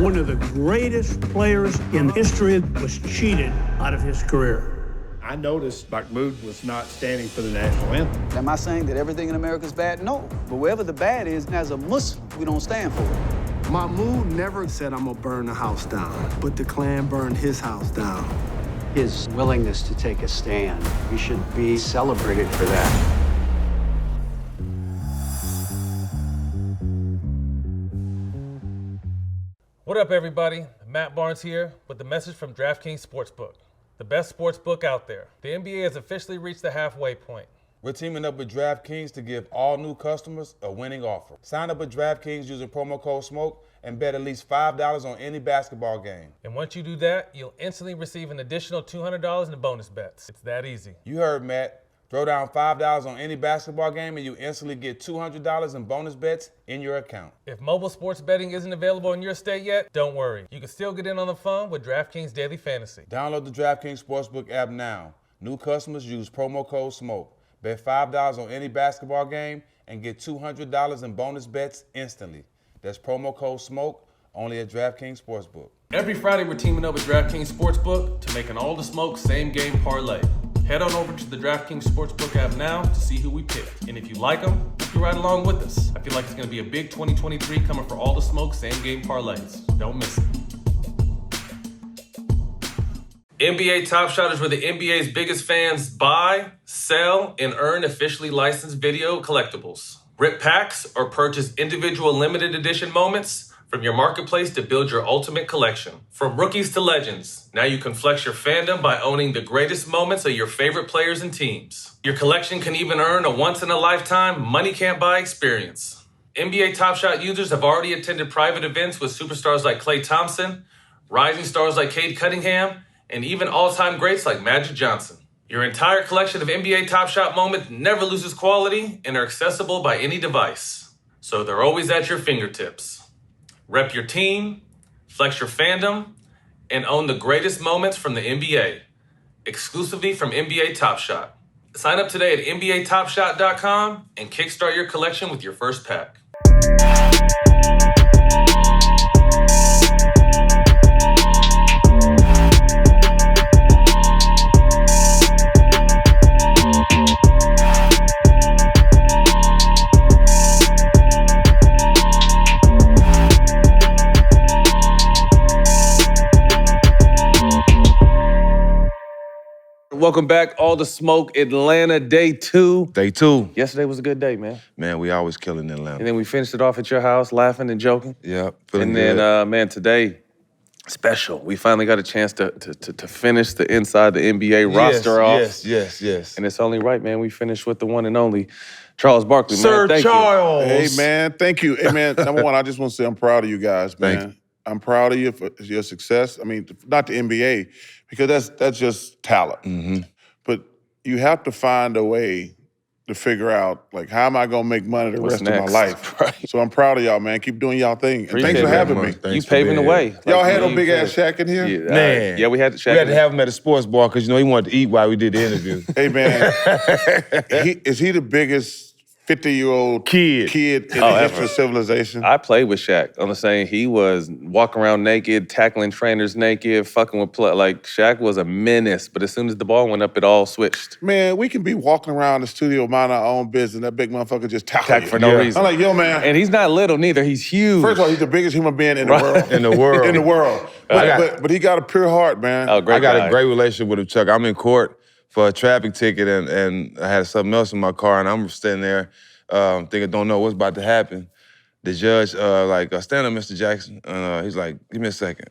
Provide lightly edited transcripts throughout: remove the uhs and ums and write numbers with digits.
one of the greatest players in history was cheated out of his career. I noticed Mahmoud was not standing for the national anthem. Am I saying that everything in America is bad? No. But wherever the bad is, as a Muslim, we don't stand for it. Mahmoud never said, I'm gonna burn the house down, but the Klan burned his house down. His willingness to take a stand, he should be celebrated for that. What up, everybody? Matt Barnes here with the message from DraftKings Sportsbook, the best sportsbook out there. The NBA has officially reached the halfway point. We're teaming up with DraftKings to give all new customers a winning offer. Sign up with DraftKings using promo code SMOKE and bet at least $5 on any basketball game. And once you do that, you'll instantly receive an additional $200 in bonus bets. It's that easy. You heard Matt. Throw down $5 on any basketball game and you instantly get $200 in bonus bets in your account. If mobile sports betting isn't available in your state yet, don't worry. You can still get in on the fun with DraftKings Daily Fantasy. Download the DraftKings Sportsbook app now. New customers use promo code SMOKE. Bet $5 on any basketball game and get $200 in bonus bets instantly. That's promo code SMOKE, only at DraftKings Sportsbook. Every Friday, we're teaming up with DraftKings Sportsbook to make an all-the-smoke same-game parlay. Head on over to the DraftKings Sportsbook app now to see who we pick. And if you like them, you can ride along with us. I feel like it's going to be a big 2023 coming for all the smoke same-game parlays. Don't miss it. NBA Top Shot is where the NBA's biggest fans buy, sell, and earn officially licensed video collectibles. Rip packs or purchase individual limited edition moments from your marketplace to build your ultimate collection. From rookies to legends, now you can flex your fandom by owning the greatest moments of your favorite players and teams. Your collection can even earn a once-in-a-lifetime, money-can't-buy experience. NBA Top Shot users have already attended private events with superstars like Klay Thompson, rising stars like Cade Cunningham, and even all-time greats like Magic Johnson. Your entire collection of NBA Top Shot moments never loses quality and are accessible by any device. So they're always at your fingertips. Rep your team, flex your fandom, and own the greatest moments from the NBA, exclusively from NBA Top Shot. Sign up today at NBATopShot.com and kickstart your collection with your first pack. Welcome back, All the Smoke, Atlanta, day 2. Day 2. Yesterday was a good day, man. Man, we always killing in Atlanta. And then we finished it off at your house, laughing and joking. Yeah, and then, man, today, special. We finally got a chance to finish the inside the NBA roster off. Yes. And it's only right, man. We finished with the one and only Charles Barkley, Sir man. Thank Charles. Hey, man, thank you. Hey, man, number one, I just want to say I'm proud of you guys, man. Thank you. I'm proud of you for your success. I mean, not the NBA, because that's just talent. Mm-hmm. But you have to find a way to figure out, like, how am I going to make money the rest of my life? Right. So I'm proud of y'all, man. Keep doing y'all thing. And thanks for having me. You paving the way. Y'all had no big-ass Shaq in here? Yeah, Man. yeah, we had the Shaq. We had to have him at a sports bar because, he wanted to eat while we did the interview. Hey, man, is he the biggest 50-year-old kid in the history of civilization? I played with Shaq on the same. He was walking around naked, tackling trainers naked, fucking with like Shaq was a menace. But as soon as the ball went up, it all switched. Man, we can be walking around the studio, mind our own business. That big motherfucker just tackle for no reason. I'm like, yo, man. And he's not little neither. He's huge. First of all, he's the biggest human being in the world. In the world. In the world. But he got a pure heart, man. Oh, great I got guy. a great relationship with him, Chuck. I'm in court for a traffic ticket and I had something else in my car and I'm sitting there thinking, don't know what's about to happen. The judge, stand up, Mr. Jackson. He's like, give me a second.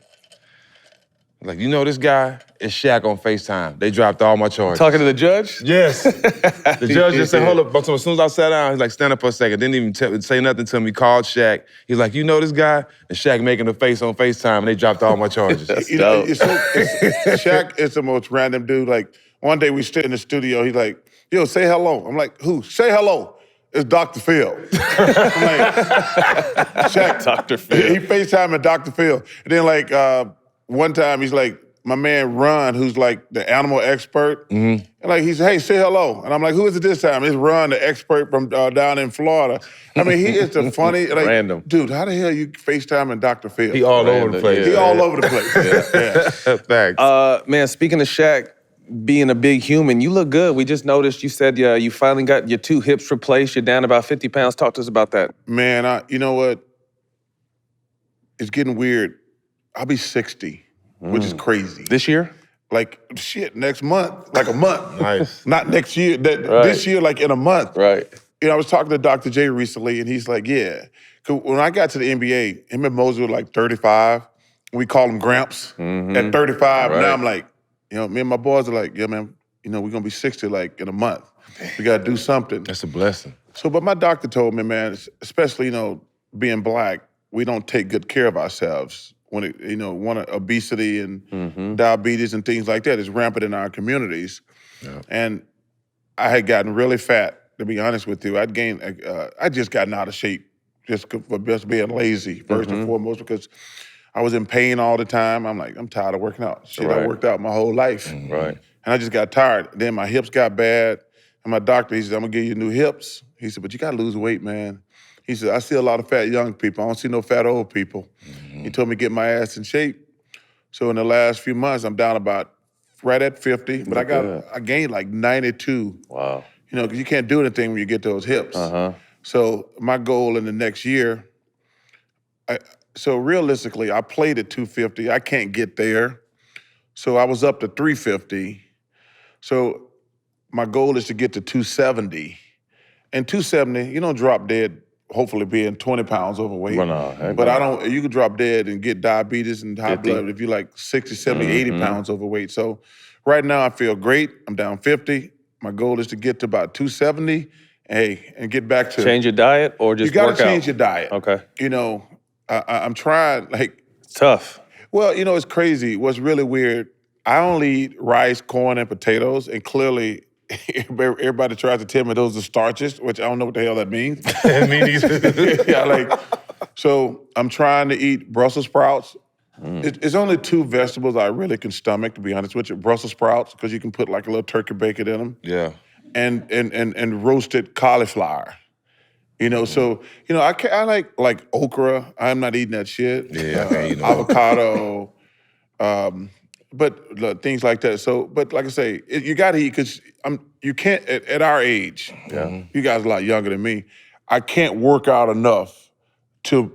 Like, this guy is Shaq on FaceTime. They dropped all my charges. Talking to the judge? Yes. The judge just said, hold up. But as soon as I sat down, he's like, stand up for a second. Didn't even say nothing to me. Called Shaq. He's like, this guy? And Shaq making a face on FaceTime, and they dropped all my charges. Shaq is the most random dude. Like, one day we stood in the studio. He's like, yo, say hello. I'm like, who? Say hello. It's Dr. Phil. I'm like, Shaq. Dr. Phil. He FaceTime at Dr. Phil. And then, one time, he's like, my man Ron, who's like the animal expert. And like he said, hey, say hello. And I'm like, who is it this time? It's Ron, the expert from down in Florida. I mean, he is the funny, like, Random. dude, how the hell you FaceTiming Dr. Phil? He all over the place. He all over the place. Yeah. Facts. Man, speaking of Shaq being a big human, you look good. We just noticed you said you finally got your 2 hips replaced. You're down about 50 pounds. Talk to us about that. Man, you know what? It's getting weird. I'll be 60, which is crazy. This year? Like, shit, next month, like a month. Nice. Not next year, this year, like in a month. Right. You know, I was talking to Dr. J recently, and he's like, yeah. 'Cause when I got to the NBA, him and Moses were like 35. We call him Gramps at 35. Right. Now I'm like, you know, me and my boys are like, yeah, man, you know, we're gonna be 60 like in a month. We gotta do something. That's a blessing. So, but my doctor told me, man, especially, you know, being black, we don't take good care of ourselves. When it, you know, obesity and diabetes and things like that is rampant in our communities. Yeah. And I had gotten really fat, to be honest with you. I just gotten out of shape just for just being lazy, first and foremost, because I was in pain all the time. I'm like, I'm tired of working out. Shit, I worked out my whole life. Right. And I just got tired. Then my hips got bad. And my doctor, he said, I'm gonna give you new hips. He said, but you gotta lose weight, man. He said, I see a lot of fat young people. I don't see no fat old people. He told me to get my ass in shape. So in the last few months, I'm down about right at 50, but I gained like 92. Wow. You know, because you can't do anything when you get those hips. So my goal in the next year, so realistically, I played at 250. I can't get there. So I was up to 350. So my goal is to get to 270. And 270, you don't drop dead, hopefully being 20 pounds overweight. But you could drop dead and get diabetes and high blood if you're like 60, 70, 80 pounds overweight. So right now I feel great. I'm down 50. My goal is to get to about 270, and get back to— Change your diet or just You work gotta out? change your diet. Okay. You know, I'm trying, like— It's tough. Well, you know, it's crazy. What's really weird, I only eat rice, corn, and potatoes, and clearly everybody tries to tell me those are starches, which I don't know what the hell that means. Me neither. Yeah, so I'm trying to eat Brussels sprouts. It's only 2 vegetables I really can stomach, to be honest with you. Brussels sprouts, because you can put like a little turkey bacon in them. Yeah. And roasted cauliflower. You know, so, you know, I like okra. I'm not eating that shit. Yeah, I can't eat no avocado, but things like that. So, but like I say, you got to eat, because you can't, at our age, you guys are a lot younger than me, I can't work out enough to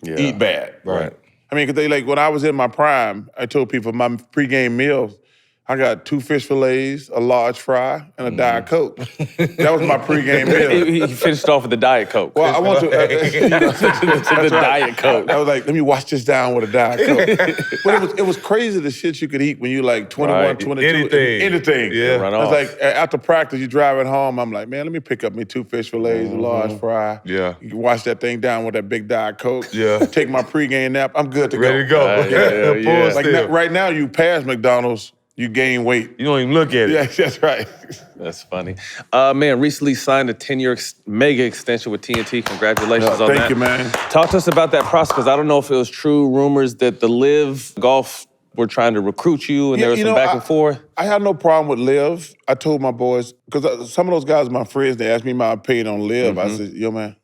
eat bad. Right. I mean, because when I was in my prime, I told people my pregame meals, I got 2 fish fillets, a large fry, and a Diet Coke. That was my pregame meal. He finished off with the Diet Coke. Well, I want to— the Diet Coke. I was like, let me wash this down with a Diet Coke. But it was crazy the shit you could eat when you like 21, 22. Anything. Yeah. Run I was off. like, after practice, you driving home, I'm like, man, let me pick up me 2 fish fillets, a large fry. Yeah. You can wash that thing down with that big Diet Coke. Yeah. Take my pregame nap. I'm good to go. Ready to go. yeah. Like right now, you pass McDonald's, you gain weight. You don't even look at it. Yeah, that's right. That's funny. Man, recently signed a 10-year mega extension with TNT. Congratulations on that. Thank you, man. Talk to us about that process, because I don't know if it was true rumors that the LIV Golf were trying to recruit you and there was some back and forth. I had no problem with LIV. I told my boys, because some of those guys are my friends, they asked me my opinion on LIV. I said, yo, man,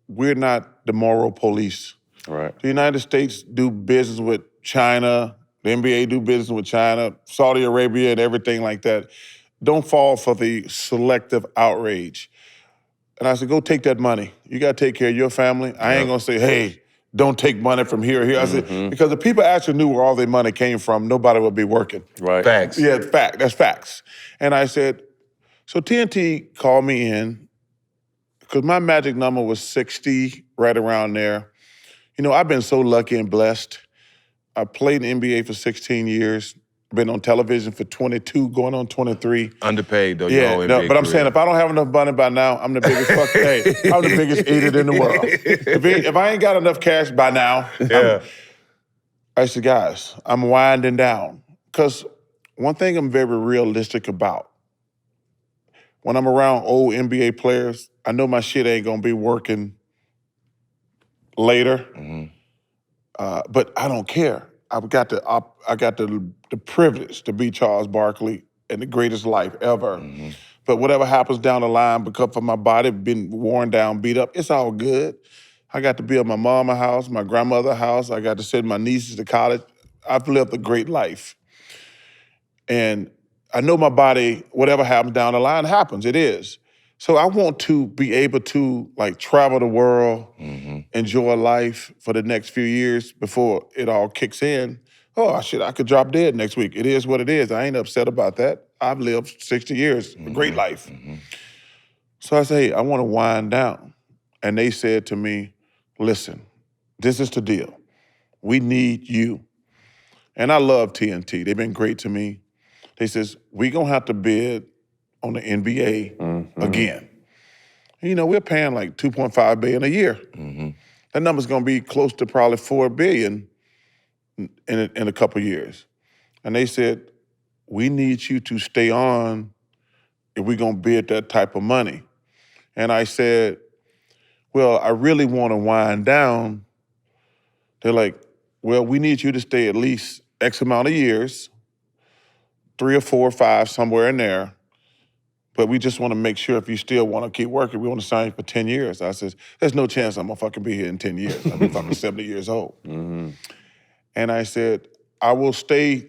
we're not the moral police. Right. The United States do business with China. The NBA do business with China, Saudi Arabia, and everything like that. Don't fall for the selective outrage. And I said, go take that money. You got to take care of your family. I ain't going to say, hey, don't take money from here or here. I said, because if people actually knew where all their money came from, nobody would be working. Right. Facts. Yeah, that's facts. And I said, so TNT called me in, because my magic number was 60, right around there. You know, I've been so lucky and blessed. I played in the NBA for 16 years, been on television for 22, going on 23. Underpaid, though. Yeah, your no, NBA but I'm career. saying if I don't have enough money by now, I'm the biggest fucking, hey, I'm the biggest idiot in the world. If I ain't got enough cash by now, I said, guys, I'm winding down. Because one thing I'm very realistic about, when I'm around old NBA players, I know my shit ain't gonna be working later. But I don't care. I got the privilege to be Charles Barkley in the greatest life ever. But whatever happens down the line, because of my body being worn down, beat up, it's all good. I got to be at my mama's house, my grandmother's house. I got to send my nieces to college. I've lived a great life. And I know my body, whatever happens down the line happens, it is. So I want to be able to like travel the world, enjoy life for the next few years before it all kicks in. Oh, shit, I could drop dead next week. It is what it is. I ain't upset about that. I've lived 60 years, a great life. So I say, hey, I want to wind down. And they said to me, listen, this is the deal. We need you. And I love TNT. They've been great to me. They says, we gonna have to bid on the NBA again. And, you know, we're paying like $2.5 billion a year. That number's gonna be close to probably $4 billion in a couple years. And they said, we need you to stay on if we're gonna bid that type of money. And I said, well, I really wanna wind down. They're like, well, we need you to stay at least X amount of years, 3 or 4 or 5, somewhere in there. But we just want to make sure if you still want to keep working, we want to sign you for 10 years. I said, there's no chance I'm going to fucking be here in 10 years. I'll be fucking 70 years old. And I said, I will stay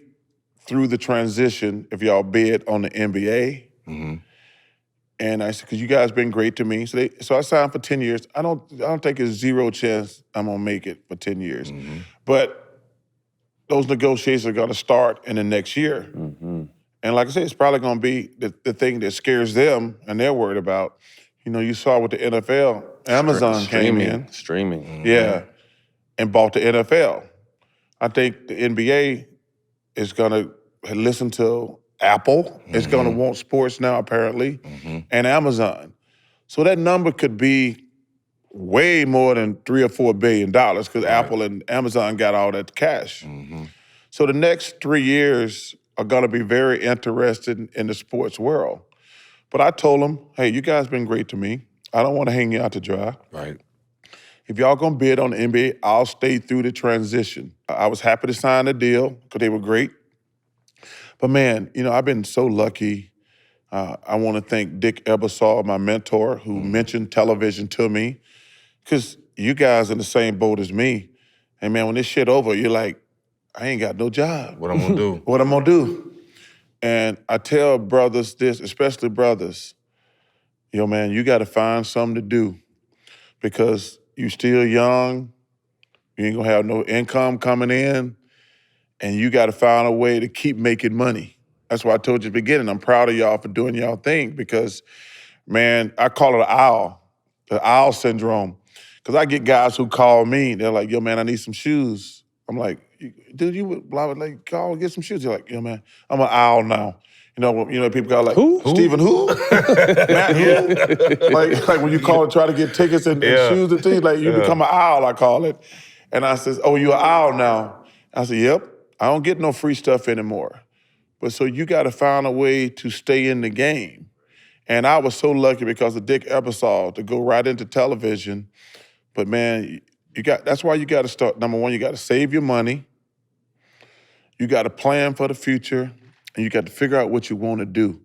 through the transition if y'all bid on the NBA. And I said, because you guys been great to me. So I signed for 10 years. I don't think it's zero chance I'm going to make it for 10 years. But those negotiations are going to start in the next year. And like I said, it's probably going to be the thing that scares them and they're worried about. You know, you saw with the NFL, Amazon came in. Streaming. Yeah, and bought the NFL. I think the NBA is going to listen to Apple. It's going to want sports now, apparently, and Amazon. So that number could be way more than $3 or $4 billion because Apple and Amazon got all that cash. So the next 3 years are gonna be very interested in the sports world. But I told them, hey, you guys been great to me. I don't wanna hang you out to dry. If y'all gonna bid on the NBA, I'll stay through the transition. I was happy to sign the deal because they were great. But man, you know, I've been so lucky. I wanna thank Dick Ebersol, my mentor, who mentioned television to me. Because you guys in the same boat as me. And man, when this shit over, you're like, I ain't got no job. What I'm gonna do? What I'm gonna do? And I tell brothers this, especially brothers, yo man, you gotta find something to do because you still young, you ain't gonna have no income coming in, and you gotta find a way to keep making money. That's why I told you at the beginning, I'm proud of y'all for doing y'all thing because, man, I call it the owl syndrome. Because I get guys who call me, they're like, yo, man, I need some shoes. I'm like, dude, you would blah, blah, like, call and get some shoes. You're like, yo, man, I'm an owl now. You know, people call like, who? Stephen who? Matt who? like when you call and try to get tickets and shoes and things, like you become an owl, I call it. And I says, oh, you an owl now? I said, yep, I don't get no free stuff anymore. But so you got to find a way to stay in the game. And I was so lucky because of Dick Ebersol to go right into television. But man, that's why you got to start. Number one, you got to save your money. You got to plan for the future, and you got to figure out what you want to do.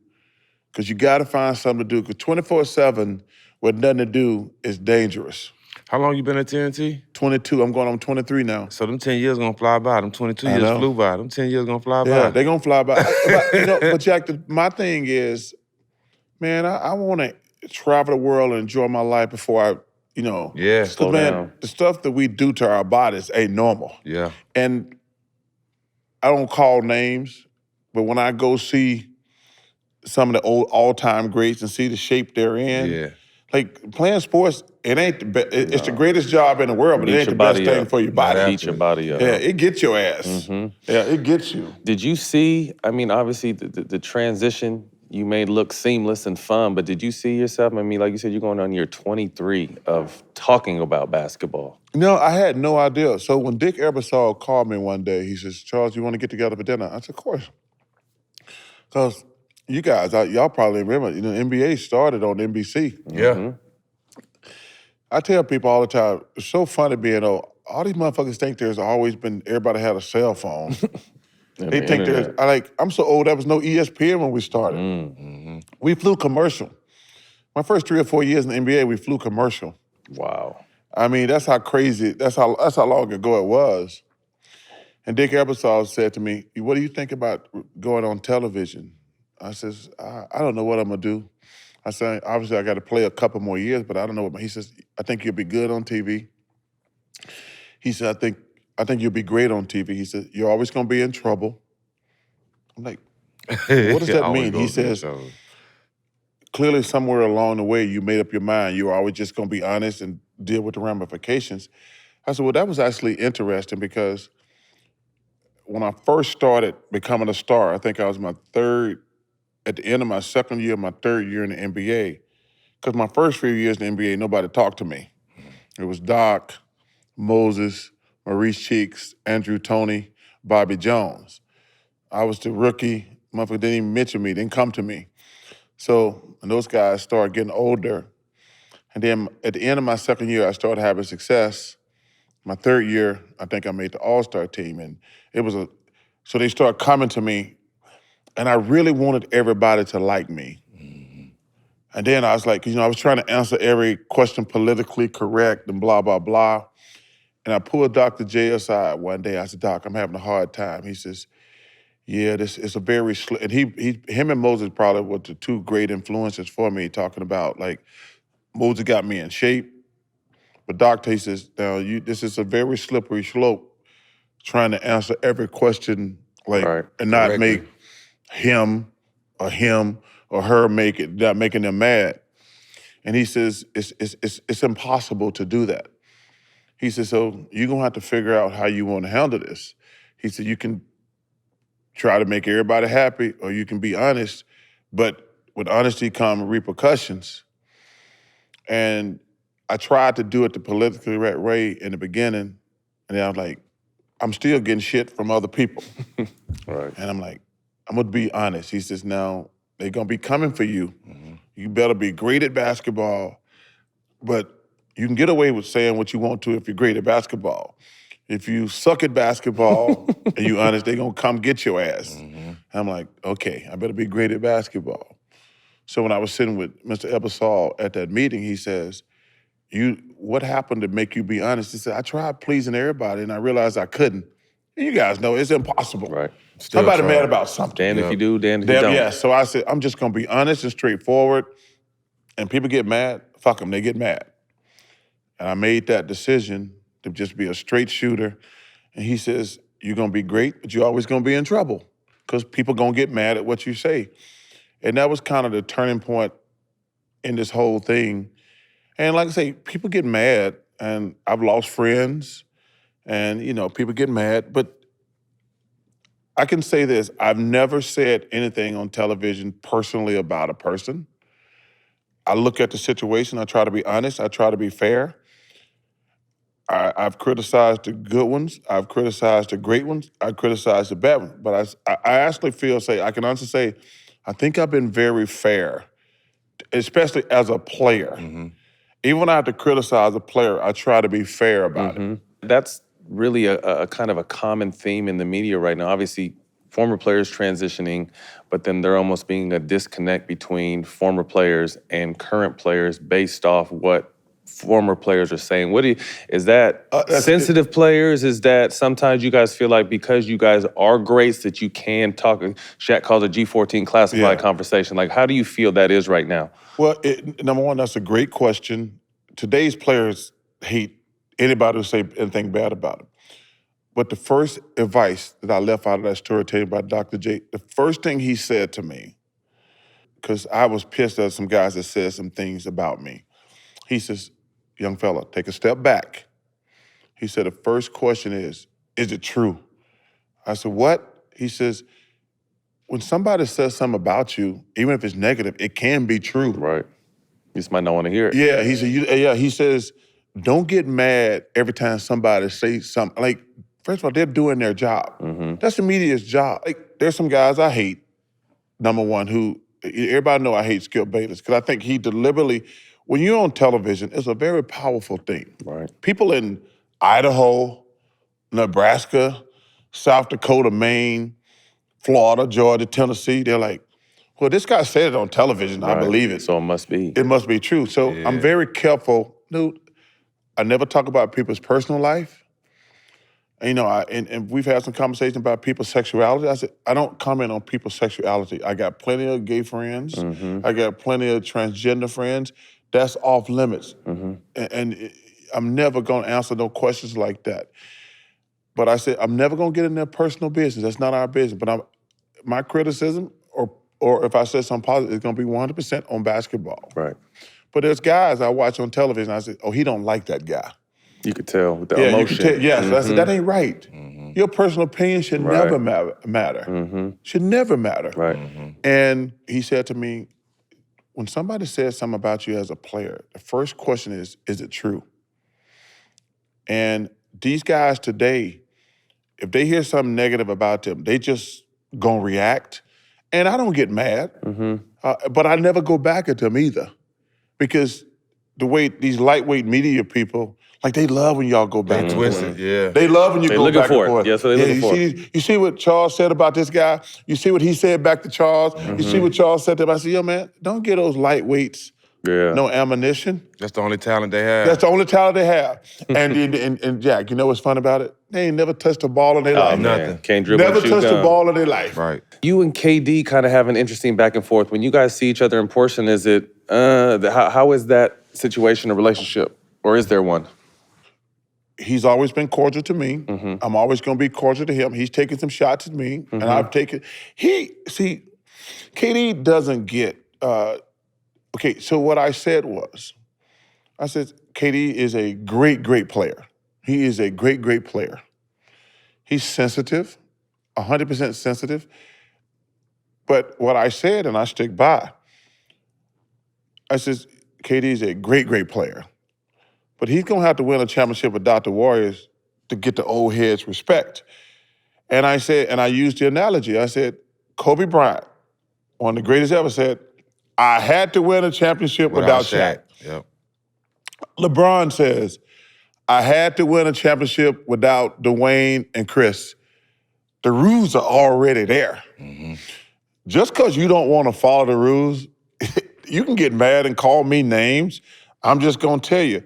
Because you got to find something to do. Because 24/7 with nothing to do is dangerous. How long you been at TNT? 22. I'm going on 23 now. So them 10 years gonna fly by. Them 22 years flew by. Them 10 years gonna fly by. Yeah, they gonna fly by. But Jack, my thing is, man, I want to travel the world and enjoy my life before I. Slow down. The stuff that we do to our bodies ain't normal. Yeah. And I don't call names, but when I go see some of the old all-time greats and see the shape they're in, like playing sports, it ain't it's the greatest job in the world, but it ain't the best thing for your body. Beat your body up. Yeah, it gets your ass. Yeah, it gets you. Did you see, I mean, obviously the transition you made look seamless and fun, but did you see yourself, I mean, like you said, you're going on year 23 of talking about basketball. No, I had no idea. So when Dick Ebersol called me one day, he says, Charles, you want to get together for dinner? I said, of course. Because you guys, y'all probably remember, NBA started on NBC. Yeah. I tell people all the time, it's so funny being all these motherfuckers think there's always been, everybody had a cell phone. And They the think there's, internet. I'm so old, there was no ESPN when we started. We flew commercial. My first 3 or 4 years in the NBA, we flew commercial. Wow. I mean, that's how crazy, that's how long ago it was. And Dick Ebersol said to me, what do you think about going on television? I says, I don't know what I'm gonna do. I said, obviously I gotta play a couple more years, but I don't know what, he says, I think you'll be good on TV. He said, I think you'll be great on TV. He said, you're always gonna be in trouble. I'm like, what does that mean? He says, clearly somewhere along the way you made up your mind you were always just gonna be honest and deal with the ramifications. I said, well, that was actually interesting because when I first started becoming a star, I think I was at the end of my second year, my third year in the NBA. Because my first few years in the NBA, nobody talked to me. It was Doc, Moses, Maurice Cheeks, Andrew Toney, Bobby Jones. I was the rookie. Motherfucker didn't even mention me, didn't come to me. So, and those guys started getting older. And then at the end of my second year, I started having success. My third year, I think I made the All-Star team. And it was so they started coming to me, and I really wanted everybody to like me. And then I was like, I was trying to answer every question politically correct and blah, blah, blah. And I pulled Dr. J aside one day. I said, Doc, I'm having a hard time. He says, yeah, this is a very, and him and Moses probably were the two great influences for me, talking about like, Moses got me in shape. But Doc, he says, now this is a very slippery slope, trying to answer every question, like, and not make him or her not making them mad. And he says, it's impossible to do that. He says, so you're gonna have to figure out how you wanna handle this. He said, you can try to make everybody happy or you can be honest, but with honesty come repercussions. And I tried to do it the politically right way in the beginning, and then I was like, I'm still getting shit from other people. Right. And I'm like, I'm gonna be honest. He says, now, they're gonna be coming for you. You better be great at basketball, but you can get away with saying what you want to if you're great at basketball. If you suck at basketball and you honest, they're gonna come get your ass. And I'm like, okay, I better be great at basketball. So when I was sitting with Mr. Ebersol at that meeting, he says, what happened to make you be honest? He said, I tried pleasing everybody and I realized I couldn't. And you guys know it's impossible. Right. Somebody mad about something. Damn if you do, damn if you don't. Yeah, so I said, I'm just gonna be honest and straightforward. And people get mad, fuck them, they get mad. And I made that decision to just be a straight shooter. And he says, you're gonna be great, but you're always gonna be in trouble because people gonna get mad at what you say. And that was kind of the turning point in this whole thing. And like I say, people get mad, and I've lost friends, and people get mad, but I can say this, I've never said anything on television personally about a person. I look at the situation, I try to be honest, I try to be fair. I've criticized the good ones, I've criticized the great ones, I've criticized the bad ones, but I actually I can honestly say, I think I've been very fair, especially as a player. Even when I have to criticize a player, I try to be fair about it. That's really a kind of a common theme in the media right now. Obviously, former players transitioning, but then there almost being a disconnect between former players and current players based off what former players are saying. Is that sensitive players? Is that sometimes you guys feel like because you guys are greats that you can talk, Shaq calls it G14 classified conversation. Like, how do you feel that is right now? Well, number one, that's a great question. Today's players hate anybody who say anything bad about them. But the first advice that I left out of that story taken by Dr. J, the first thing he said to me, because I was pissed at some guys that said some things about me. He says, young fella, take a step back. He said, the first question is it true? I said, what? He says, when somebody says something about you, even if it's negative, it can be true. Right. You just might not want to hear it. Yeah, he said, he says, don't get mad every time somebody says something. Like, first of all, they're doing their job. That's the media's job. Like, there's some guys I hate, number one, who, everybody know I hate Skip Bayless, because I think he deliberately, when you're on television, it's a very powerful thing. Right. People in Idaho, Nebraska, South Dakota, Maine, Florida, Georgia, Tennessee. They're like, well, this guy said it on television. I believe it. So it must be. It must be true. So I'm very careful. Dude, I never talk about people's personal life. And, you know, and we've had some conversations about people's sexuality. I said, I don't comment on people's sexuality. I got plenty of gay friends. I got plenty of transgender friends. That's off limits. And I'm never going to answer no questions like that. But I said, I'm never going to get in their personal business. That's not our business. But my criticism, or if I said something positive, it's going to be 100% on basketball. Right. But there's guys I watch on television, I said, oh, he don't like that guy. You could tell with the emotion. You could tell, yes. I said, that ain't right. Your personal opinion should never matter. Should never matter. Right. And he said to me, when somebody says something about you as a player, the first question is it true? And these guys today, if they hear something negative about them, they just gonna react. And I don't get mad, but I never go back at them either. Because the way these lightweight media people, like they love when y'all go back and forth. Twisted, yeah. They love when you go back and forth. Yeah, so they looking for it. You see what Charles said about this guy? You see what he said back to Charles? You see what Charles said to him? I said, yo, man, don't get those lightweights no ammunition. That's the only talent they have. That's the only talent they have. And Jack, you know what's fun about it? They ain't never touched a ball in their life. Nothing. Can't dribble Never and shoot touched a gun. ball in their life. Right. You and KD kind of have an interesting back and forth. When you guys see each other in person, is it, how is that situation a relationship? Or is there one? He's always been cordial to me. I'm always going to be cordial to him. He's taken some shots at me, and I've taken. KD doesn't get. Okay, so what I said was, I said KD is a great, great player. He is a great, great player. He's sensitive, 100% sensitive. But what I said, and I stick by, I said KD is a great, great player. But he's going to have to win a championship without the Warriors to get the old heads' respect. And I said, and I used the analogy, I said, Kobe Bryant, one of the greatest ever, said, I had to win a championship without Shaq. Yep. LeBron says, I had to win a championship without Dwayne and Chris. The rules are already there. Just because you don't want to follow the rules, you can get mad and call me names. I'm just going to tell you,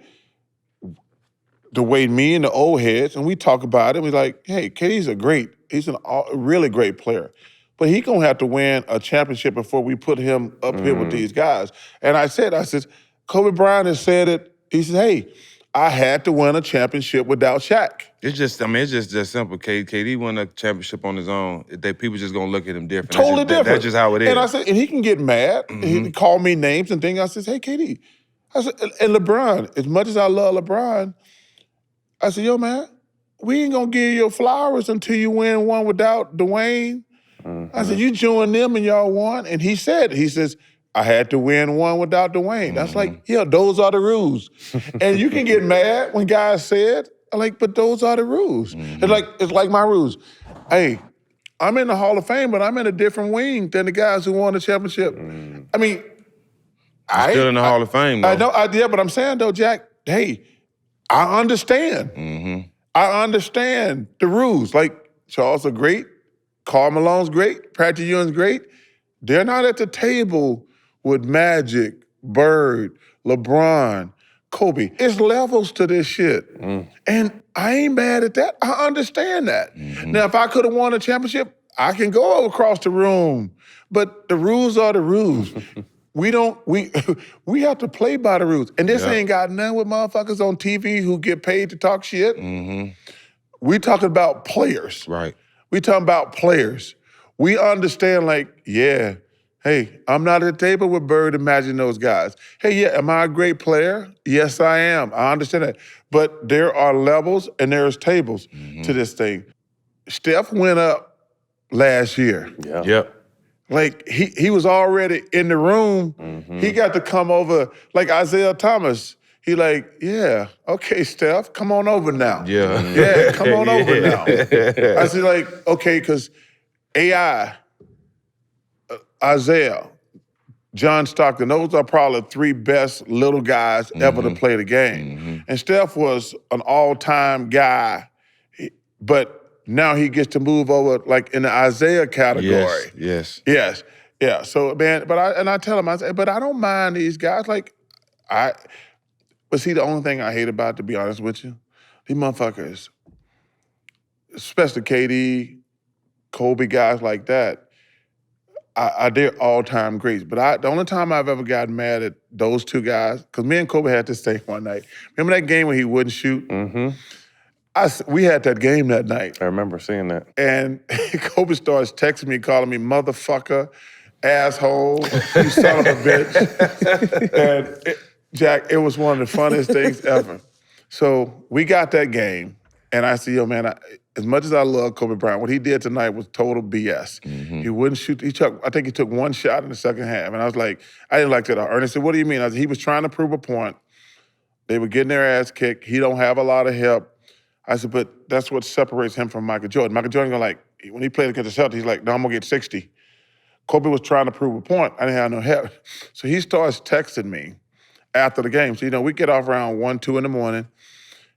the way me and the old heads, and we talk about it, we're like, hey, KD's he's a really great player. But he's going to have to win a championship before we put him up here with these guys. And I said, Kobe Bryant has said it. He said, hey, I had to win a championship without Shaq. It's just simple. KD won a championship on his own. People just gonna look at him different. Totally different. That's just how it is. And I said, and he can get mad. He can call me names and things. I said, hey, KD. I said, and LeBron, as much as I love LeBron, I said, yo, man, we ain't gonna give you flowers until you win one without Dwayne. I said, you join them and y'all won. And he says, I had to win one without Dwayne. That's like, yeah, those are the rules. And you can get mad when guys say it, but those are the rules. It's like my rules. Hey, I'm in the Hall of Fame, but I'm in a different wing than the guys who won the championship. I mean, I'm still in the Hall of Fame, though. I know, but I'm saying though, Jack, hey, I understand. I understand the rules. Like, Charles are great. Karl Malone's great. Patrick Ewing's great. They're not at the table with Magic, Bird, LeBron, Kobe. It's levels to this shit. And I ain't mad at that. I understand that. Now, if I could have won a championship, I can go across the room. But the rules are the rules. We have to play by the rules. And this ain't got nothing with motherfuckers on TV who get paid to talk shit. We talking about players. Right. We talking about players. We understand, hey, I'm not at the table with Bird and Magic and those guys. Hey, yeah, am I a great player? Yes, I am. I understand that. But there are levels and there's tables to this thing. Steph went up last year. Yeah. Yep. Like, he was already in the room. He got to come over, like Isaiah Thomas. He like, yeah, okay, Steph, come on over now. Yeah, come on over now. I said, okay, because AI, Isaiah, John Stockton. Those are probably the 3 best little guys ever to play the game. And Steph was an all-time guy, but now he gets to move over like in the Isaiah category. Yes. Yeah. So man, but I tell him, I say, but I don't mind these guys. But see, the only thing I hate about it, to be honest with you, these motherfuckers, especially KD, Kobe, guys like that, they're all-time greats. But the only time I've ever gotten mad at those 2 guys, because me and Kobe had this thing one night. Remember that game where he wouldn't shoot? We had that game that night. I remember seeing that. And Kobe starts texting me, calling me motherfucker, asshole, you son of a bitch. And Jack, it was one of the funniest things ever. So we got that game, and I said, yo, man, as much as I love Kobe Bryant, what he did tonight was total BS. He wouldn't shoot. I think he took 1 shot in the second half. And I was like, I didn't like that. Ernest said, what do you mean? I said, he was trying to prove a point. They were getting their ass kicked. He don't have a lot of help. I said, but that's what separates him from Michael Jordan. Michael Jordan, when he played against the Celtics, he's like, no, I'm gonna get 60. Kobe was trying to prove a point. I didn't have no help. So he starts texting me after the game. So, we get off around 1, 2 in the morning.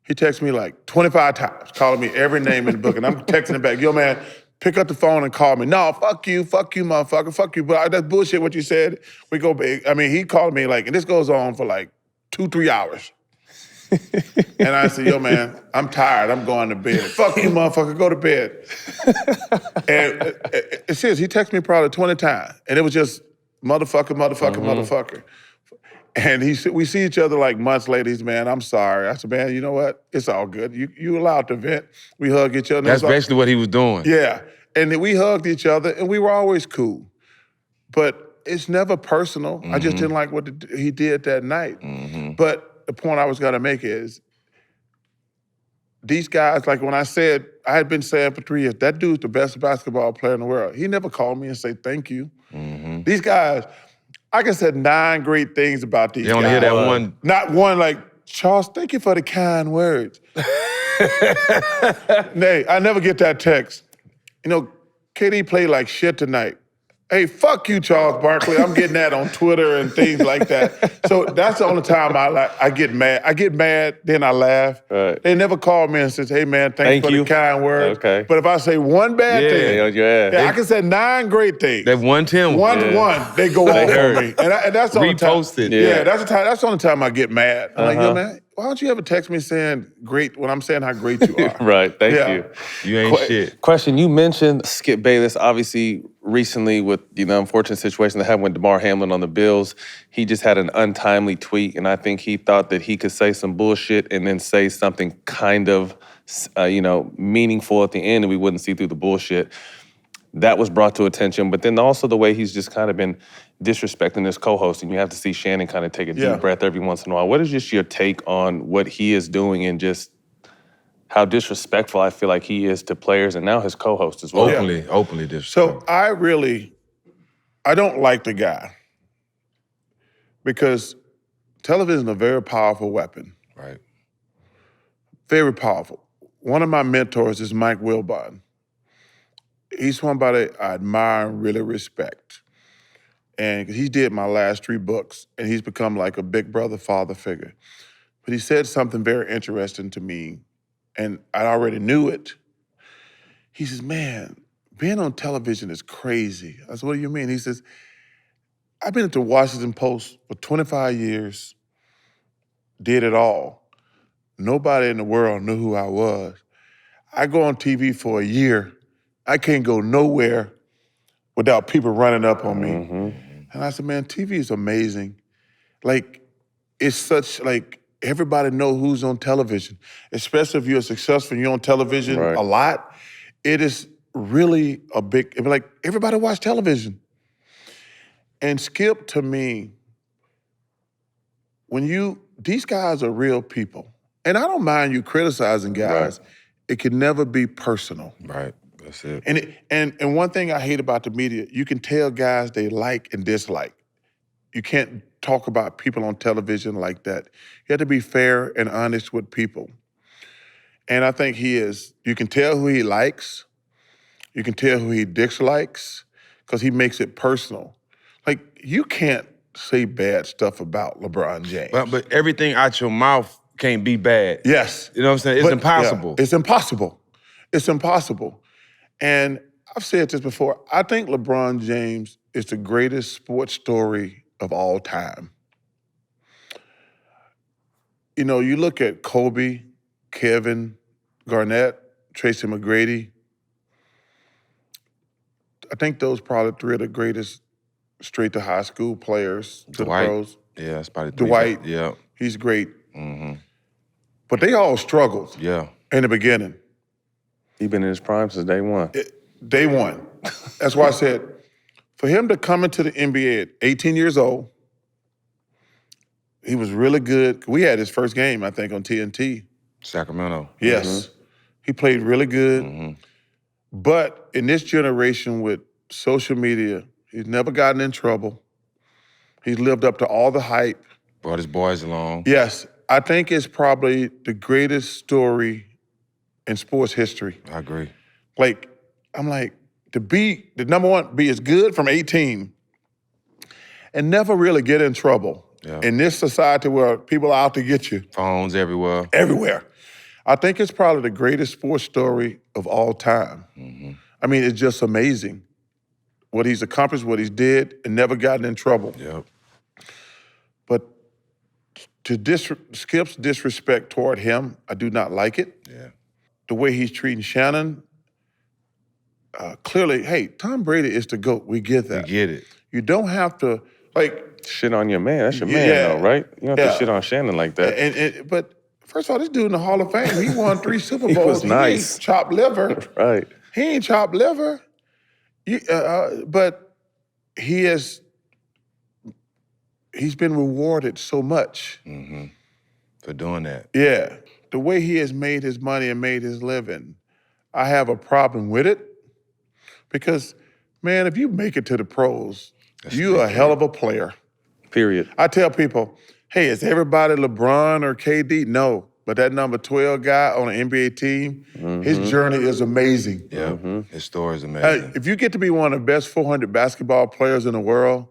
He texts me like 25 times, calling me every name in the book. And I'm texting him back, yo, man, pick up the phone and call me. No, fuck you, motherfucker, fuck you. But that's bullshit what you said. We go big. I mean, he called me and this goes on for 2-3 hours. And I said, yo, man, I'm tired. I'm going to bed. Fuck you, motherfucker, go to bed. And it's serious. He texted me probably 20 times. And it was just motherfucker. And we see each other months later. He's, man, I'm sorry. I said, man, you know what? It's all good. You allowed to vent. We hug each other. That's basically what he was doing. Yeah. And then we hugged each other, and we were always cool. But it's never personal. I just didn't like what he did that night. But the point I was gonna make is, these guys, when I had been saying for 3 years, that dude's the best basketball player in the world. He never called me and said thank you. These guys, I can say 9 great things about these guys. You only hear that one. Not one Charles, thank you for the kind words. Nay, I never get that text. KD played like shit tonight. Hey, fuck you, Charles Barkley. I'm getting that on Twitter and things like that. So that's the only time I get mad. I get mad, then I laugh. Right. They never call me and says, hey, man, thank you for the kind words. Okay. But if I say one bad thing, I can say 9 great things. That one Tim. One, they go off on me. And that's the only time. Reposted. Yeah, that's the only time I get mad. I'm like, yo, man, why don't you ever text me saying great when I'm saying how great you are? Right, thank you. You ain't shit. Question, you mentioned Skip Bayless, obviously recently with the unfortunate situation that happened with DeMar Hamlin on the Bills. He just had an untimely tweet, and I think he thought that he could say some bullshit and then say something kind of, meaningful at the end, and we wouldn't see through the bullshit. That was brought to attention, but then also the way he's just kind of been disrespecting his co-host, and you have to see Shannon kind of take a deep breath every once in a while. What is just your take on what he is doing and just how disrespectful I feel like he is to players and now his co-host as well? Openly disrespectful. So I don't like the guy because television is a very powerful weapon. Right. Very powerful. One of my mentors is Mike Wilbon. He's somebody I admire and really respect. And he did my last 3 books, and he's become like a big brother, father figure. But he said something very interesting to me, and I already knew it. He says, man, being on television is crazy. I said, what do you mean? He says, I've been at the Washington Post for 25 years, did it all. Nobody in the world knew who I was. I go on TV for a year. I can't go nowhere without people running up on me. And I said, man, TV is amazing. It's such, everybody know who's on television, especially if you're successful and you're on television a lot. It is really a big, everybody watch television. And Skip, to me, these guys are real people. And I don't mind you criticizing guys. Right. It can never be personal. Right, that's it. And one thing I hate about the media, you can tell guys they like and dislike. You can't talk about people on television like that. You have to be fair and honest with people. And I think he is. You can tell who he likes. You can tell who he dislikes because he makes it personal. You can't say bad stuff about LeBron James. But everything out your mouth can't be bad. Yes. You know what I'm saying? It's impossible. Yeah, it's impossible. It's impossible. And I've said this before. I think LeBron James is the greatest sports story of all time. You know, you look at Kobe, Kevin Garnett, Tracy McGrady. I think those probably three of the greatest straight to high school players to Dwight. the pros. Yeah, that's probably three. Dwight, Yeah. he's great. But they all struggled Yeah. in the beginning. He's been in his prime since day one. Day one. That's why I said, for him to come into the NBA at 18 years old, he was really good. We had his first game, I think, on TNT. Sacramento. Yes. He played really good. But in this generation with social media, he's never gotten in trouble. He's lived up to all the hype. Brought his boys along. Yes, I think it's probably the greatest story in sports history. I agree. Like, I'm like, to be the number one, be as good from 18 and never really get in trouble in this society where people are out to get you. Phones everywhere. Everywhere. I think it's probably the greatest sports story of all time. I mean, it's just amazing what he's accomplished, what he's did, and never gotten in trouble. Yep. But to Skip's disrespect toward him, I do not like it. Yeah. The way he's treating Shannon, clearly, hey, Tom Brady is the GOAT. We get that. We get it. You don't have to, like... Shit on your man. That's your man, though, right? You don't have to shit on Shannon like that. But first of all, this dude in the Hall of Fame, he won 3 Super Bowls. He was nice. He ain't chopped liver. Right. He ain't chopped liver. But he's been rewarded so much. For doing that. Yeah. The way he has made his money and made his living, I have a problem with it. Because, man, if you make it to the pros, you're a hell of a player. Period. I tell people, hey, is everybody LeBron or KD? No. But that number 12 guy on an NBA team, his journey is amazing. Yeah, his story is amazing. If you get to be one of the best 400 basketball players in the world.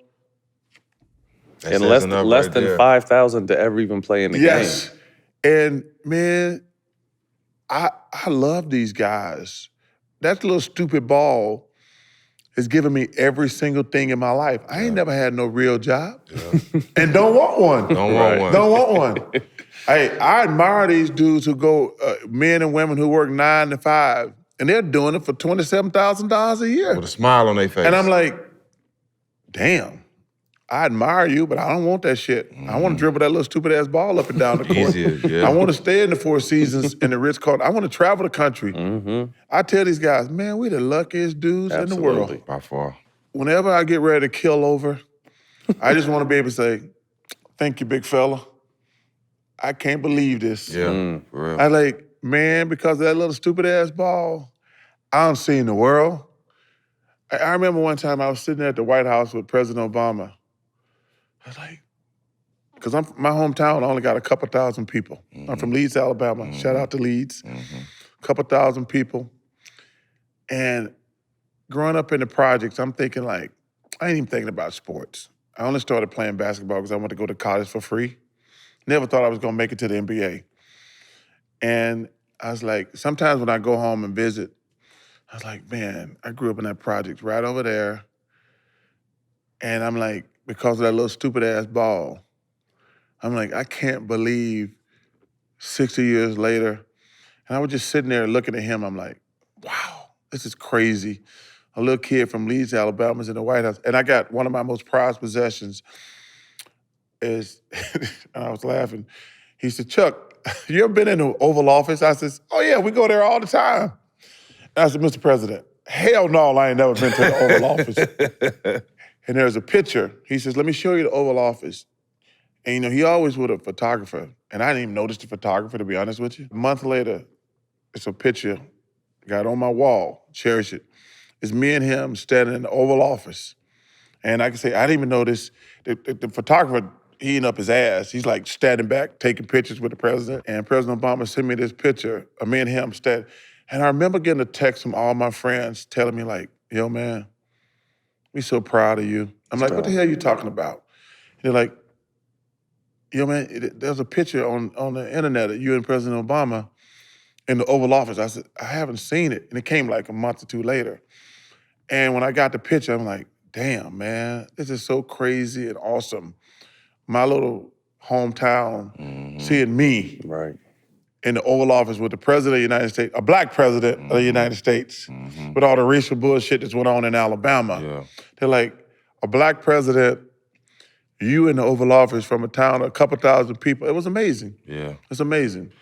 And less than 5,000 to ever even play in the game. Yes. And, man, I love these guys. That little stupid ball has given me every single thing in my life. I ain't never had no real job. And don't want one. Don't want one. Don't want one. Hey, I admire these dudes who go, men and women who work 9 to 5, and they're doing it for $27,000 a year. With a smile on their face. And I'm like, damn, I admire you, but I don't want that shit. I want to dribble that little stupid ass ball up and down the court. Easier, yeah. I want to stay in the Four Seasons in the Ritz-Carlton. I want to travel the country. I tell these guys, man, we the luckiest dudes in the world. By far. Whenever I get ready to kill over, I just want to be able to say, thank you, big fella. I can't believe this. Yeah, for real. I like, man, because of that little stupid ass ball, I don't see in the world. I remember one time I was sitting at the White House with President Obama. I was like, because my hometown only got a couple thousand people. I'm from Leeds, Alabama. Shout out to Leeds. A couple thousand people. And growing up in the projects, I'm thinking like, I ain't even thinking about sports. I only started playing basketball because I wanted to go to college for free. Never thought I was gonna make it to the NBA. And I was like, sometimes when I go home and visit, I was like, man, I grew up in that project right over there. And I'm like, because of that little stupid ass ball, I'm like, I can't believe 60 years later. And I was just sitting there looking at him, I'm like, wow, this is crazy. A little kid from Leeds, Alabama is in the White House. And I got one of my most prized possessions is, and I was laughing. He said, Chuck, you ever been in the Oval Office? I said, oh yeah, we go there all the time. And I said, Mr. President, hell no, I ain't never been to the Oval Office. And there's a picture. He says, let me show you the Oval Office. And you know, he always with a photographer. And I didn't even notice the photographer, to be honest with you. A month later, it's a picture, got on my wall, cherish it. It's me and him standing in the Oval Office. And I can say, I didn't even notice the photographer eating up his ass. He's like standing back, taking pictures with the president. And President Obama sent me this picture of me and him standing. And I remember getting a text from all my friends telling me like, yo man, we so proud of you. I'm like, what the hell are you talking about? They're like, yo, man, there's a picture on the internet of you and President Obama in the Oval Office. I said, I haven't seen it. And it came like a month or two later. And when I got the picture, I'm like, damn, man, this is so crazy and awesome. My little hometown, seeing me in the Oval Office with the President of the United States, a black president of the United States, with all the racial bullshit that's went on in Alabama. Yeah. They're like, a black president, you in the Oval Office from a town of a couple thousand people. It was amazing. Yeah. It's amazing.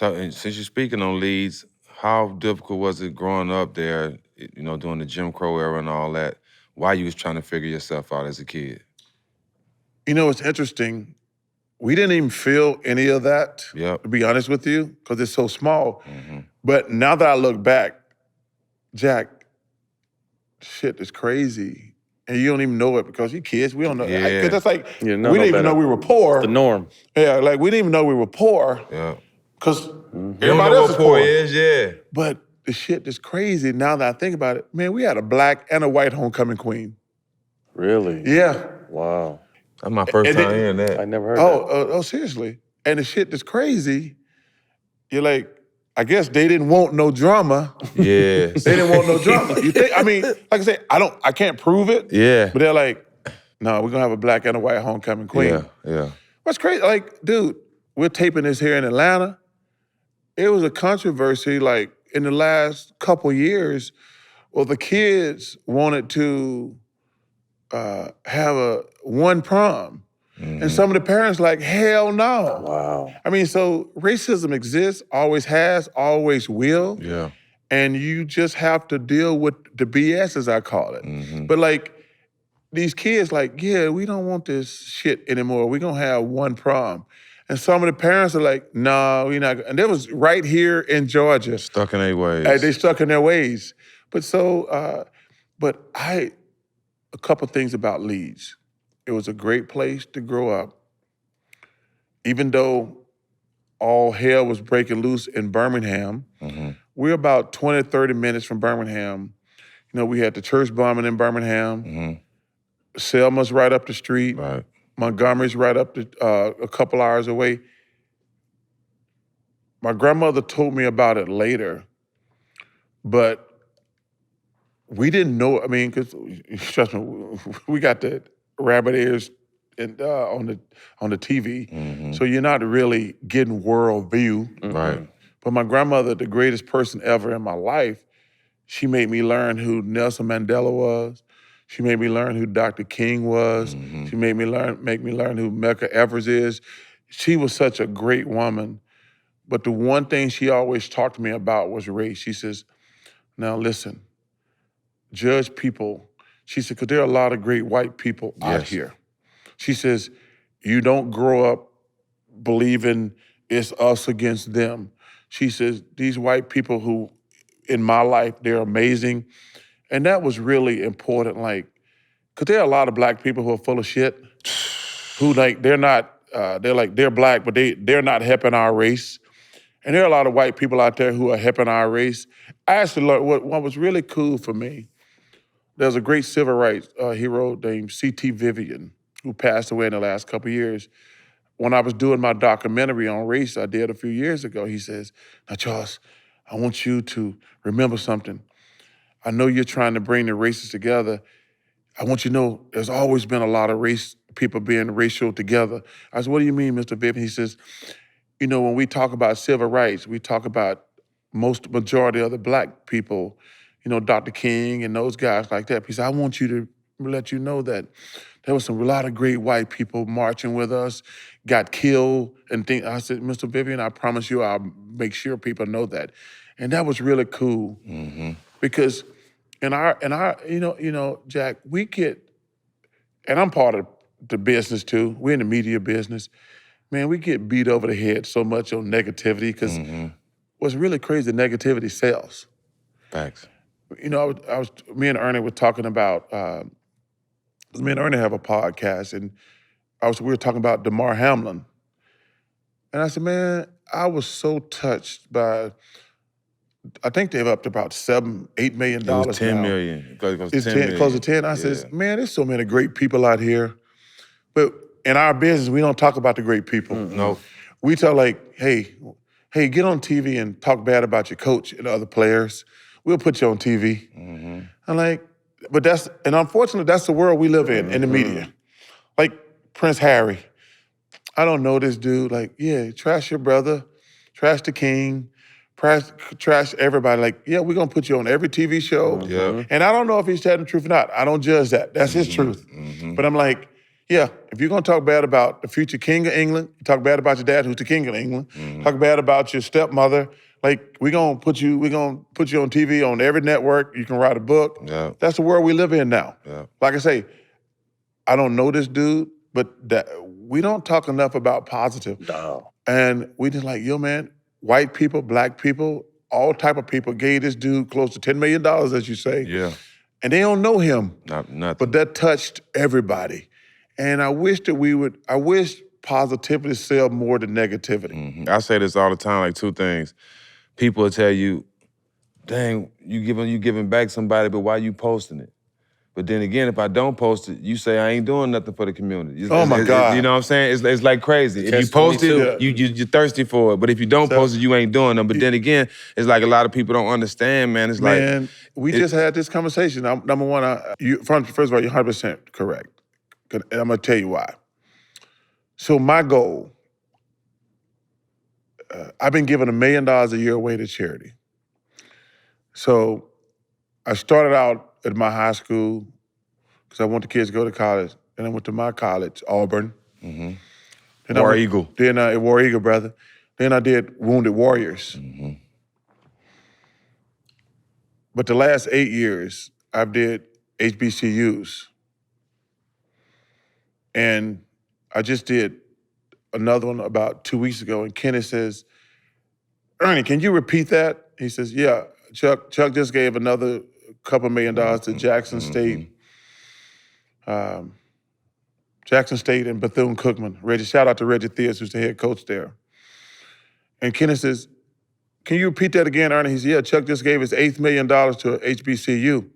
And since you're speaking on Leeds, how difficult was it growing up there, you know, during the Jim Crow era and all that, while you was trying to figure yourself out as a kid? You know, it's interesting. We didn't even feel any of that, to be honest with you, because it's so small. But now that I look back, Jack, shit is crazy. And you don't even know it because you kids, we don't know. Because that's like, we didn't even know we were poor. It's the norm. Yeah, like we didn't even know we were poor. Yeah. Because Everybody everybody else is poor. Yeah. But the shit is crazy now that I think about it. Man, we had a black and a white homecoming queen. Really? Yeah. Wow. That's my first time hearing that. I never heard that. Oh, seriously. And the shit that's crazy, you're like, I guess they didn't want no drama. Yeah. They didn't want no drama. You think? I mean, like I say, I can't prove it. Yeah. But they're like, no, we're gonna have a black and a white homecoming queen. Yeah, yeah. What's crazy? Like, dude, we're taping this here in Atlanta. It was a controversy, like, in the last couple years. Well, the kids wanted to have one prom. And some of the parents like, hell no. Wow. I mean, so racism exists, always has, always will. Yeah. And you just have to deal with the BS, as I call it. But like, these kids like, yeah, we don't want this shit anymore. We're gonna have one prom. And some of the parents are like, no, we're not. And that was right here in Georgia. Stuck in their ways. They stuck in their ways. But so, a couple things about Leeds. It was a great place to grow up. Even though all hell was breaking loose in Birmingham, we're about 20, 30 minutes from Birmingham. You know, we had the church bombing in Birmingham. Selma's right up the street. Right. Montgomery's right up a couple hours away. My grandmother told me about it later, but we didn't know. I mean, because trust me, we got the rabbit ears on the TV, so you're not really getting world view. Right. But my grandmother, the greatest person ever in my life, she made me learn who Nelson Mandela was. She made me learn who Dr. King was. She made me make me learn who Medgar Evers is. She was such a great woman. But the one thing she always talked to me about was race. She says, now listen, judge people. She said, because there are a lot of great white people out here. She says, you don't grow up believing it's us against them. She says, these white people who, in my life, they're amazing. And that was really important, like, because there are a lot of black people who are full of shit, who like, they're black, but they're not helping our race. And there are a lot of white people out there who are helping our race. I actually learned what was really cool for me. There's a great civil rights hero named C.T. Vivian, who passed away in the last couple of years. When I was doing my documentary on race I did a few years ago, he says, now Charles, I want you to remember something. I know you're trying to bring the races together. I want you to know there's always been a lot of race people being racial together. I said, what do you mean, Mr. Vivian? He says, you know, when we talk about civil rights, we talk about majority of the black people, you know, Dr. King and those guys like that. He said, I want you to let you know that there was a lot of great white people marching with us, got killed, and things. I said, Mr. Vivian, I promise you I'll make sure people know that. And that was really cool. Because in our, you know, Jack, we get, and I'm part of the business too. We're in the media business. Man, we get beat over the head so much on negativity because what's really crazy, negativity sells. Facts. You know, me and Ernie were talking about, me and Ernie have a podcast, and we were talking about DeMar Hamlin. And I said, man, I was so touched by, I think they've up to about $7-8 million now. It was 10 million. It's 10 million. Close to 10. I says, man, there's so many great people out here. But in our business, we don't talk about the great people. No. We tell like, hey, get on TV and talk bad about your coach and other players. We'll put you on TV. I'm like, but and unfortunately, that's the world we live in the media. Like Prince Harry. I don't know this dude. Like, yeah, trash your brother, trash the king, trash everybody. Like, yeah, we're gonna put you on every TV show. Yeah. And I don't know if he's telling the truth or not. I don't judge that. That's his truth. But I'm like, yeah, if you're gonna talk bad about the future king of England, you talk bad about your dad who's the king of England, talk bad about your stepmother, like we're gonna put you on TV on every network, you can write a book. Yeah. That's the world we live in now. Yeah. Like I say, I don't know this dude, but we don't talk enough about positive. No. And we just like, yo, man, white people, black people, all type of people gave this dude close to $10 million, as you say. Yeah. And they don't know him. Nothing. But that touched everybody. And I wish positivity sell more than negativity. I say this all the time, like two things. People will tell you, dang, you giving back somebody, but why you posting it? But then again, if I don't post it, you say I ain't doing nothing for the community. My God. You know what I'm saying? It's like crazy. If you post it, you're thirsty for it. But if you don't post it, you ain't doing them. But then again, it's like a lot of people don't understand, man. It's like... we just had this conversation. Number one, first of all, you're 100% correct. And I'm gonna tell you why. So my goal, I've been giving $1 million a year away to charity. So I started out at my high school because I want the kids to go to college. Then I went to my college, Auburn. War Eagle. Then War Eagle, brother. Then I did Wounded Warriors. But the last 8 years, I've did HBCUs. And I just did another one about 2 weeks ago, and Kenny says, Ernie, can you repeat that? He says, yeah, Chuck just gave another couple $1 million to Jackson State. Jackson State and Bethune-Cookman. Shout out to Reggie Theus, who's the head coach there. And Kenny says, can you repeat that again, Ernie? He says, yeah, Chuck just gave his $8 million to a HBCU.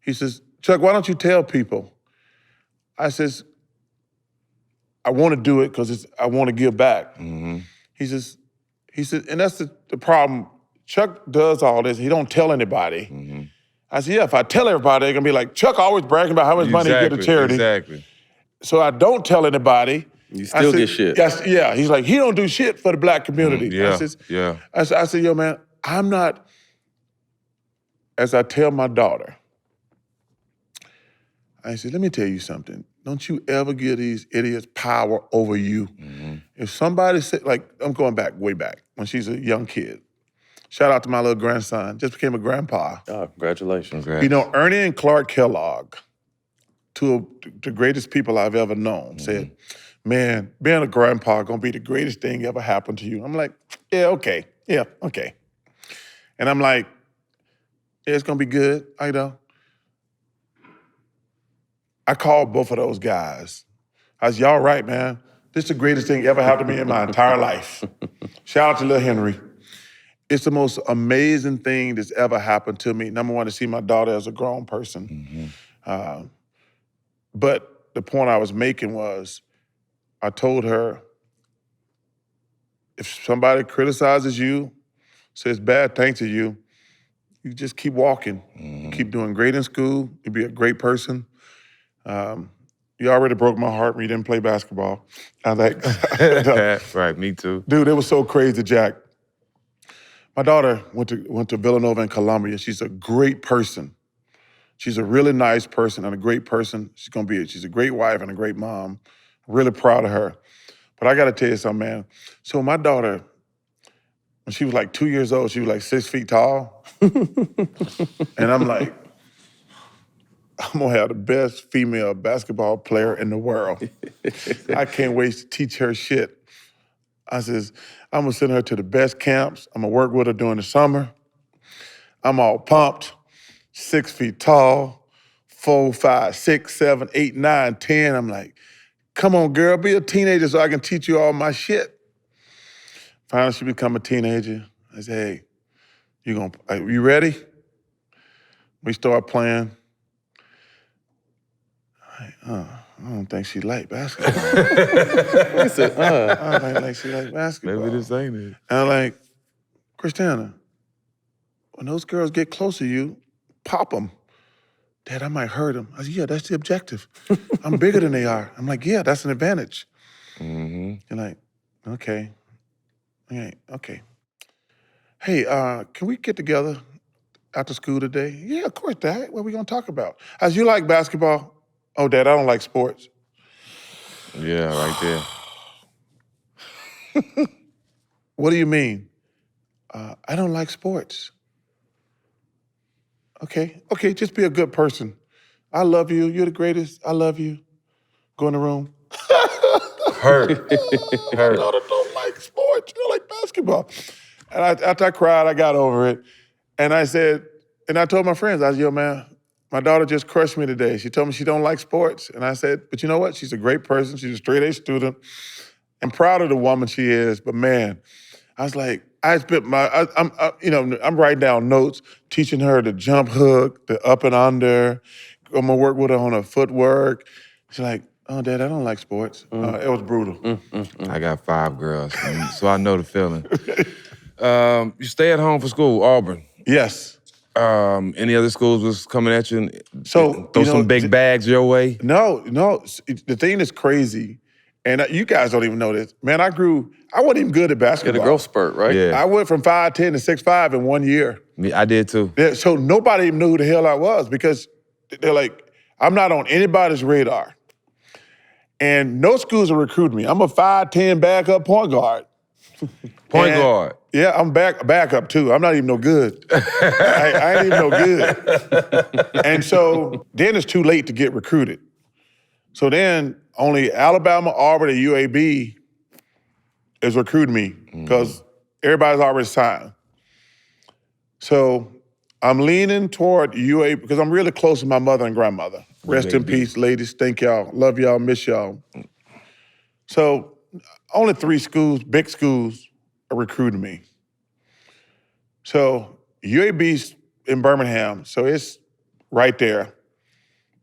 He says, Chuck, why don't you tell people? I says, I want to do it because I want to give back. He says, and that's the problem. Chuck does all this. He don't tell anybody. I said, yeah, if I tell everybody, they're going to be like, Chuck always bragging about how much money he get to charity. Exactly. So I don't tell anybody. You still get shit. Yeah, he's like, he don't do shit for the black community. I said, yo, man, I'm not, as I tell my daughter, I said, let me tell you something. Don't you ever give these idiots power over you. If somebody said, like, I'm going back, way back, when she's a young kid. Shout out to my little grandson, just became a grandpa. Oh, congratulations. You know, Ernie and Clark Kellogg, two of the greatest people I've ever known, said, man, being a grandpa gonna be the greatest thing ever happened to you. I'm like, yeah, okay. And I'm like, yeah, it's gonna be good, I know. I called both of those guys. I said, y'all right, man. This is the greatest thing ever happened to me in my entire life. Shout out to Lil Henry. It's the most amazing thing that's ever happened to me. Number one, to see my daughter as a grown person. But the point I was making was, I told her, if somebody criticizes you, says bad things to you, you just keep walking. You keep doing great in school, you'll be a great person. You already broke my heart when you didn't play basketball. I like, right, me too. Dude, it was so crazy, Jack. My daughter went to Villanova and Columbia. She's a great person. She's a really nice person and a great person. She's a great wife and a great mom. Really proud of her. But I gotta tell you something, man. So my daughter, when she was like 2 years old, she was like 6 feet tall. And I'm like, I'm gonna have the best female basketball player in the world. I can't wait to teach her shit. I says, I'm gonna send her to the best camps. I'm gonna work with her during the summer. I'm all pumped, 6 feet tall, 4, 5, 6, 7, 8, 9, 10. I'm like, come on, girl, be a teenager so I can teach you all my shit. Finally, she become a teenager. I said, hey, you ready? We start playing. I don't think she liked basketball. He said, I don't think she liked basketball. Maybe this ain't it. And I'm like, Christiana, when those girls get close to you, pop them. Dad, I might hurt them. I said, yeah, that's the objective. I'm bigger than they are. I'm like, yeah, that's an advantage. Mm-hmm. You're like, okay. Okay. Hey, can we get together after school today? Yeah, of course, Dad. What are we gonna talk about? I said, you like basketball? Oh, Dad, I don't like sports. Yeah, right there. What do you mean? I don't like sports. Okay, just be a good person. I love you. You're the greatest. I love you. Go in the room. Hurt. I don't like sports. I like basketball. And after I cried, I got over it. And I said, and I told my friends, I said, yo, man, my daughter just crushed me today. She told me she don't like sports. And I said, but you know what? She's a great person. She's a straight-A student. I'm proud of the woman she is. But man, I was like, I'm writing down notes, teaching her the jump hook, the up and under. I'm gonna work with her on her footwork. She's like, oh, Dad, I don't like sports. It was brutal. I got 5 girls, so I know the feeling. You stay at home for school, Auburn. Yes. Any other schools was coming at you and So, throw some big bags your way? No. The thing that's crazy, and you guys don't even know this, man, I wasn't even good at basketball. get a growth spurt, right? Yeah. I went from 5'10" to 6'5" in 1 year. I did too. Yeah, so nobody even knew who the hell I was because they're like, I'm not on anybody's radar. And no schools are recruiting me. I'm a 5'10" backup point guard. Point guard. Yeah, I'm backup too. I'm not even no good. I ain't even no good. And so then it's too late to get recruited. So then only Alabama, Auburn, and UAB is recruiting me because everybody's already signed. So I'm leaning toward UAB because I'm really close to my mother and grandmother. Rest in peace, ladies. Thank y'all. Love y'all. Miss y'all. So only 3 schools, big schools, are recruiting me. So UAB's in Birmingham, so it's right there.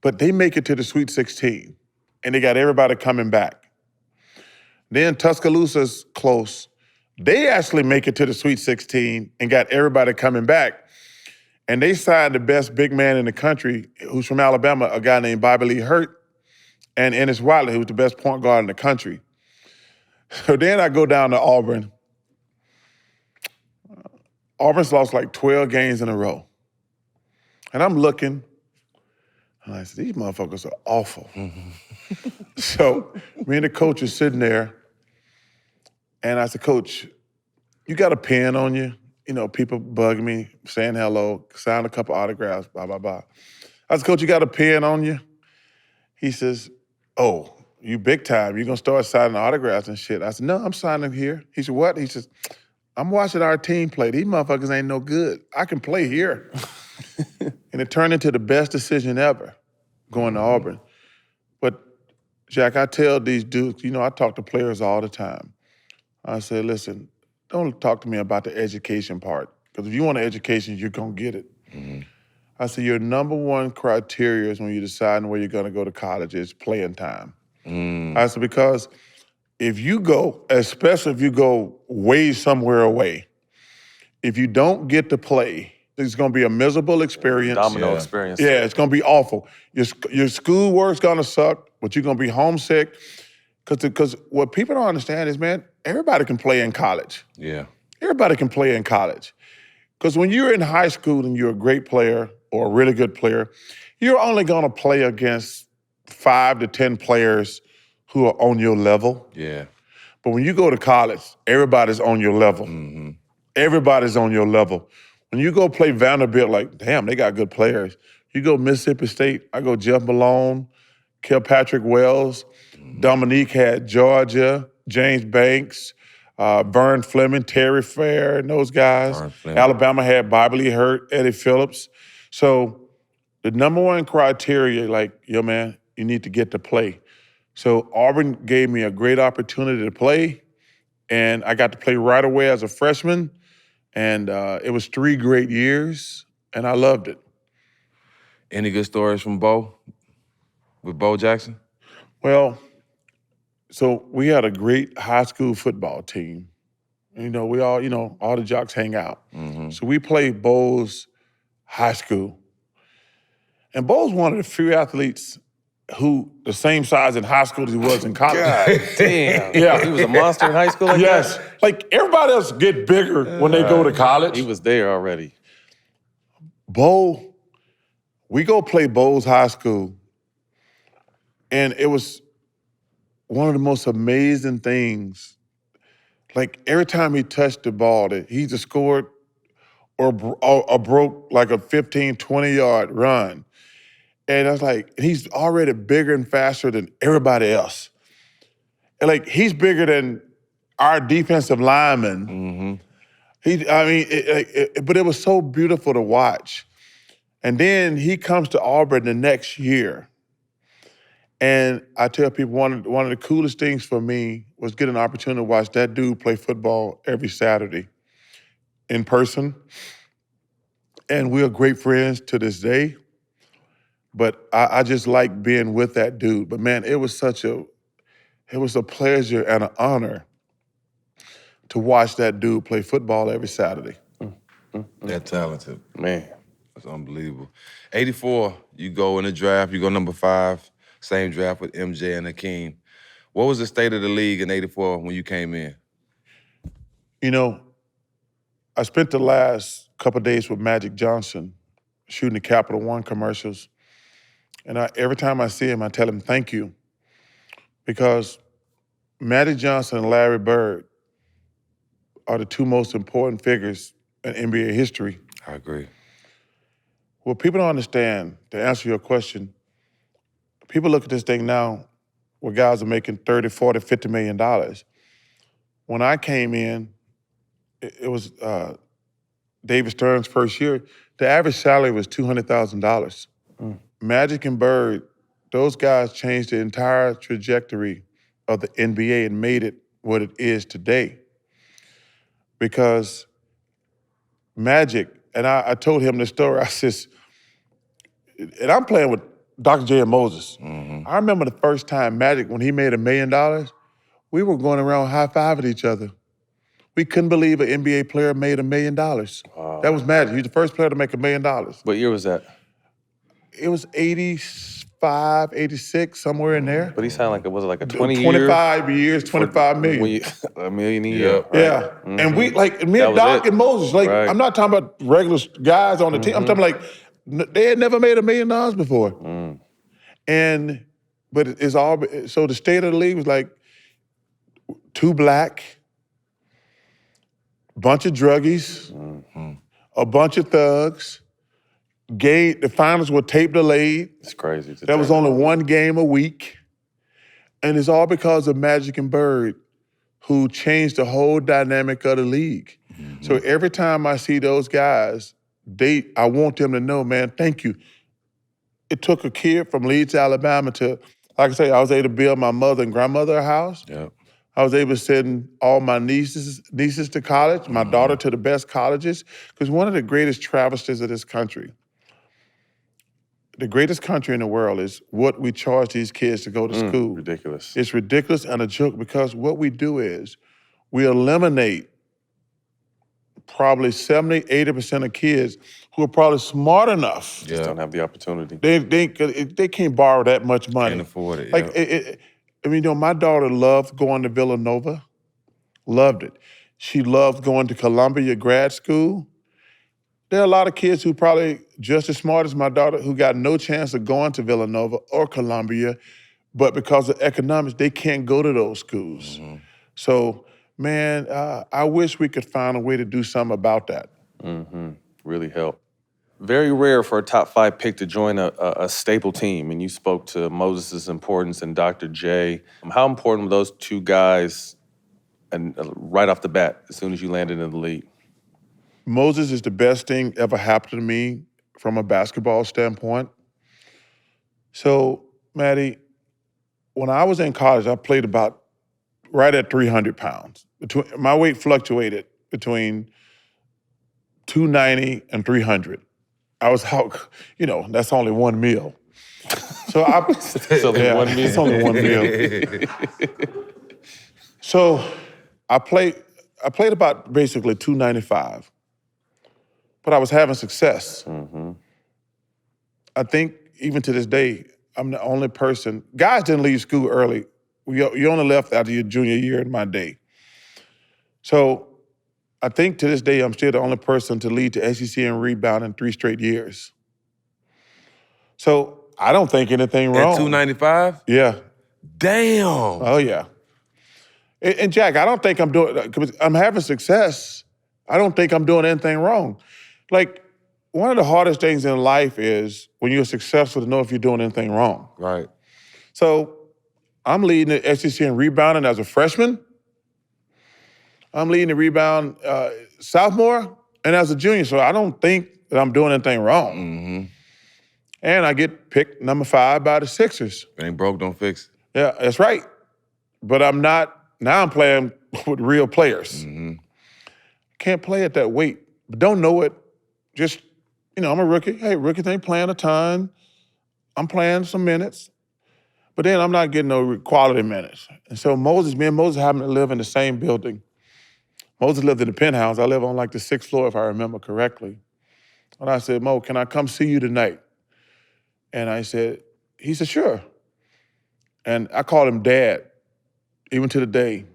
But they make it to the Sweet 16, and they got everybody coming back. Then Tuscaloosa's close. They actually make it to the Sweet 16 and got everybody coming back. And they signed the best big man in the country, who's from Alabama, a guy named Bobby Lee Hurt, and Ennis Wiley, who's the best point guard in the country. So then I go down to Auburn. Auburn's lost like 12 games in a row. And I'm looking, and I said, these motherfuckers are awful. So me and the coach are sitting there, and I said, Coach, you got a pen on you? You know, people bug me, saying hello, sign a couple autographs, blah, blah, blah. I said, Coach, you got a pen on you? He says, oh, you big time. You gonna start signing autographs and shit. I said, no, I'm signing here. He said, what? He says, I'm watching our team play. These motherfuckers ain't no good. I can play here. And it turned into the best decision ever, going to Auburn. But, Jack, I tell these dudes, you know, I talk to players all the time. I say, listen, don't talk to me about the education part, because if you want an education, you're gonna get it. I said, your number one criteria is when you're deciding where you're gonna go to college is playing time. I said, because if you go, especially if you go way somewhere away, if you don't get to play, it's gonna be a miserable experience. Domino experience. Yeah, it's gonna be awful. Your schoolwork's gonna suck, but you're gonna be homesick. Because what people don't understand is, man, everybody can play in college. Yeah. Everybody can play in college. Because when you're in high school and you're a great player or a really good player, you're only gonna play against 5 to 10 players who are on your level. Yeah. But when you go to college, everybody's on your level. Everybody's on your level. When you go play Vanderbilt, like, damn, they got good players. You go Mississippi State, I go Jeff Malone, Kilpatrick Wells, Dominique had Georgia, James Banks, Vern Fleming, Terry Fair, and those guys. Alabama had Bobby Lee Hurt, Eddie Phillips. So the number one criteria, like, yo, man, you need to get to play. So Auburn gave me a great opportunity to play, and I got to play right away as a freshman, and it was 3 great years, and I loved it. Any good stories from Bo? with Bo Jackson? Well, so we had a great high school football team. You know, we all, all the jocks hang out. So we played Bo's high school. And Bo's one of the few athletes who the same size in high school as he was in college. God damn. Yeah. He was a monster in high school like Yes. that? Like everybody else get bigger when they go to college. He was there already. Bo, we go play Bo's high school. And it was one of the most amazing things. Like every time he touched the ball, that he either scored or broke like a 15, 20-yard run. And I was like, he's already bigger and faster than everybody else. And like, he's bigger than our defensive lineman. But it was so beautiful to watch. And then he comes to Auburn the next year. And I tell people one of the coolest things for me was getting an opportunity to watch that dude play football every Saturday in person. And we are great friends to this day. But I just like being with that dude. But man, it was a pleasure and an honor to watch that dude play football every Saturday. That talented. Man. That's unbelievable. 84, you go in the draft, you go number 5, same draft with MJ and Hakeem. What was the state of the league in 84 when you came in? You know, I spent the last couple of days with Magic Johnson shooting the Capital One commercials. And every time I see him, I tell him thank you. Because Magic Johnson and Larry Bird are the two most important figures in NBA history. I agree. What people don't understand, to answer your question, people look at this thing now where guys are making $30, $40, $50 million. When I came in, it was David Stern's first year, the average salary was $200,000. Magic and Bird, those guys changed the entire trajectory of the NBA and made it what it is today. Because Magic, and I told him this story, I says, and I'm playing with Dr. J. and Moses. I remember the first time Magic, when he made $1 million, we were going around high-fiving each other. We couldn't believe an NBA player made $1 million. Wow. That was Magic. He was the first player to make $1 million. What year was that? It was 85, 86, somewhere in there. But he sounded like it was like a 20 25 years, 25 million. $1 million a year. Right? Yeah. And we, like, me and Doc and Moses, like, right. I'm not talking about regular guys on the team. I'm talking like, they had never made $1 million before. But it's all, so the state of the league was like, 2 black, bunch of druggies, a bunch of thugs. The finals were tape delayed. It's crazy. There was only 1 game a week. And it's all because of Magic and Bird, who changed the whole dynamic of the league. So every time I see those guys, I want them to know, man, thank you. It took a kid from Leeds, Alabama to, like I say, I was able to build my mother and grandmother a house. Yep. I was able to send all my nieces to college, my daughter to the best colleges, because one of the greatest travesties of this country, the greatest country in the world, is what we charge these kids to go to school. Ridiculous. It's ridiculous and a joke, because what we do is we eliminate probably 70, 80% of kids who are probably smart enough. Just don't have the opportunity. They can't borrow that much money. Can't afford it, Like, I mean, my daughter loved going to Villanova, loved it. She loved going to Columbia grad school. There are a lot of kids who probably just as smart as my daughter who got no chance of going to Villanova or Columbia, but because of economics, they can't go to those schools. So, man, I wish we could find a way to do something about that. Really help. Very rare for a top 5 pick to join a staple team, and you spoke to Moses' importance and Dr. J. How important were those 2 guys and right off the bat, as soon as you landed in the league? Moses is the best thing ever happened to me from a basketball standpoint. So, Maddie, when I was in college, I played about right at 300 pounds. My weight fluctuated between 290 and 300. I was out, that's only 1 meal. So I, It's only yeah, 1 meal. it's only 1 meal. So I played about basically $295, but I was having success. I think even to this day, I'm the only person. Guys didn't leave school early. You only left after your junior year in my day. So I think to this day, I'm still the only person to lead the SEC in rebound in 3 straight years. So I don't think anything wrong. At 295? Yeah. Damn. Oh, yeah. And Jack, I don't think I'm having success. I don't think I'm doing anything wrong. Like, one of the hardest things in life is when you're successful to know if you're doing anything wrong. Right. So I'm leading the SEC in rebounding as a freshman. I'm leading the rebound sophomore and as a junior. So I don't think that I'm doing anything wrong. And I get picked number 5 by the Sixers. If it ain't broke, don't fix it. Yeah, that's right. But I'm not, now I'm playing with real players. Can't play at that weight, but don't know it. Just, I'm a rookie. Hey, rookies ain't playing a ton. I'm playing some minutes. But then I'm not getting no quality minutes. And so me and Moses happen to live in the same building. Moses lived in the penthouse. I live on like the 6th floor, if I remember correctly. And I said, Mo, can I come see you tonight? And he said, sure. And I called him Dad, even to the day.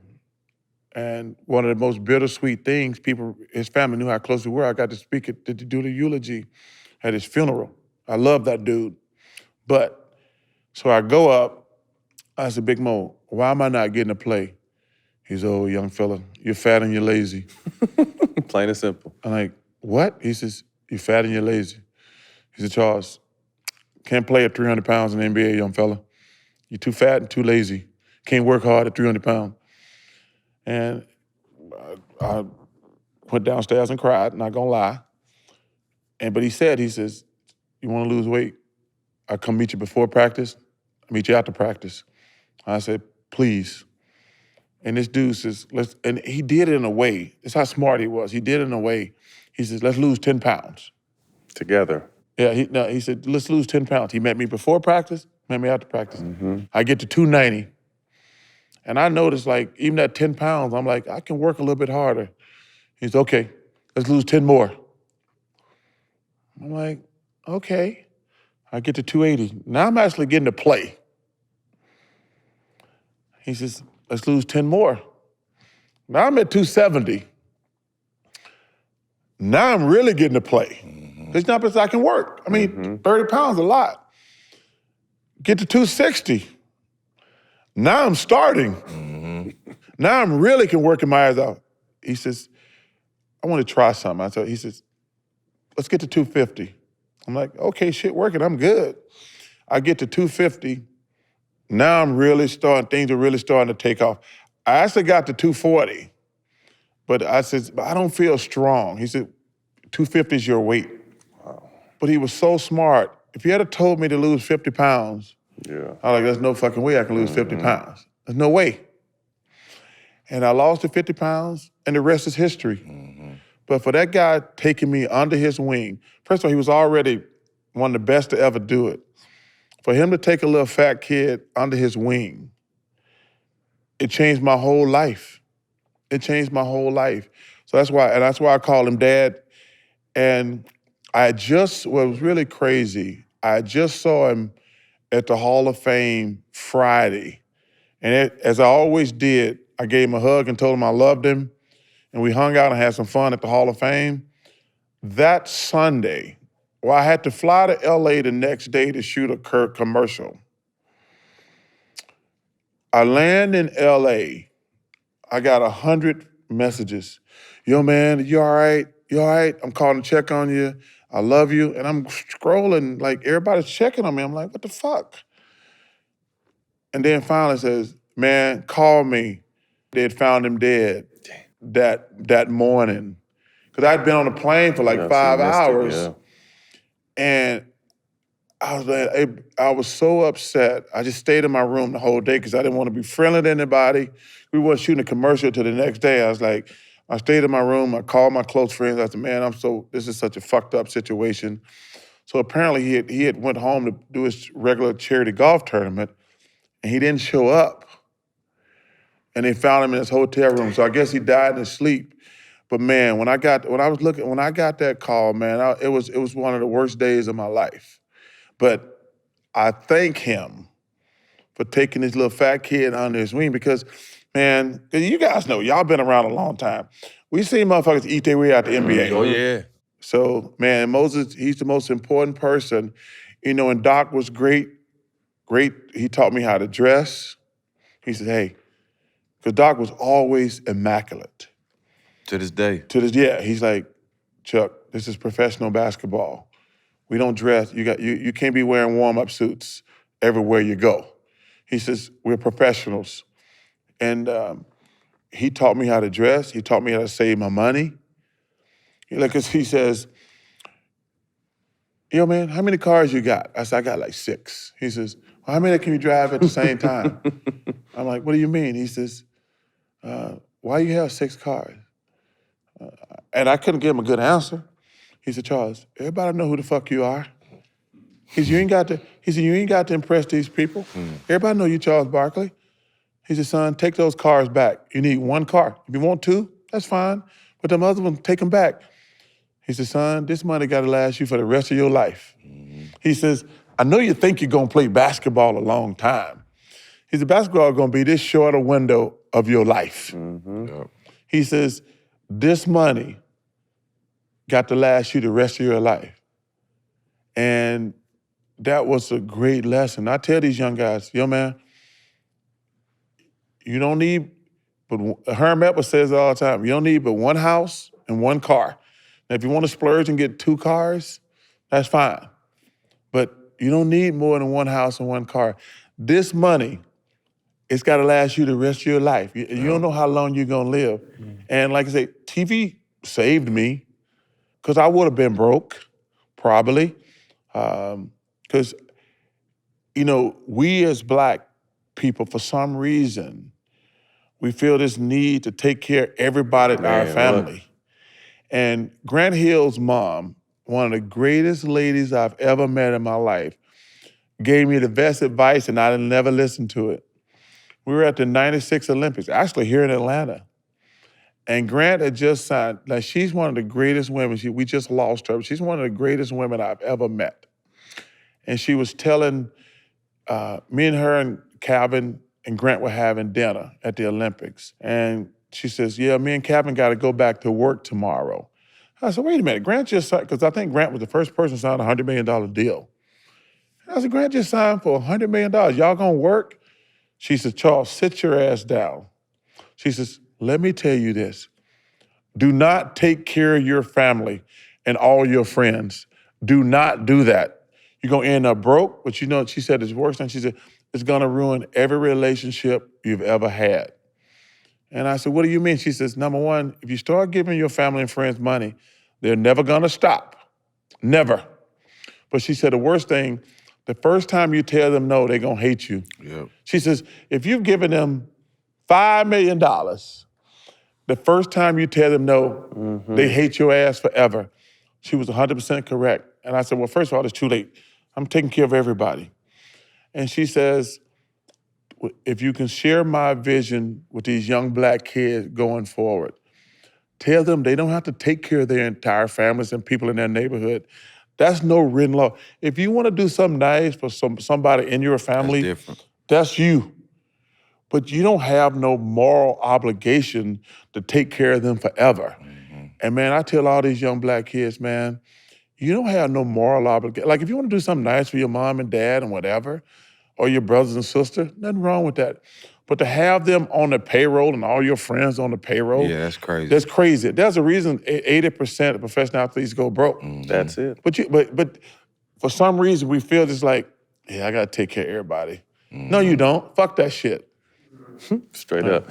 And one of the most bittersweet things, his family knew how close we were. I got to to do the eulogy at his funeral. I love that dude. So I go up, I said, Big Mo, why am I not getting to play? He's, oh, young fella, you're fat and you're lazy. Plain and simple. I'm like, what? He says, you're fat and you're lazy. He said, Charles, can't play at 300 pounds in the NBA, young fella. You're too fat and too lazy. Can't work hard at 300 pounds. And I went downstairs and cried, not gonna lie. But he says, you wanna lose weight? I come meet you before practice, I meet you after practice. I said, please. And this dude says, and he did it in a way, it's how smart he was. He did it in a way, he says, let's lose 10 pounds. Together. Yeah, he said, let's lose 10 pounds. He met me before practice, met me after practice. I get to 290. And I noticed, like, even at 10 pounds, I'm like, I can work a little bit harder. He's okay, let's lose 10 more. I'm like, okay. I get to 280. Now I'm actually getting to play. He says, let's lose 10 more. Now I'm at 270. Now I'm really getting to play. It's not because I can work. I mean, 30 pounds is a lot. Get to 260. Now I'm starting. Now I'm really can work my eyes out. He says, I want to try something. He says, let's get to 250. I'm like, okay, shit working, I'm good. I get to 250. Now things are really starting to take off. I actually got to 240, but I said, but I don't feel strong. He said, 250 is your weight. Wow. But he was so smart. If he had told me to lose 50 pounds, I was like, there's no fucking way I can lose 50 pounds. There's no way. And I lost the 50 pounds, and the rest is history. But for that guy taking me under his wing, first of all, he was already one of the best to ever do it. For him to take a little fat kid under his wing, it changed my whole life. It changed my whole life. So that's why I call him Dad. And what was really crazy, I just saw him at the Hall of Fame Friday. And as I always did, I gave him a hug and told him I loved him. And we hung out and had some fun at the Hall of Fame. That Sunday, I had to fly to LA the next day to shoot a commercial. I land in LA. I got 100 messages. Yo, man, you all right? You all right? I'm calling to check on you. I love you. And I'm scrolling, like everybody's checking on me. I'm like, what the fuck? And then finally says, man, call me. They had found him dead that morning. Because I'd been on a plane for like 5 hours. And I was so upset. I just stayed in my room the whole day because I didn't want to be friendly to anybody. We weren't shooting a commercial till the next day. I stayed in my room. I called my close friends. I said, man, this is such a fucked up situation. So apparently he had went home to do his regular charity golf tournament, and he didn't show up. And they found him in his hotel room. So I guess he died in his sleep. But man, when I got that call, man, it was one of the worst days of my life. But I thank him for taking this little fat kid under his wing because, man, 'cause you guys know, y'all been around a long time. We seen motherfuckers eat their way out the NBA. Oh, yeah. So, man, Moses, he's the most important person. You know, and Doc was great. He taught me how to dress. He said, hey, because Doc was always immaculate. To this day. Yeah, he's like, Chuck, this is professional basketball. We don't dress. You can't be wearing warm-up suits everywhere you go. He says, we're professionals. And he taught me how to dress. He taught me how to save my money. Because he says, yo, man, how many cars you got? I said, I got like 6. He says, well, how many can you drive at the same time? I'm like, what do you mean? He says, why you have 6 cars? And I couldn't give him a good answer. He said, Charles, everybody know who the fuck you are. He said, you ain't got to impress these people. Everybody know you Charles Barkley. He said, son, take those cars back. You need 1 car. If you want 2, that's fine. But them other ones, take them back. He said, son, this money got to last you for the rest of your life. He says, I know you think you're going to play basketball a long time. He said, basketball is going to be this shorter window of your life. Yep. He says, this money got to last you the rest of your life. And that was a great lesson. I tell these young guys, yo, man, you don't need, but Herm Edwards says it all the time, you don't need but 1 house and 1 car. Now, if you want to splurge and get 2 cars, that's fine. But you don't need more than 1 house and 1 car. This money, it's got to last you the rest of your life. You don't know how long you're going to live. And like I say, TV saved me because I would have been broke, probably. Because, you know, we as Black people, for some reason, we feel this need to take care of everybody in our family. And Grant Hill's mom, one of the greatest ladies I've ever met in my life, gave me the best advice and I never listened to it. We were at the 96 Olympics, actually here in Atlanta. And Grant had just signed, like she's one of the greatest women, we just lost her, but she's one of the greatest women I've ever met. And she was telling, me and her and Calvin and Grant were having dinner at the Olympics. And she says, yeah, me and Calvin got to go back to work tomorrow. I said, wait a minute, Grant just signed, because I think Grant was the first person to sign a $100 million deal. And I said, Grant just signed for $100 million. Y'all gonna work? She said, Charles, sit your ass down. She says, let me tell you this. Do not take care of your family and all your friends. Do not do that. You're gonna end up broke, but you know, she said it's worse than, she said, it's gonna ruin every relationship you've ever had. And I said, what do you mean? She says, number one, if you start giving your family and friends money, they're never gonna stop, never. But she said the worst thing, the first time you tell them no, they're gonna hate you. Yep. She says, if you've given them $5 million, the first time you tell them no, they hate your ass forever. She was 100% correct. And I said, well, first of all, it's too late. I'm taking care of everybody. And she says, if you can share my vision with these young Black kids going forward, tell them they don't have to take care of their entire families and people in their neighborhood. That's no written law. If you want to do something nice for somebody in your family, That's different. That's you. But you don't have no moral obligation to take care of them forever. And man, I tell all these young Black kids, man, you don't have no moral obligation. Like if you want to do something nice for your mom and dad and whatever, or your brothers and sisters, nothing wrong with that. But to have them on the payroll and all your friends on the payroll, Yeah, that's crazy. That's crazy. There's a reason 80% of professional athletes go broke. That's it. But for some reason we feel just like, yeah, I gotta take care of everybody. No, you don't. Fuck that shit. Straight up.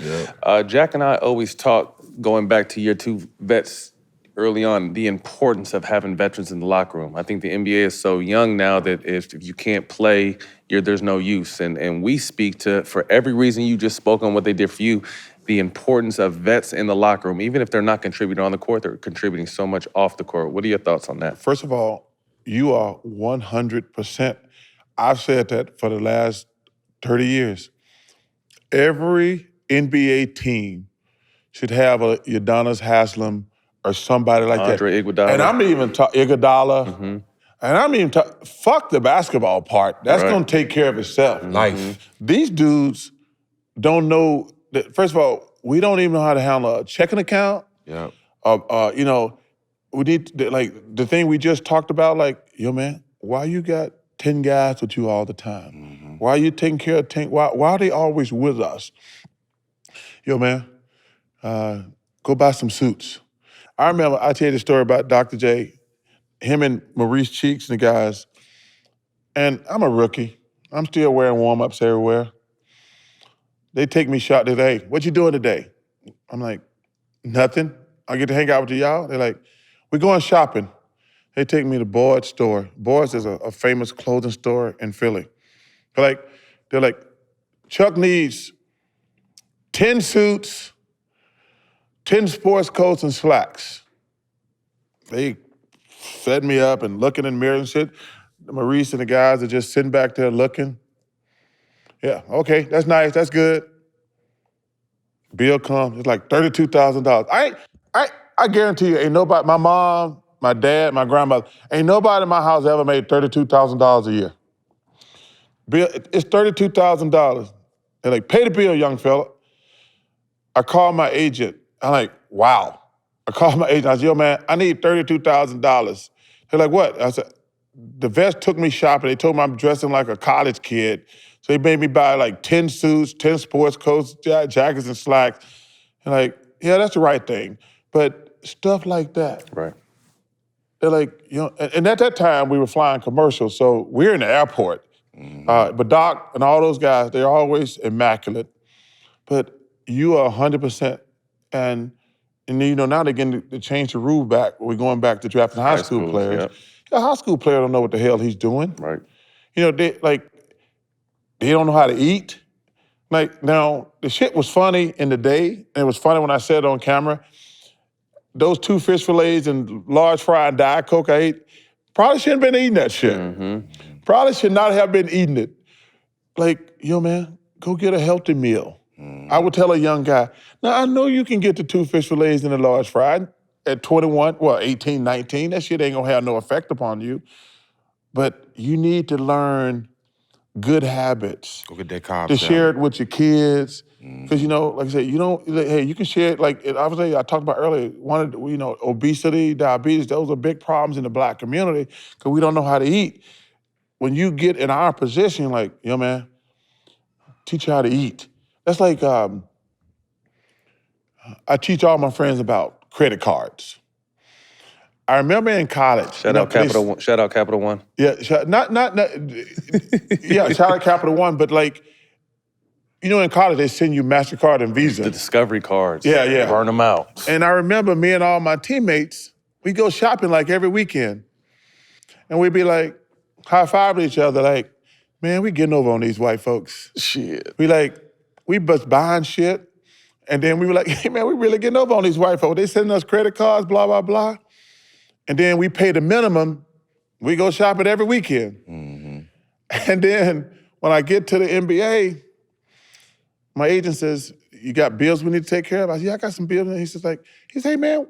Jack and I always talk, going back to your 2 vets early on, the importance of having veterans in the locker room. I think the NBA is so young now that if you can't play, there's no use. And we speak to, for every reason you just spoke on what they did for you, the importance of vets in the locker room. Even if they're not contributing on the court, they're contributing so much off the court. What are your thoughts on that? First of all, you are 100%. I've said that for the last 30 years. Every NBA team should have a Udonis Haslem or somebody like Andre that. Iguodala. And I'm even talking Iguodala. And I'm even talking, fuck the basketball part. That's Right. gonna take care of itself. Life. These dudes don't know, that, first of all, we don't even know how to handle a checking account. Yeah. You know, we need, like, the thing we just talked about, like, yo, man, why you got 10 guys with you all the time? Why are you taking care of 10? Why are they always with us? Yo, man, go buy some suits. I remember, I tell you the story about Dr. J, him and Maurice Cheeks and the guys, and I'm a rookie. I'm still wearing warm-ups everywhere. They take me shot today. What you doing today? I'm like, nothing. I get to hang out with y'all. They're like, we're going shopping. They take me to Boyd's store. Boyd's is a famous clothing store in Philly. They're like, Chuck needs 10 suits, 10 sports coats and slacks. They set me up and looking in the mirror and shit. Maurice and the guys are just sitting back there looking. Yeah, okay, that's nice, that's good. Bill comes, it's like $32,000. I guarantee you, ain't nobody, my mom, my dad, my grandmother, ain't nobody in my house ever made $32,000 a year. Bill, it's $32,000. They're like, pay the bill, young fella. I call my agent. I'm like, wow. I called my agent. I said, yo, man, I need $32,000. They're like, what? I said, the vets took me shopping. They told me I'm dressing like a college kid. So they made me buy like 10 suits, 10 sports coats, jackets and slacks. And like, yeah, that's the right thing. But stuff like that. Right. They're like, you know, and at that time we were flying commercials, so we're in the airport. But Doc and all those guys, they're always immaculate. But you are 100%. And you know, now they're getting to change the rule back. We're going back to drafting high school schools, players. yep. A high school player don't know what the hell he's doing. Right. You know, they don't know how to eat. Like, now, the shit was funny in the day, and it was funny when I said it on camera. Those 2 fish fillets and large fry and Diet Coke I ate, probably shouldn't have been eating that shit. Probably should not have been eating it. Like, yo, man, go get a healthy meal. I would tell a young guy, now I know you can get the 2 fish fillets and a large fry at 21, 18, 19. That shit ain't gonna have no effect upon you. But you need to learn good habits. Go get that carb To salad. share it with your kids. Because, you know, like I said, you don't, hey, you can share it, like, obviously I talked about earlier, obesity, diabetes, those are big problems in the Black community because we don't know how to eat. When you get in our position, like, yo, man, teach you how to eat. That's like, I teach all my friends about credit cards. I remember in college. Shout out Capital One. Shout out Capital One. Yeah, not yeah, shout out Capital One, but like, you know, in college they send you MasterCard and Visa. The Discovery cards. Yeah. Burn them out. And I remember me and all my teammates, we go shopping like every weekend. And we'd be like, high-fiving each other like, man, we getting over on these white folks. Shit. We bust buying shit. And then we were like, hey man, we really getting over on these white folks. They sending us credit cards, blah, blah, blah. And then we pay the minimum, we go shopping every weekend. And then when I get to the NBA, my agent says, you got bills we need to take care of? I said, yeah, I got some bills. And he says, hey man,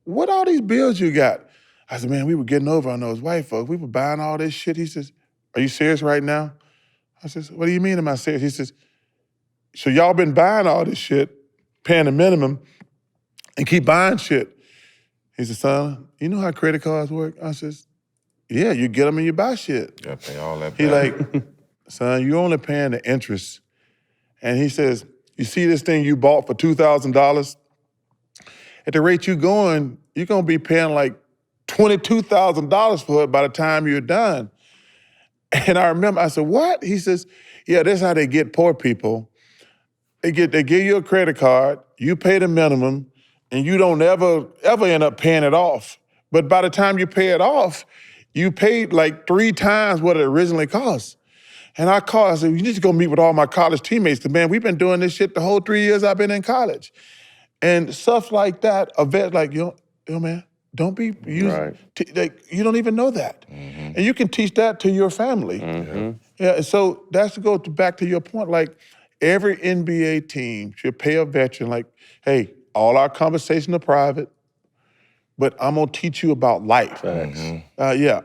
what all these bills you got? I said, man, we were getting over on those white folks. We were buying all this shit. He says, are you serious right now? I says, what do you mean am I serious? He says, so y'all been buying all this shit, paying the minimum, and keep buying shit. He said, son, you know how credit cards work? I says, yeah, you get them and you buy shit. Gotta pay all that back. He like, son, you only paying the interest. And he says, you see this thing you bought for $2,000? At the rate you going, you're gonna be paying like $22,000 for it by the time you're done. And I remember, I said, what? He says, yeah, this is how they get poor people. They give you a credit card, you pay the minimum, and you don't ever end up paying it off. But by the time you pay it off, you paid like 3 times what it originally cost. And I said, you need to go meet with all my college teammates. Because, man, we've been doing this shit the whole 3 years I've been in college. And stuff like that, a vet like, yo man, Don't be using, Right. like, you don't even know that. And you can teach that to your family. Yeah, and so that's to go back to your point, like, every NBA team should pay a veteran, like, hey, all our conversations are private, but I'm gonna teach you about life. Yeah.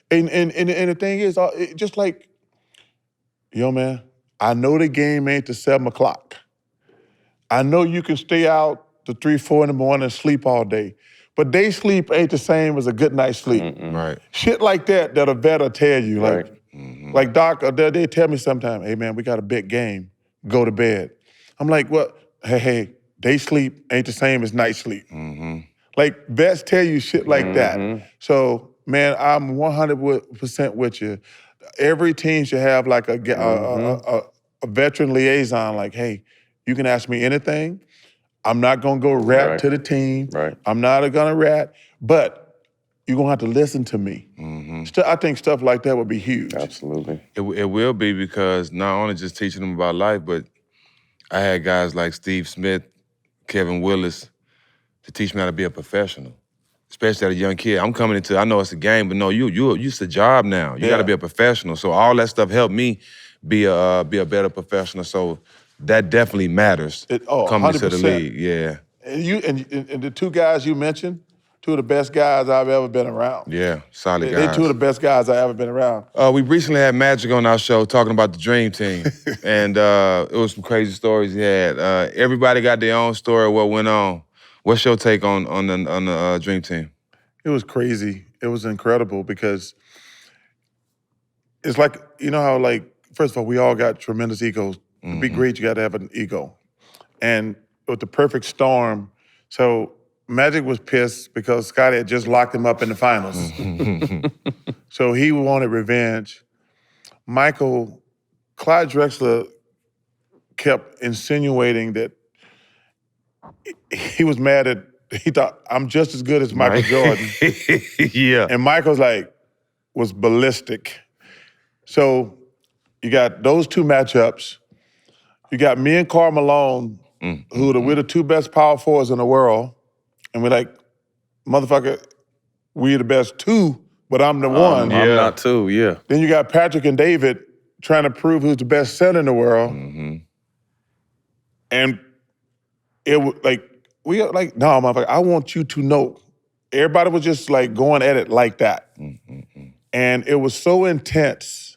And the thing is, just like, yo, man, I know the game ain't to 7 o'clock. I know you can stay out to 3, 4 in the morning and sleep all day, but day sleep ain't the same as a good night's sleep. Right. Shit like that a vet will tell you. Like, like Doc, they tell me sometimes, hey, man, we got a big game. Go to bed. I'm like, well, hey, day sleep ain't the same as night sleep. Like, vets tell you shit like that. So, man, I'm 100% with you. Every team should have like a veteran liaison, like, hey, you can ask me anything. I'm not gonna go rat to the team. I'm not gonna rat, but you're gonna have to listen to me. I think stuff like that would be huge. Absolutely. It will be, because not only just teaching them about life, but I had guys like Steve Smith, Kevin Willis, to teach me how to be a professional, especially as a young kid. I'm coming into, I know it's a game, but no, it's a job now. You got to be a professional. So all that stuff helped me be a better professional. So that definitely matters. Coming to the 100%. league, yeah. And the two guys you mentioned, two of the best guys I've ever been around. Yeah, solid They're guys. two of the best guys I've ever been around. We recently had Magic on our show talking about the Dream Team. And it was some crazy stories he had. Everybody got their own story of what went on. What's your take on the Dream Team? It was crazy. It was incredible because it's like, you know how, like, first of all, we all got tremendous egos. To be great, you got to have an ego. And with the perfect storm, so Magic was pissed because Scotty had just locked him up in the finals. So he wanted revenge. Clyde Drexler kept insinuating that he was mad at, he thought, I'm just as good as Michael Jordan. Yeah. And Michael's was ballistic. So you got those two matchups. You got me and Karl Malone, we're the two best power forwards in the world. And we're like, motherfucker, we're the best two, but I'm the one. I'm not two, yeah. Then you got Patrick and David trying to prove who's the best center in the world. And it was like, we are like, no, motherfucker, I want you to know. Everybody was just like going at it like that. And it was so intense.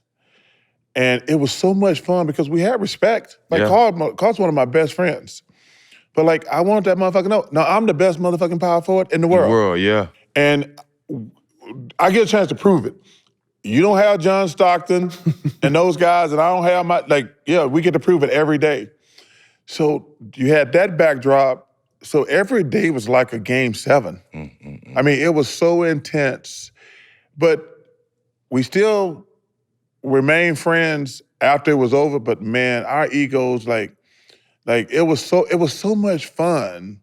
And it was so much fun because we had respect. Like, Carl's one of my best friends. But like, I want that motherfucker to know, no, I'm the best motherfucking power forward in the world. The world, yeah. And I get a chance to prove it. You don't have John Stockton and those guys, and I don't have we get to prove it every day. So you had that backdrop. So every day was like a game 7. I mean, it was so intense. But we still remained friends after it was over, but man, our egos, like it was so much fun.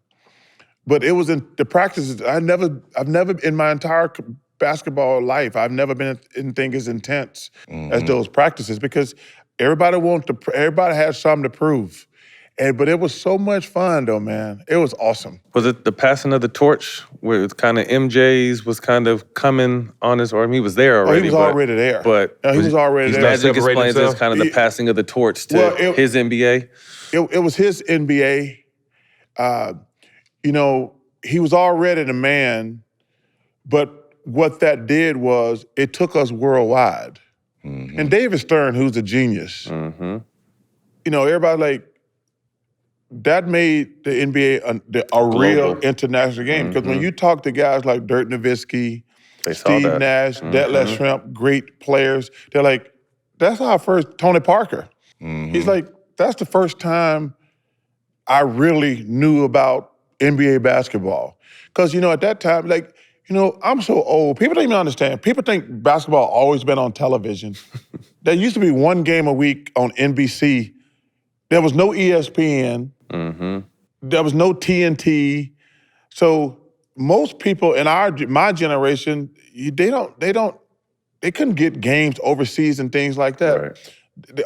But it was in the practices. I've never in my entire basketball life, I've never been in anything as intense as those practices, because everybody had something to prove. But it was so much fun though, man. It was awesome. Was it the passing of the torch where it's kind of MJ's was kind of coming on his, or he was there already? He was already there. But he was already there. Magic explains it as kind of the passing of the torch to his NBA. It was his NBA. He was already the man, but what that did was it took us worldwide. And David Stern, who's a genius, everybody that made the NBA a real international game. Because when you talk to guys like Dirk Nowitzki, Steve Nash, Detlef Schrempf, great players, they're like, that's our first, Tony Parker. He's like, that's the first time I really knew about NBA basketball. Because, at that time, I'm so old. People don't even understand. People think basketball always been on television. There used to be one game a week on NBC. There was no ESPN. There was no TNT. So most people in my generation, they couldn't get games overseas and things like that. Right.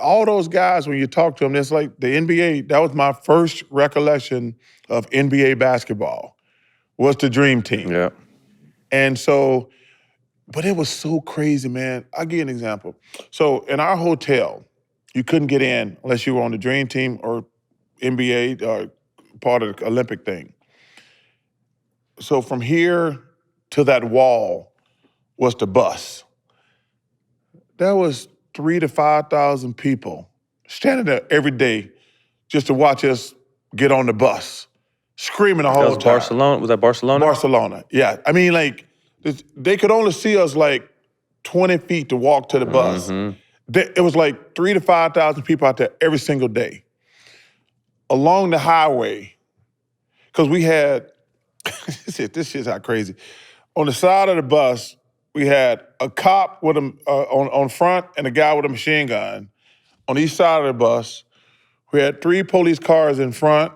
All those guys, when you talk to them, it's like the NBA, that was my first recollection of NBA basketball, was the Dream Team. Yeah. And so, but it was so crazy, man. I'll give you an example. So in our hotel, you couldn't get in unless you were on the Dream Team or NBA or part of the Olympic thing. So from here to that wall was the bus. There was 3,000 to 5,000 people standing there every day just to watch us get on the bus, screaming the whole That was time. Barcelona? Was that Barcelona? Barcelona, yeah. I mean, like, they could only see us like 20 feet to walk to the bus. It was like 3,000 to 5,000 people out there every single day. Along the highway, because we had, this shit's how crazy. On the side of the bus, we had a cop with on front and a guy with a machine gun. On each side of the bus, we had 3 police cars in front,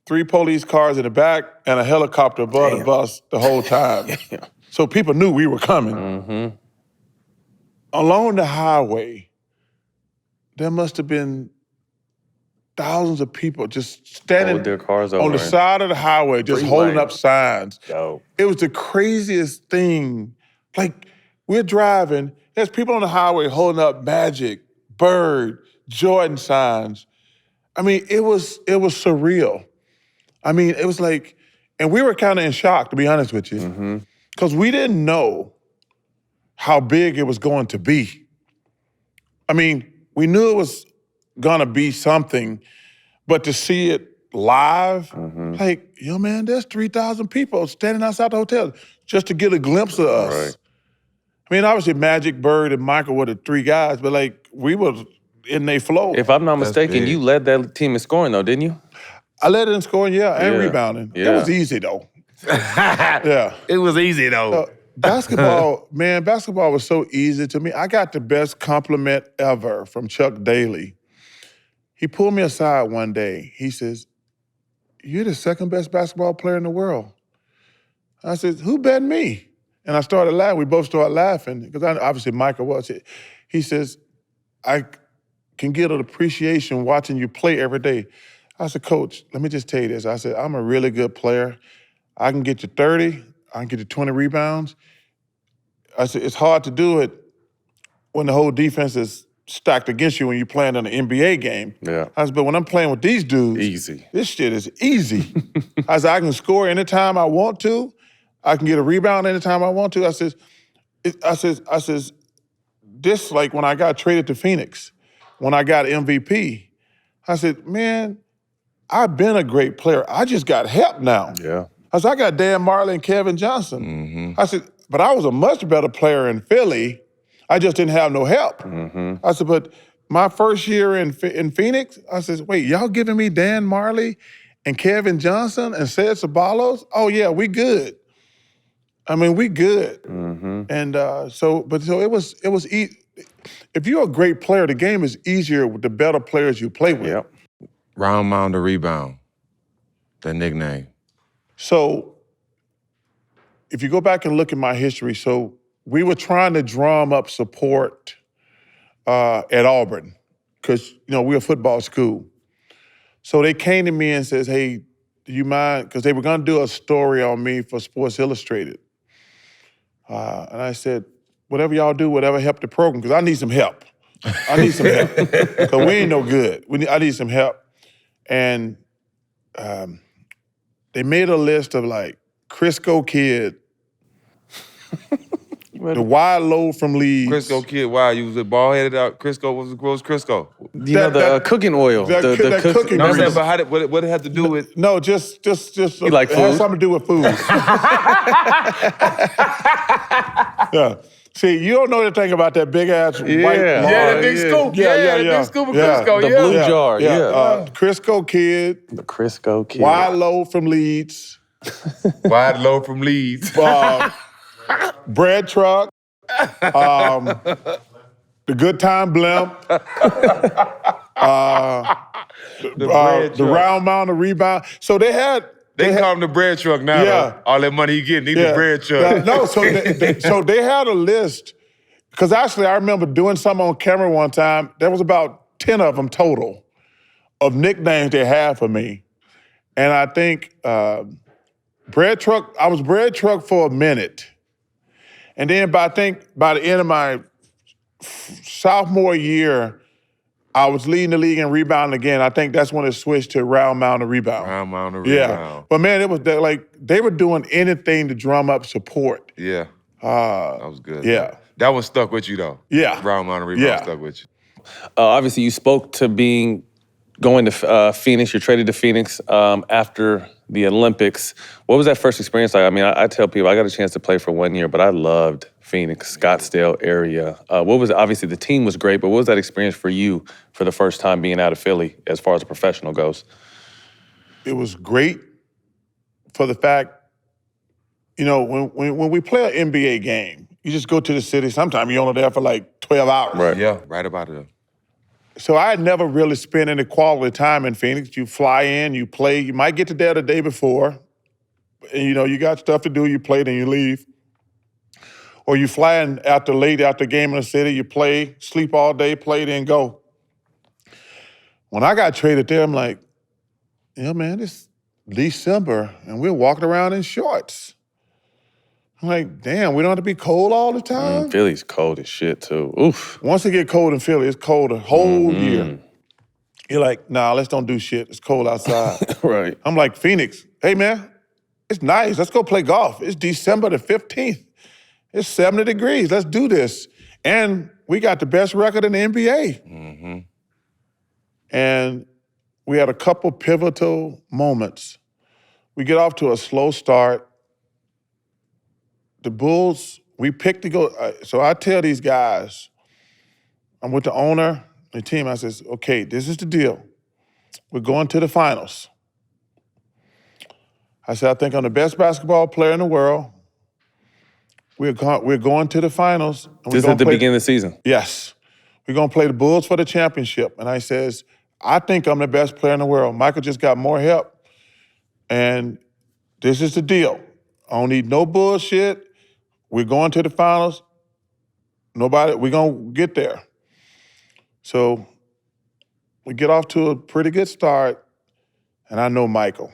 3 police cars in the back, and a helicopter above the bus the whole time. So people knew we were coming. Along the highway, there must have been thousands of people just standing Hold their cars on the over. side of the highway, just holding up signs. Yo. It was the craziest thing. Like, we're driving, there's people on the highway holding up Magic, Bird, Jordan signs. I mean, it was surreal. I mean, it was like, and we were kind of in shock, to be honest with you, because we didn't know how big it was going to be. I mean, we knew it was gonna be something, but to see it live, like, yo, man, there's 3,000 people standing outside the hotel just to get a glimpse of us. Right. I mean, obviously Magic, Bird, and Michael were the 3 guys, but like, we were in their flow. If I'm not mistaken, big. you led that team in scoring, though, didn't you? I led it in scoring, and Yeah. rebounding. It Yeah. was easy, though. Yeah. It was easy though. Basketball, man, basketball was so easy to me. I got the best compliment ever from Chuck Daly. He pulled me aside one day. He says, "You're the second best basketball player in the world." I said, "Who bet me?" And I started laughing. We both started laughing because obviously Michael was. He says, "I can get an appreciation watching you play every day." I said, "Coach, let me just tell you this." I said, "I'm a really good player. I can get you 30. I can get you 20 rebounds." I said, "It's hard to do it when the whole defense is stacked against you when you're playing in an NBA game." Yeah. I said, "But when I'm playing with these dudes, Easy. this shit is easy." I said, "I can score anytime I want to. I can get a rebound anytime I want to." I says, this like when I got traded to Phoenix, when I got MVP, I said, man, I've been a great player. I just got help now. Yeah. I said, I got Dan Marley and Kevin Johnson. I said, but I was a much better player in Philly. I just didn't have no help. I said, but my first year in Phoenix, I said, wait, y'all giving me Dan Marley and Kevin Johnson and Ced Ceballos? Oh yeah, we good. I mean, we good. And so it was easy. If you're a great player, the game is easier with the better players you play with. Yep. Round mound to rebound. That nickname. So if you go back and look at my history, so we were trying to drum up support at Auburn because, we're a football school. So they came to me and says, hey, do you mind? Because they were going to do a story on me for Sports Illustrated. And I said, whatever y'all do, whatever help the program, because I need some help. I need some help. Because we ain't no good. I need some help. And they made a list of like Crisco Kid, the wide low from Leeds. Crisco Kid, wow, you was a ball-headed out. Crisco, what was Crisco? You know the cooking oil. that the cooking No, I'm saying, grease. but what it had to do with? No, just You like it has food? something to do with food. Yeah. See, you don't know anything about that big ass white Yeah. log. Yeah, that big scoop. Yeah. big scoop of Yeah. Crisco, The yeah. blue jar, yeah. Crisco Kid, The Crisco Kid. wide low from Leeds, Wide low from Leeds. bread truck, the good time blimp, the round mound of rebound. So they had. They call him the bread truck now. Yeah. Though. All that money he getting, he the bread truck. Yeah, no, so they had a list. Because actually, I remember doing something on camera one time. There was about 10 of them total of nicknames they had for me. And I think bread truck, I was bread truck for a minute. And then by the end of my sophomore year, I was leading the league in rebounding again. I think that's when it switched to round mound and rebound. Round mound and Yeah. rebound. But man, it was like they were doing anything to drum up support. Yeah. That was good. Yeah. That one stuck with you though. Yeah. Round mound and rebound Yeah. stuck with you. Obviously, you spoke to going to Phoenix. You're traded to Phoenix after the Olympics. What was that first experience like? I mean, I tell people I got a chance to play for 1 year, but I loved Phoenix, Scottsdale area. Obviously the team was great, but what was that experience for you for the first time being out of Philly as far as a professional goes? It was great for the fact, when we play an NBA game, you just go to the city. Sometimes you're only there for like 12 hours. Right. Yeah, right about it. So I had never really spent any quality time in Phoenix. You fly in, you play. You might get to there the day before. And, you got stuff to do. You play, then you leave. Or you fly in after the game in the city. You play, sleep all day, play, then go. When I got traded there, I'm like, man, it's December, and we're walking around in shorts. I'm like, damn, we don't have to be cold all the time? Philly's cold as shit, too. Oof. Once it get cold in Philly, it's cold the whole year. You're like, nah, let's don't do shit. It's cold outside. Right. I'm like, Phoenix, hey, man, it's nice. Let's go play golf. It's December the 15th. It's 70 degrees. Let's do this. And we got the best record in the NBA. Mm-hmm. And we had a couple pivotal moments. We get off to a slow start. The Bulls, we picked to go. So I tell these guys, I'm with the owner, the team. I says, okay, this is the deal. We're going to the finals. I said, I think I'm the best basketball player in the world. We're going to the finals. And This is at the beginning of the season? Yes. We're going to play the Bulls for the championship. And I says, I think I'm the best player in the world. Michael just got more help. And this is the deal. I don't need no bullshit. We're going to the finals. We're going to get there. So we get off to a pretty good start, and I know Michael.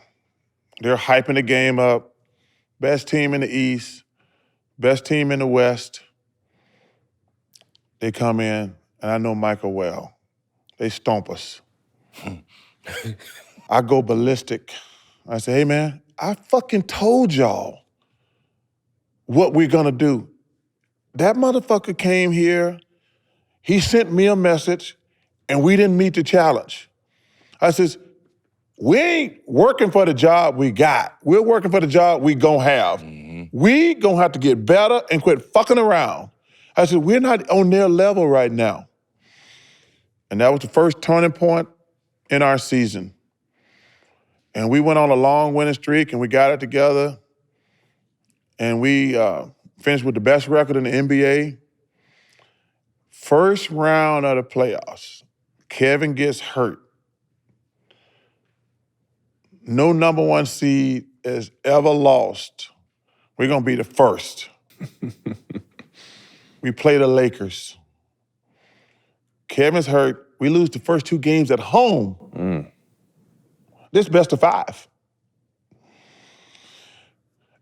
They're hyping the game up. Best team in the East, best team in the West. They come in, and I know Michael well. They stomp us. I go ballistic. I say, hey, man, I fucking told y'all what we're gonna do. That motherfucker came here, he sent me a message, and we didn't meet the challenge. I says, we ain't working for the job we got. We're working for the job we gonna have. Mm-hmm. We gonna have to get better and quit fucking around. I said, we're not on their level right now. And that was the first turning point in our season. And we went on a long winning streak, and we got it together. And we finished with the best record in the NBA. First round of the playoffs, Kevin gets hurt. No number one seed is ever lost. We're going to be the first. We play the Lakers. Kevin's hurt. We lose the first two games at home. This best of five.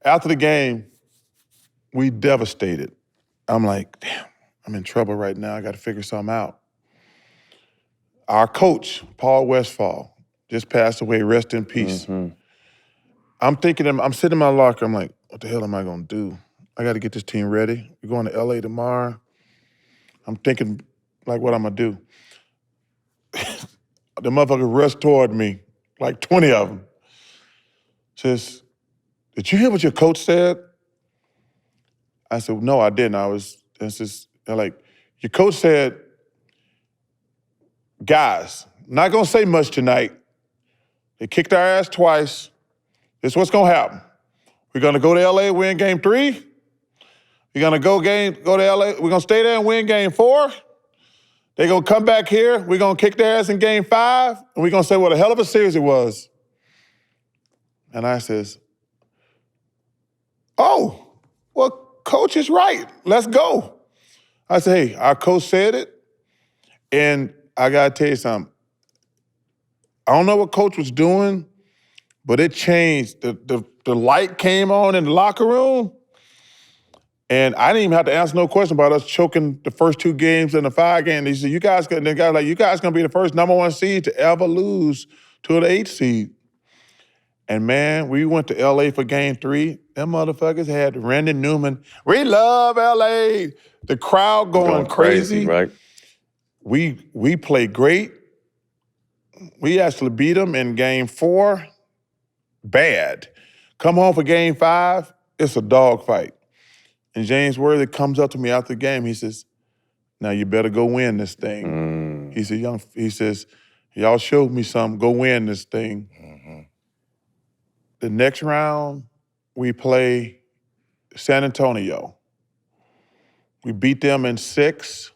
After the game, we devastated. I'm like, damn, I'm in trouble right now. I got to figure something out. Our coach, Paul Westphal, just passed away. Rest in peace. Mm-hmm. I'm sitting in my locker. I'm like, what the hell am I going to do? I got to get this team ready. We're going to LA tomorrow. I'm thinking, like, what I'm going to do. The motherfucker rushed toward me, like 20 of them. Says, did you hear what your coach said? I said, no, I didn't. They're like, your coach said, guys, not gonna say much tonight. They kicked our ass twice. This is what's gonna happen. We're gonna go to LA, win game 3. We're gonna go to LA, we're gonna stay there and win game 4. They're gonna come back here, we're gonna kick their ass in game 5, and we're gonna say what a hell of a series it was. And I says, oh, well, coach is right. Let's go. I said, hey, our coach said it, and I gotta tell you something. I don't know what coach was doing, but it changed. The light came on in the locker room, And I didn't even have to answer no question about us choking the first 2 games in the 5 game. He said, you guys gonna be the first #1 seed to ever lose to the 8th seed. And man, we went to LA for game 3. Them motherfuckers had Randy Newman. We love LA. The crowd going crazy. Right? We played great. We actually beat them in game 4. Bad. Come home for game 5, it's a dogfight. And James Worthy comes up to me after the game. He says, now you better go win this thing. He says, y'all showed me something, go win this thing. The next round, we play San Antonio. We beat them in 6.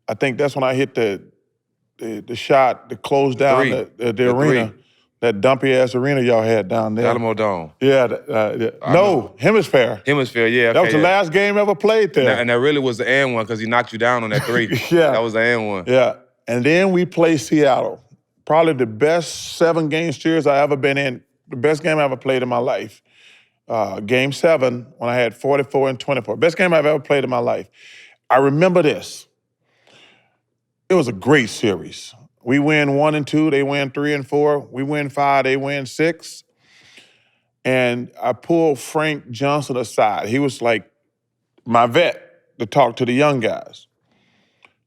I think that's when I hit the shot to close down the arena. 3. That dumpy ass arena y'all had down there. Alamo Dome. Yeah, no, Hemisphere. Hemisphere, yeah. That was the last game ever played there. And that really was the and one because he knocked you down on that 3. Yeah. That was the and one. Yeah, and then we play Seattle. Probably the best 7-game series I ever been in. The best game I ever played in my life. Game 7, when I had 44 and 24. Best game I've ever played in my life. I remember this. It was a great series. We win 1 and 2, they win 3 and 4. We win 5, they win 6. And I pulled Frank Johnson aside. He was like my vet to talk to the young guys.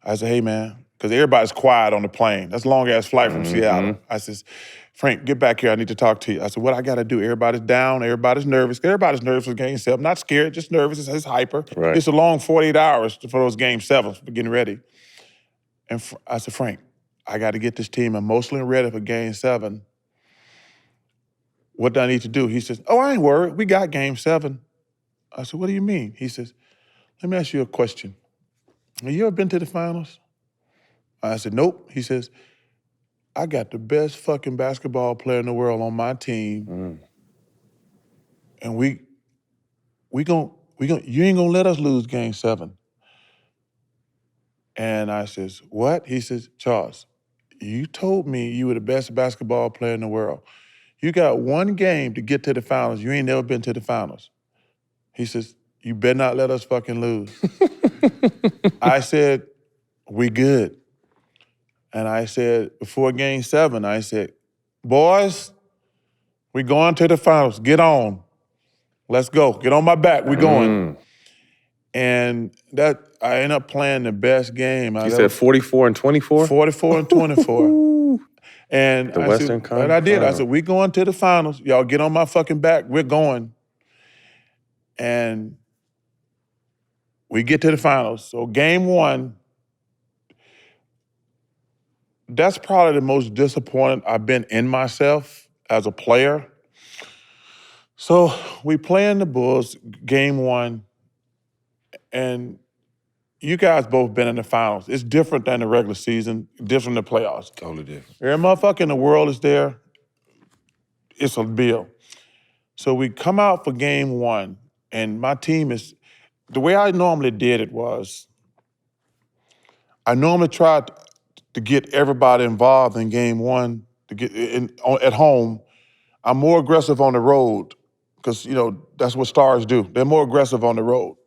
I said, hey man, because everybody's quiet on the plane. That's a long-ass flight from Seattle. I says, Frank, get back here, I need to talk to you. I said, what I gotta do? Everybody's down, everybody's nervous. Everybody's nervous for game 7. Not scared, just nervous, it's hyper. Right. It's a long 48 hours for those game 7s for getting ready. And I said, Frank, I got to get this team emotionally ready for game 7. What do I need to do? He says, oh, I ain't worried. We got game 7. I said, what do you mean? He says, let me ask you a question. Have you ever been to the finals? I said, nope. He says, I got the best fucking basketball player in the world on my team. And you ain't gonna let us lose game 7. And I says, what? He says, Charles, you told me you were the best basketball player in the world. You got 1 game to get to the finals. You ain't never been to the finals. He says, you better not let us fucking lose. I said, we good. And I said, before game 7, I said, boys, we going to the finals. Get on. Let's go. Get on my back. We going. And that I ended up playing the best game. You said 44 and 24? 44 and 24. And The Western Conference. And I did. I said, we going to the finals. Y'all get on my fucking back. We're going. And we get to the finals. So game 1, that's probably the most disappointed I've been in myself as a player. So we play in the Bulls, game 1, and you guys both been in the finals. It's different than the regular season, different than the playoffs. Totally different. Every motherfucker in the world is there. It's a bill. So we come out for game 1, and my team is, the way I normally did it was, I normally tried to get everybody involved in game 1 to get at home. I'm more aggressive on the road because, that's what stars do. They're more aggressive on the road.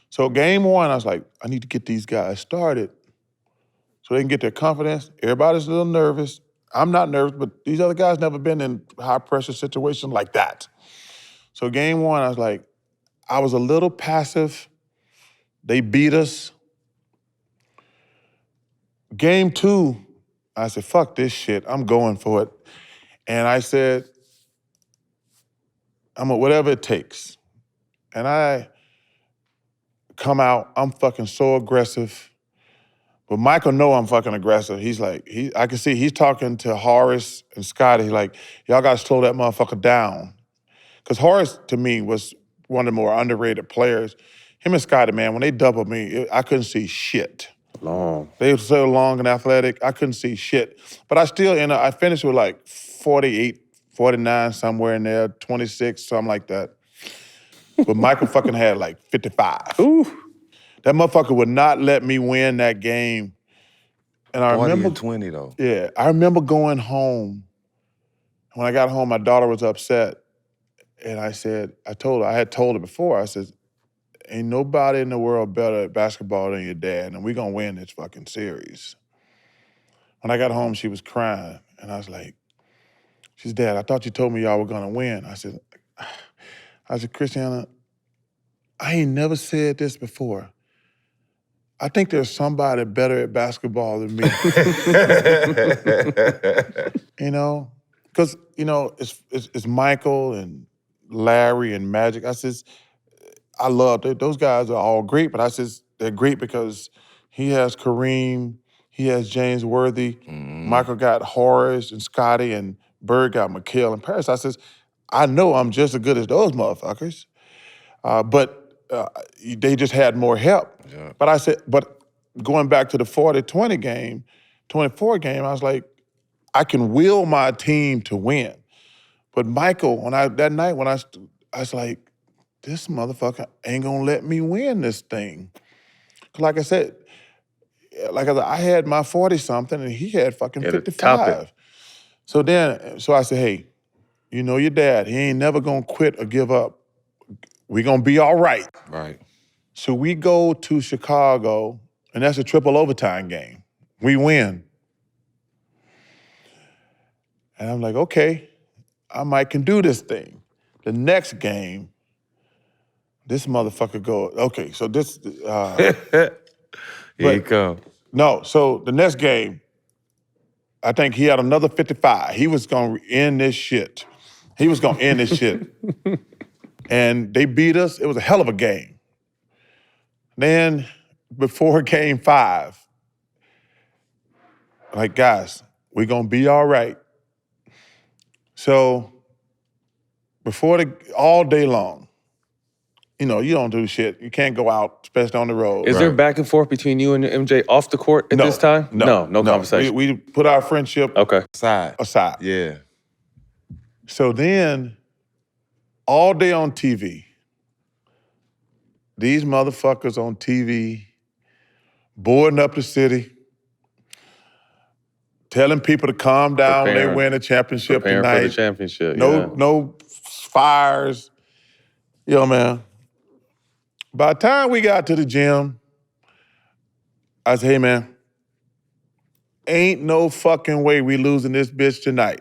So game 1, I was like, I need to get these guys started so they can get their confidence. Everybody's a little nervous. I'm not nervous, but these other guys never been in high-pressure situations like that. So game 1, I was like, I was a little passive. They beat us. Game 2, I said, fuck this shit. I'm going for it. And I said, whatever it takes. And I come out, I'm fucking so aggressive. But Michael know I'm fucking aggressive. He's like, I can see he's talking to Horace and Scotty. He's like, y'all gotta slow that motherfucker down. Because Horace, to me, was one of the more underrated players. Him and Scotty, man, when they doubled me, I couldn't see shit. Long. They were so long and athletic, I couldn't see shit. But I still, I finished with like 48, 49, somewhere in there, 26, something like that. But Michael fucking had like 55. Ooh. That motherfucker would not let me win that game. And I 40 remember, and 20 though. Yeah, I remember going home. When I got home, my daughter was upset. And I said, I had told her before, I said, ain't nobody in the world better at basketball than your dad, and we're gonna win this fucking series. When I got home, she was crying, and I was like, she's, Dad, I thought you told me y'all were gonna win. I said, Christiana, I ain't never said this before. I think there's somebody better at basketball than me. You know? Because, you know, it's Michael and Larry and Magic. I says, I love those guys are all great, but I says they're great because he has Kareem, he has James Worthy, Michael got Horace and Scotty, and Bird got McHale and Paris. I says, I know I'm just as good as those motherfuckers, but they just had more help. Yeah. But I said, but going back to the 40-20 game, 24 game, I was like, I can will my team to win. But Michael, that night when I was like, this motherfucker ain't gonna let me win this thing. Like I said, I had my 40-something and he had fucking 55. So I said, hey, you know your dad, he ain't never gonna quit or give up. We gonna be all right. Right. So we go to Chicago, and that's a triple overtime game. We win. And I'm like, okay, I might can do this thing. The next game, this motherfucker go, okay, so this, Here you come. No, so the next game, I think he had another 55. He was gonna end this shit. He was gonna end this shit. And they beat us. It was a hell of a game. Then, before game 5, like, guys, we're gonna be all right. So, all day long, you know, you don't do shit. You can't go out, especially on the road. Is there back and forth between you and MJ off the court at this time? No conversation. We put our friendship aside. Yeah. So then, all day on TV, these motherfuckers on TV, boarding up the city, telling people to calm down when they win a championship tonight. Preparing for the championship, No fires. You know, man. By the time we got to the gym, I said, hey, man, ain't no fucking way we losing this bitch tonight.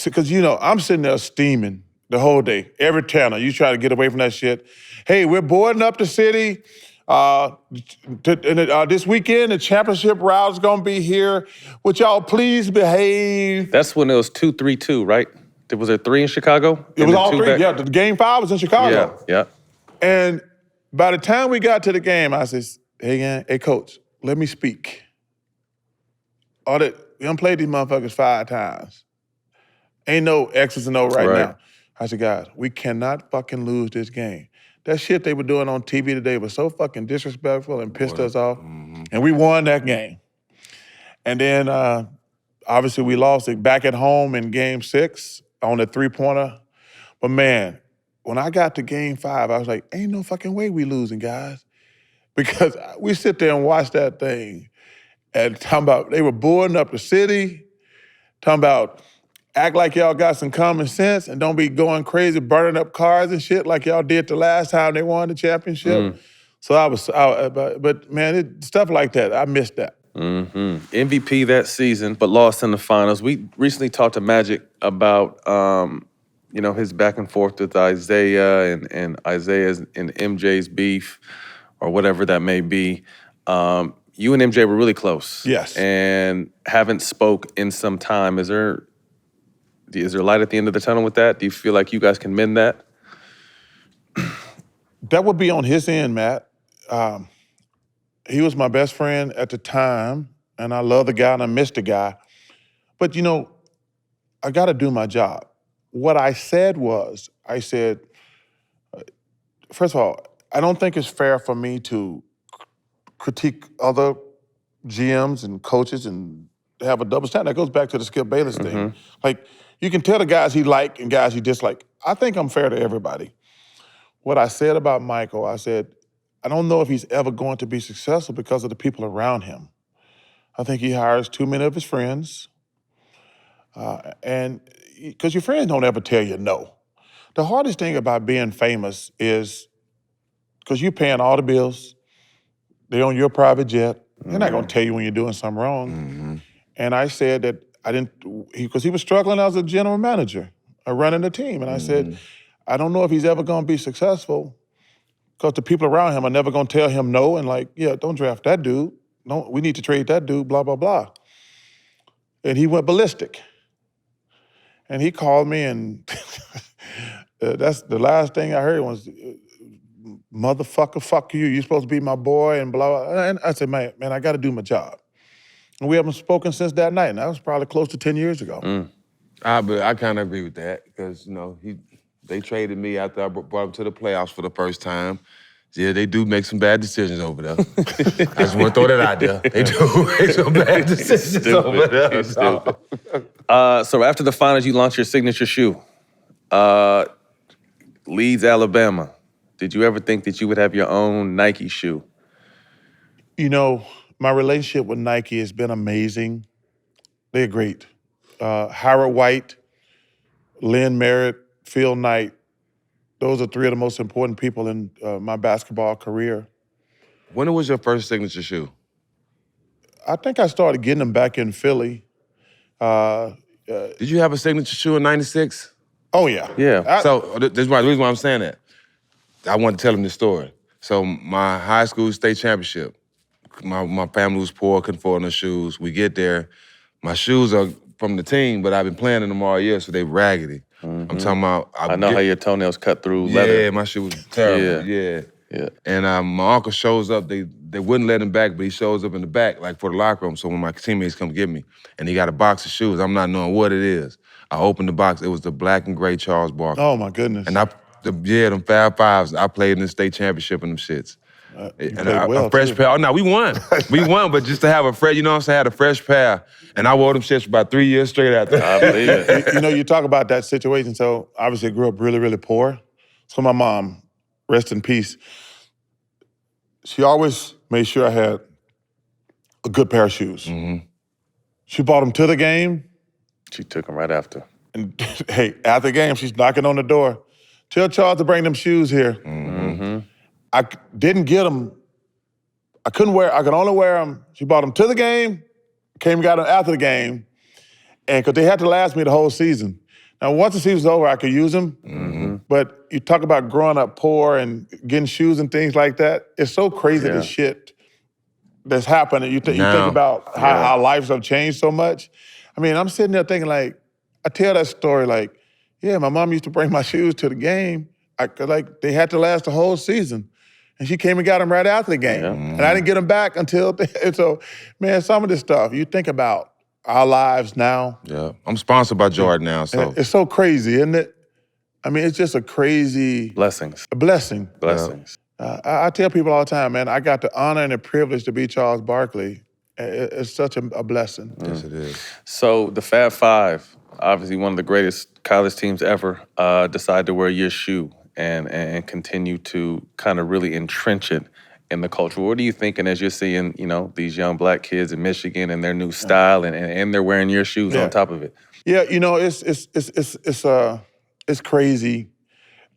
Because, you know, I'm sitting there steaming the whole day. Every channel, you try to get away from that shit. Hey, we're boarding up the city. This weekend, the championship route is going to be here. Would y'all please behave? That's when it was 2-3-2, right? Was there 3 in Chicago? It was all 3, yeah. The game 5 was in Chicago. Yeah. And by the time we got to the game, I says, hey, coach, let me speak. We done played these motherfuckers 5 times. Ain't no X's and O right now. I said, guys, we cannot fucking lose this game. That shit they were doing on TV today was so fucking disrespectful and pissed us off. And we won that game. And then, obviously, we lost it back at home in game 6 on the 3-pointer. But man, when I got to game 5, I was like, ain't no fucking way we losing, guys. Because we sit there and watch that thing and talking about, they were boarding up the city, talking about, act like y'all got some common sense and don't be going crazy, burning up cars and shit like y'all did the last time they won the championship. So but man, stuff like that, I missed that. MVP that season, but lost in the finals. We recently talked to Magic about, you know, his back and forth with Isaiah and Isaiah's and MJ's beef or whatever that may be. You and MJ were really close. Yes. And haven't spoke in some time. Is there light at the end of the tunnel with that? Do you feel like you guys can mend that? That would be on his end, Matt. He was my best friend at the time, and I love the guy and I miss the guy. But, you know, I got to do my job. What I said was, first of all, I don't think it's fair for me to critique other GMs and coaches and have a double standard. That goes back to the Skip Bayless thing. Like, you can tell the guys he like and guys he dislike. I think I'm fair to everybody. What I said about Michael, I said, I don't know if he's ever going to be successful because of the people around him. I think he hires too many of his friends. And, because your friends don't ever tell you no. The hardest thing about being famous is because you're paying all the bills, they on your private jet. They're not gonna tell you when you're doing something wrong. And I said that I didn't, because he was struggling as a general manager, running the team. And I said, I don't know if he's ever gonna be successful because the people around him are never gonna tell him no and like, yeah, don't draft that dude. No, we need to trade that dude, blah, blah, blah. And he went ballistic. And he called me and that's the last thing I heard was, motherfucker, fuck you. You're supposed to be my boy and blah, blah. And I said, man, I got to do my job. And we haven't spoken since that night. And that was probably close to 10 years ago. But I kind of agree with that because, you know, they traded me after I brought him to the playoffs for the first time. Yeah, they do make some bad decisions over there. I just want to throw that out there. They do make some bad decisions over there. So after the finals, you launched your signature shoe, Leeds, Alabama. Did you ever think that you would have your own Nike shoe? You know, my relationship with Nike has been amazing. They're great. Howard White, Lynn Merritt, Phil Knight, those are three of the most important people in my basketball career. When was your first signature shoe? I think I started getting them back in Philly. Did you have a signature shoe in '96? Oh, yeah. Yeah. So this is the reason why I'm saying that. I want to tell him this story. So my high school state championship, my family was poor, couldn't afford no shoes. We get there, my shoes are from the team, but I've been playing in them all year, so they raggedy. I'm talking about. I know how your toenails cut through leather. Yeah, my shoe was terrible. Yeah. And my uncle shows up. They wouldn't let him back, but he shows up in the back, like for the locker room. So when my teammates come get me, and he got a box of shoes, I'm not knowing what it is. I opened the box. It was the black and gray Charles Barkley. Oh my goodness. And them Fab Fives. I played in the state championship in them shits. A fresh pair. Oh no, we won. We won, but just to have a fresh, you know what I'm saying, I had a fresh pair. And I wore them shits for about 3 years straight after. I believe it. You know, you talk about that situation. So obviously I grew up really, really poor. So my mom, rest in peace, she always made sure I had a good pair of shoes. She bought them to the game. She took them right after. And hey, after the game, she's knocking on the door. Tell Charles to bring them shoes here. I didn't get them. I could only wear them. She bought them to the game, came and got them after the game, and because they had to last me the whole season. Now, once the season's over, I could use them, but you talk about growing up poor and getting shoes and things like that, it's so crazy the shit that's happening. You think about how lives have changed so much. I mean, I'm sitting there thinking like, I tell that story like, yeah, my mom used to bring my shoes to the game. Like they had to last the whole season. And she came and got them right after the game. And I didn't get them back until, so man, some of this stuff, you think about our lives now. Yeah, I'm sponsored by Jordan now, so. It's so crazy, isn't it? I mean, it's just a crazy. Blessings. A blessing. Blessings. I tell people all the time, man, I got the honor and the privilege to be Charles Barkley. It's such a blessing. Yes, it is. So the Fab Five, obviously one of the greatest college teams ever, decide to wear your shoe and continue to kind of really entrench it in the culture. What are you thinking as you're seeing, you know, these young black kids in Michigan and their new style and they're wearing your shoes on top of it? Yeah, you know, it's crazy.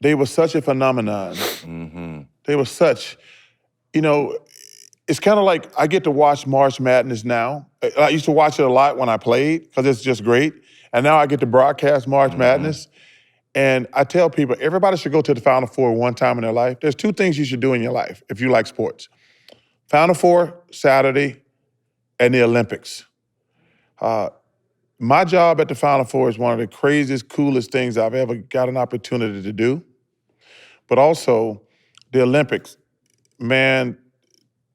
They were such a phenomenon. They were such, you know, it's kind of like I get to watch March Madness now. I used to watch it a lot when I played because it's just great. And now I get to broadcast March Madness. And I tell people, everybody should go to the Final Four one time in their life. There's two things you should do in your life if you like sports. Final Four, Saturday, and the Olympics. My job at the Final Four is one of the craziest, coolest things I've ever got an opportunity to do. But also, the Olympics, man,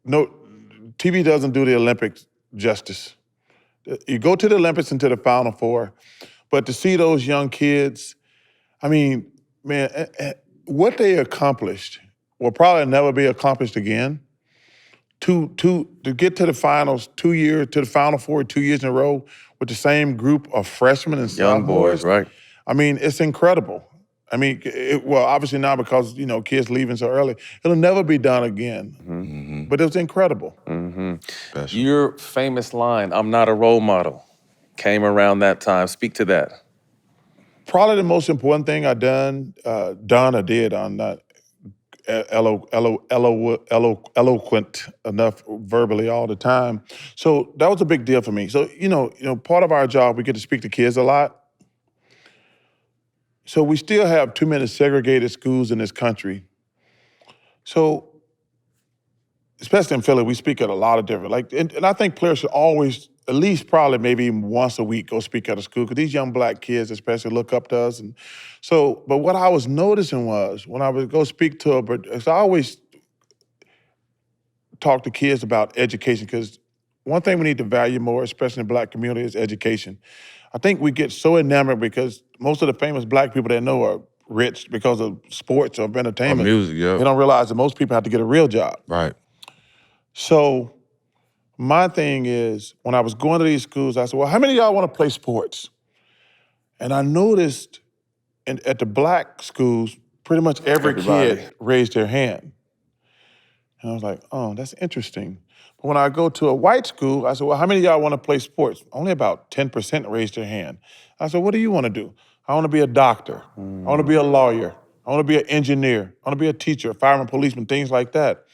no, TV doesn't do the Olympics justice. You go to the Olympics and to the Final Four, but to see those young kids, I mean, man, what they accomplished will probably never be accomplished again. To get to the finals 2 years, to the Final Four 2 years in a row with the same group of freshmen and young sophomores, boys, right? I mean, it's incredible. I mean, well, obviously now because, you know, kids leaving so early, it'll never be done again. But it was incredible. Your famous line, "I'm not a role model," came around that time. Speak to that. Probably the most important thing I did on eloquent enough verbally all the time. So that was a big deal for me. So, part of our job, we get to speak to kids a lot. So we still have too many segregated schools in this country. So, especially in Philly, we speak at a lot of different, and I think players should always, at least probably maybe even once a week, go speak at a school, because these young black kids especially look up to us. And so, but what I was noticing was, when I would go speak to I always talk to kids about education, because one thing we need to value more, especially in the black community, is education. I think we get so enamored because most of the famous black people that know are rich because of sports or entertainment. Or music, yeah. They don't realize that most people have to get a real job. Right. So my thing is, when I was going to these schools, I said, well, how many of y'all want to play sports? And I noticed at the black schools, pretty much every kid raised their hand. And I was like, oh, that's interesting. But when I go to a white school, I said, well, how many of y'all want to play sports? Only about 10% raised their hand. I said, what do you want to do? I want to be a doctor. I want to be a lawyer. I want to be an engineer. I want to be a teacher, a fireman, policeman, things like that.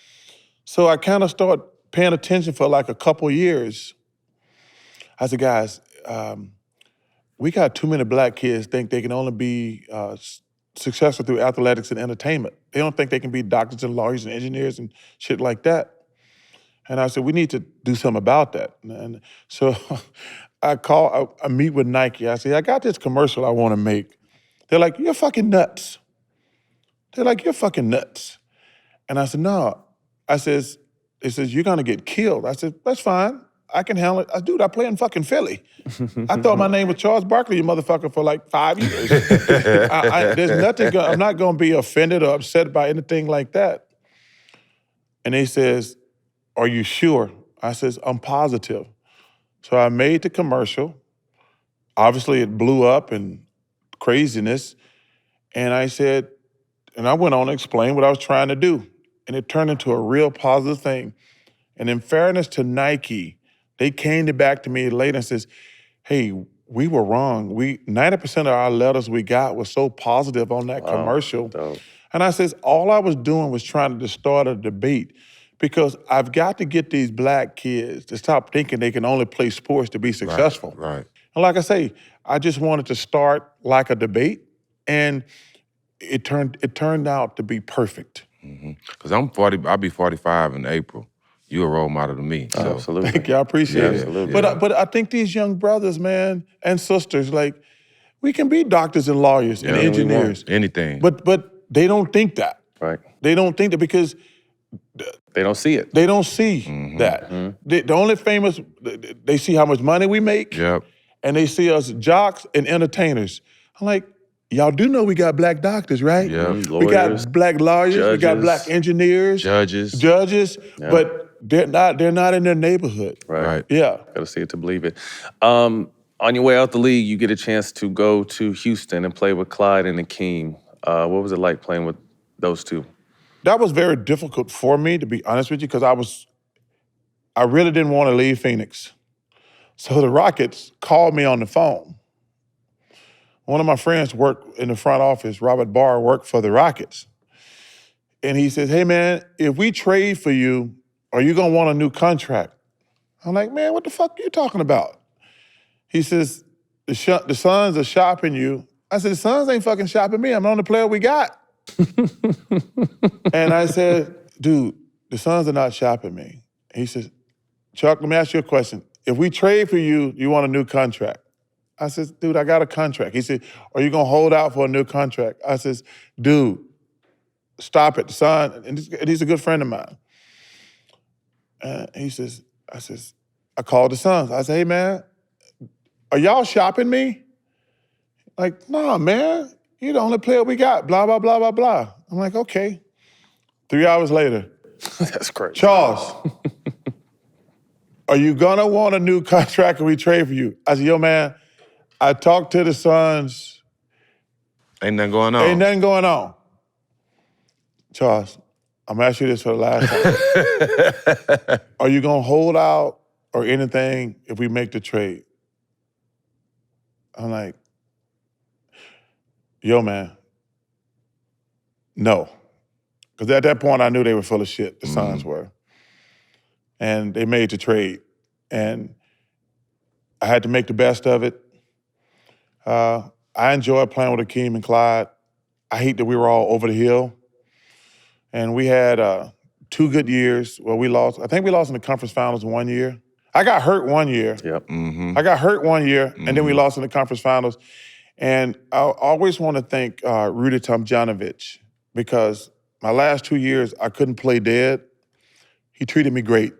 So I kind of started paying attention for like a couple years. I said, guys, we got too many black kids think they can only be successful through athletics and entertainment. They don't think they can be doctors and lawyers and engineers and shit like that. And I said, we need to do something about that. And so I meet with Nike. I say, I got this commercial I want to make. They're like, you're fucking nuts. They're like, you're fucking nuts. And I said, no. It says, you're gonna get killed. I said, that's fine. I can handle it. Dude, I play in fucking Philly. I thought my name was Charles Barkley, you motherfucker, for like 5 years. There's nothing, I'm not gonna be offended or upset by anything like that. And he says, are you sure? I says, I'm positive. So I made the commercial. Obviously it blew up and craziness. And I said, and I went on to explain what I was trying to do. And it turned into a real positive thing. And in fairness to Nike, they came back to me later and says, hey, we were wrong. 90% of our letters we got was so positive on that commercial. Dope. And I says, all I was doing was trying to start a debate, because I've got to get these black kids to stop thinking they can only play sports to be successful. Right. And like I say, I just wanted to start like a debate, and it turned out to be perfect. Because I'll be 45 in April. You're a role model to me. So. Absolutely. Thank you, I appreciate it. Absolutely. But I think these young brothers, man, and sisters, like, we can be doctors and lawyers and engineers. Anything. But they don't think that. Right. They don't think that because they don't see it. They don't see that. The only famous, they see how much money we make, and they see us jocks and entertainers. I'm like, y'all do know we got black doctors, right? We got black lawyers, judges, we got black engineers, judges, but they're not in their neighborhood. Right. Yeah. Gotta see it to believe it. On your way out the league, you get a chance to go to Houston and play with Clyde and Hakeem. What was it like playing with those two? That was very difficult for me, to be honest with you, because I really didn't want to leave Phoenix. So the Rockets called me on the phone. One of my friends worked in the front office, Robert Barr, worked for the Rockets. And he says, hey man, if we trade for you, are you gonna want a new contract? I'm like, man, what the fuck are you talking about? He says, the Suns are shopping you. I said, the Suns ain't fucking shopping me. I'm the only player we got. And I said, dude, the Suns are not shopping me. He says, Chuck, let me ask you a question. If we trade for you, you want a new contract? I said, dude, I got a contract. He said, are you gonna hold out for a new contract? I says, dude, stop it, son. And he's a good friend of mine. I called the Suns. I said, hey man, are y'all shopping me? Like, nah, man, you're the only player we got, blah, blah, blah, blah, blah. I'm like, okay. 3 hours later. That's crazy. Charles, are you gonna want a new contract if we trade for you? I said, yo man, I talked to the Suns. Ain't nothing going on. Ain't nothing going on. Charles, I'm gonna ask you this for the last time. Are you gonna hold out or anything if we make the trade? I'm like, yo, man, no. Because at that point, I knew they were full of shit, the Suns were. And they made the trade. And I had to make the best of it. I enjoyed playing with Hakeem and Clyde. I hate that we were all over the hill. And we had 2 good years where we lost. I think we lost in the conference finals 1 year. I got hurt 1 year. Yep. I got hurt 1 year, and then we lost in the conference finals. And I always want to thank Rudy Tomjanovich, because my last 2 years, I couldn't play dead. He treated me great.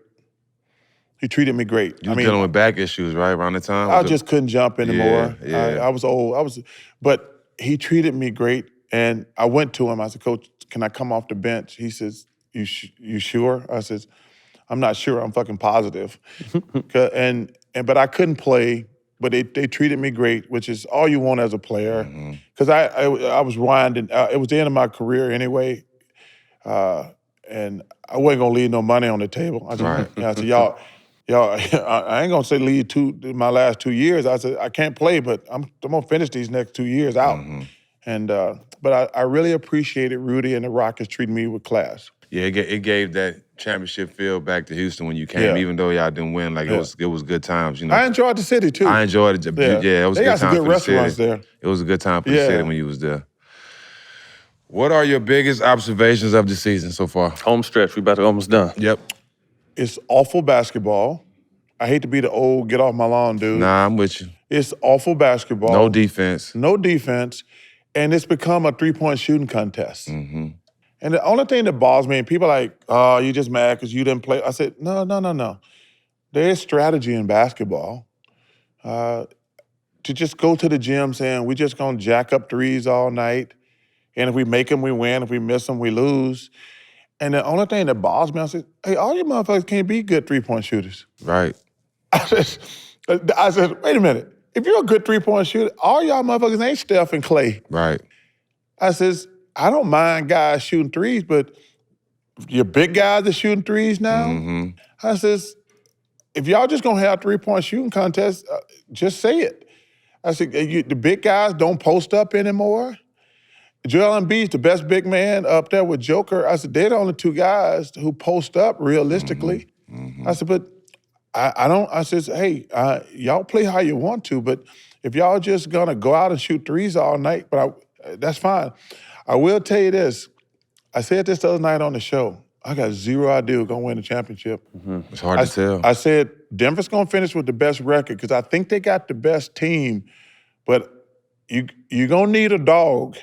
He treated me great. You were dealing with back issues, right, around the time? I just couldn't jump anymore. Yeah. I was old. But he treated me great. And I went to him. I said, Coach, can I come off the bench? He says, you sure? I says, I'm not sure. I'm fucking positive. But I couldn't play. But they treated me great, which is all you want as a player. Because I was winding. It was the end of my career anyway. And I wasn't gonna leave no money on the table. I said, y'all, I ain't gonna say leave my last 2 years. I said, I can't play, but I'm gonna finish these next 2 years out. But I really appreciated Rudy and the Rockets treating me with class. Yeah, it gave that championship feel back to Houston when you came, even though y'all didn't win. Like, it was good times, you know. I enjoyed the city, too. I enjoyed it. Yeah, it was a good time. They got some good restaurants there. It was a good time for the city when you was there. What are your biggest observations of the season so far? Home stretch, we about to almost done. Yep. It's awful basketball. I hate to be the old get off my lawn dude. Nah, I'm with you. It's awful basketball. No defense. No defense. And it's become a three-point shooting contest. And the only thing that bothers me, and people are like, oh, you just mad because you didn't play. I said, no. There is strategy in basketball. To just go to the gym saying, we're just going to jack up threes all night. And if we make them, we win. If we miss them, we lose. And the only thing that bothers me, I said, hey, all you motherfuckers can't be good three-point shooters. Right. I said, wait a minute. If you're a good three-point shooter, all y'all motherfuckers ain't Steph and Clay. Right. I says, I don't mind guys shooting threes, but your big guys are shooting threes now. I says, if y'all just gonna have three-point shooting contests, just say it. I said, the big guys don't post up anymore. Joel Embiid's the best big man up there with Joker. I said, they're the only 2 guys who post up realistically. I said, but I says, hey, y'all play how you want to, but if y'all just gonna go out and shoot threes all night, that's fine. I will tell you this. I said this the other night on the show. I got zero idea who's gonna win the championship. It's hard to tell. I said, Denver's gonna finish with the best record because I think they got the best team, but you're gonna need a dog.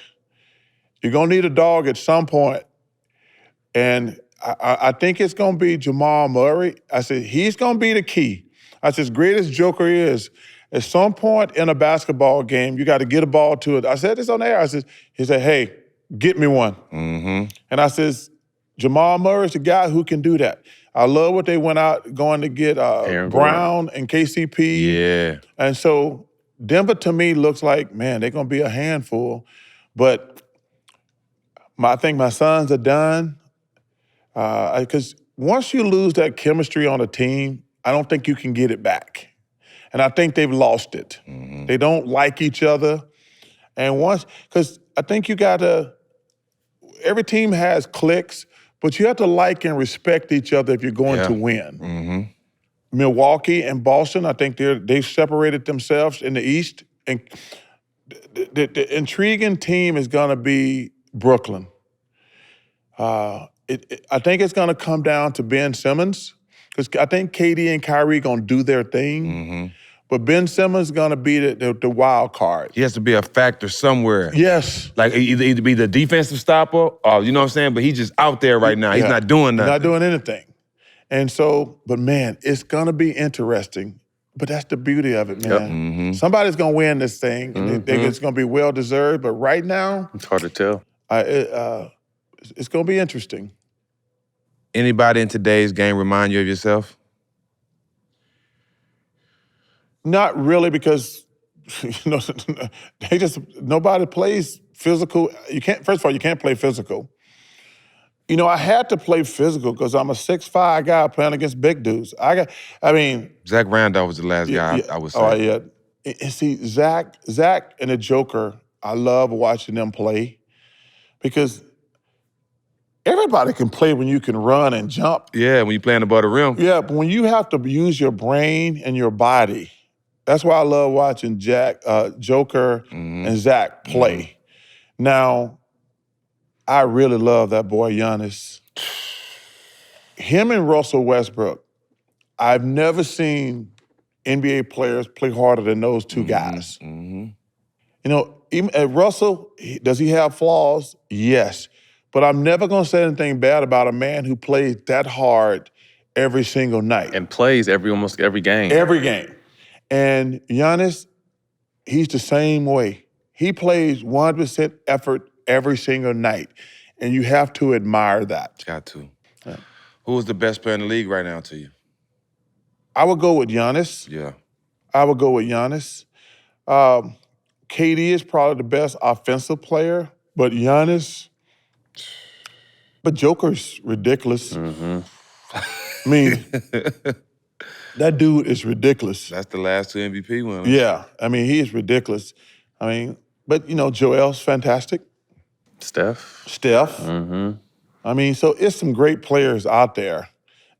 You're gonna need a dog at some point. And I think it's gonna be Jamal Murray. I said, he's gonna be the key. I said, as great as Joker is, at some point in a basketball game, you gotta get a ball to it. I said this on the air. He said, hey, get me one. And I says, Jamal Murray's the guy who can do that. I love what they went out going to get Brown and KCP. Yeah. And so Denver to me looks like, man, they're gonna be a handful. But I think my Suns are done. Because once you lose that chemistry on a team, I don't think you can get it back. And I think they've lost it. They don't like each other. And because I think you gotta, every team has cliques, but you have to like and respect each other if you're going to win. Milwaukee and Boston, I think they've separated themselves in the East. And the intriguing team is gonna be Brooklyn. I think it's gonna come down to Ben Simmons, because I think KD and Kyrie gonna do their thing. But Ben Simmons is gonna be the wild card. He has to be a factor somewhere. Yes. Like either be the defensive stopper, or you know what I'm saying? But he's just out there right now. He's not doing nothing. He's not doing anything. And so, but man, it's gonna be interesting. But that's the beauty of it, man. Somebody's gonna win this thing, and they think it's gonna be well-deserved. But right now, it's hard to tell. It's gonna be interesting. Anybody in today's game remind you of yourself? Not really, because nobody plays physical. First of all, you can't play physical. I had to play physical because I'm a 6'5" guy playing against big dudes. Zach Randolph was the last guy I would say. Oh, yeah. And see, Zach and the Joker, I love watching them play because everybody can play when you can run and jump. Yeah, when you playing above the rim. Yeah, but when you have to use your brain and your body, that's why I love watching Joker and Zach play. Now, I really love that boy Giannis. Him and Russell Westbrook, I've never seen NBA players play harder than those two guys. You know, even Russell, does he have flaws? Yes. But I'm never going to say anything bad about a man who plays that hard every single night. And plays almost every game. Every game. And Giannis, he's the same way. He plays 100% effort every single night. And you have to admire that. Got to. Yeah. Who is the best player in the league right now to you? I would go with Giannis. Yeah. I would go with Giannis. KD is probably the best offensive player, but Giannis, but Joker's ridiculous. I mean, that dude is ridiculous. That's the last two MVP winners. Yeah, I mean, he is ridiculous. I mean, but you know, Joel's fantastic. Steph. I mean, so it's some great players out there,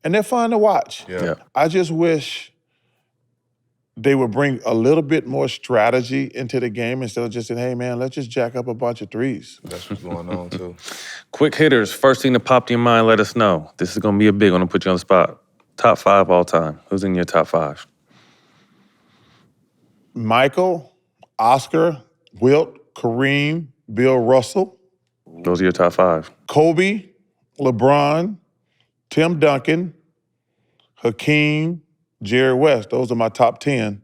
and they're fun to watch. Yeah. I just wish they would bring a little bit more strategy into the game instead of just saying, hey, man, let's just jack up a bunch of threes. That's what's going on, too. Quick hitters, first thing that popped in your mind, let us know. This is going to be a big one to put you on the spot. Top 5 all time. Who's in your top 5? Michael, Oscar, Wilt, Kareem, Bill Russell. Those are your top 5. Kobe, LeBron, Tim Duncan, Hakeem, Jerry West. Those are my top 10.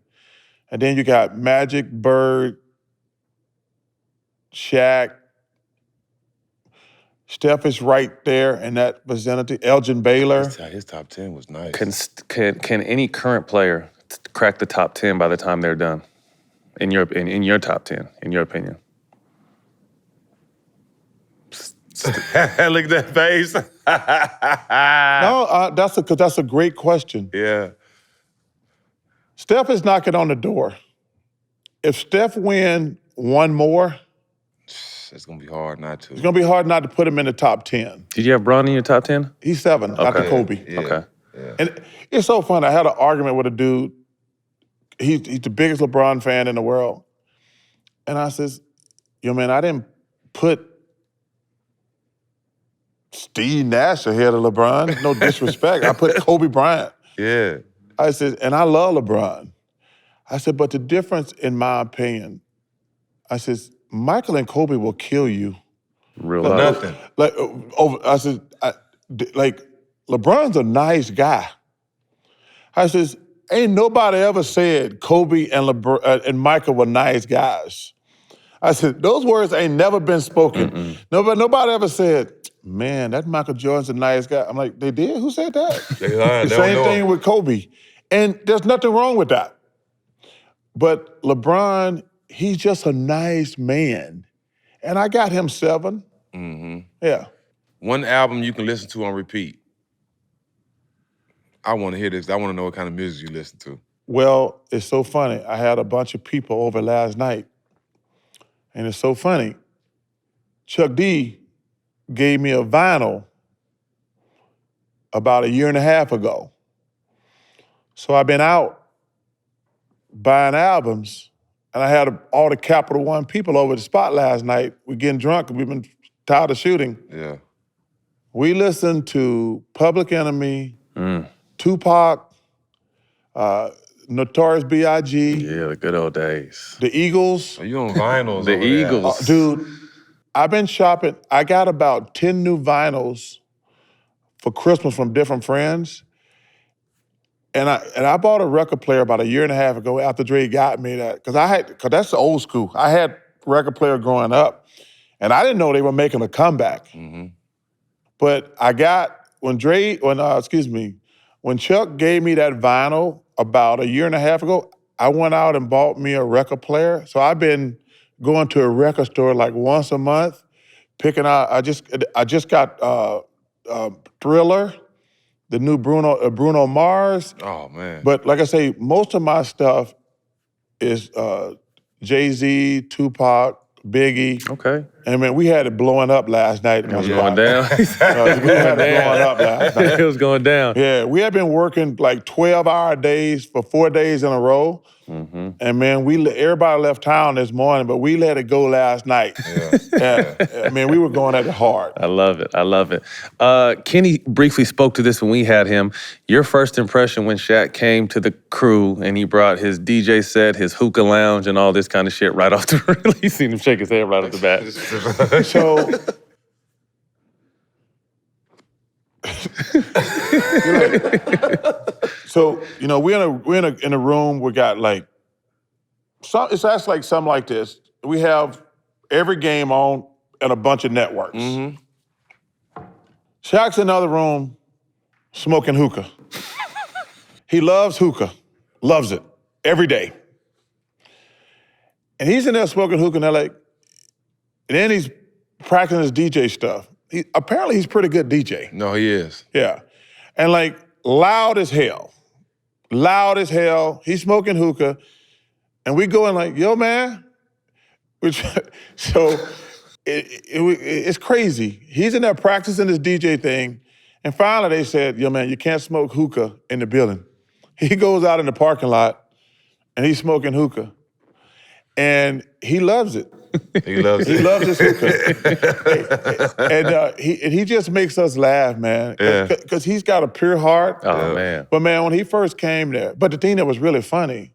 And then you got Magic, Bird, Shaq. Steph is right there in that vicinity. Elgin Baylor. His top 10 was nice. Can any current player crack the top 10 by the time they're done? In your top 10, in your opinion? Look at that face. No, that's a great question. Yeah. Steph is knocking on the door. If Steph win one more, it's going to be hard not to. It's going to be hard not to put him in the top 10. Did you have Bron in your top 10? He's 7 after Kobe. Yeah. Okay. Yeah. And it's so fun. I had an argument with a dude. He's the biggest LeBron fan in the world. And I says, yo, man, I didn't put Steve Nash ahead of LeBron. No disrespect. I put Kobe Bryant. Yeah. I said, and I love LeBron. I said, but the difference, in my opinion, I says, Michael and Kobe will kill you. Real Nothing. I said, LeBron's a nice guy. I says, ain't nobody ever said Kobe and Michael were nice guys. I said, those words ain't never been spoken. Nobody ever said, man, that Michael Jordan's a nice guy. I'm like, they did? Who said that? The same thing with Kobe. And there's nothing wrong with that. But LeBron, he's just a nice man. And I got him 7. Yeah. One album you can listen to on repeat. I want to hear this. I want to know what kind of music you listen to. Well, it's so funny. I had a bunch of people over last night. And it's so funny. Chuck D gave me a vinyl about 1.5 years ago. So I've been out buying albums, and I had all the Capital One people over at the spot last night. We're getting drunk, and we've been tired of shooting. Yeah. We listened to Public Enemy, Tupac, Notorious B.I.G. Yeah, the good old days. The Eagles. Are you on vinyls? The over Eagles. Dude, I've been shopping. I got about 10 new vinyls for Christmas from different friends. And I bought a record player about 1.5 years ago after Dre got me that. Because that's the old school. I had record player growing up, and I didn't know they were making a comeback. But I got, when Chuck gave me that vinyl about 1.5 years ago, I went out and bought me a record player. So I've been going to a record store like once a month, picking out, I just got Thriller, the new Bruno Mars. Oh, man. But like I say, most of my stuff is Jay-Z, Tupac, Biggie. Okay. And man, we had it blowing up last night. It was going down. We had it blowing up last night. It was going down. Yeah, we had been working like 12-hour days for 4 days in a row. Mm-hmm. And man, everybody left town this morning, but we let it go last night. Yeah. I mean, we were going at it hard. I love it. I love it. Kenny briefly spoke to this when we had him. Your first impression when Shaq came to the crew and he brought his DJ set, his hookah lounge, and all this kind of shit right off the reel. You seen him shake his head right off the bat. So, you know, we're in a room. We got like, it's actually like something like this. We have every game on at a bunch of networks. Shaq's in another room smoking hookah. He loves hookah, loves it every day. And he's in there smoking hookah, and they're like, and then he's practicing his DJ stuff. Apparently he's a pretty good DJ. No, he is. Yeah. And like loud as hell. Loud as hell. He's smoking hookah. And we going like, yo, man. So it's crazy. He's in there practicing his DJ thing. And finally they said, yo, man, you can't smoke hookah in the building. He goes out in the parking lot and he's smoking hookah. And he loves it. He loves it. He loves his hookah. And he just makes us laugh, man. Yeah. Because he's got a pure heart. Oh, man. But man, when he first came there, but the thing that was really funny,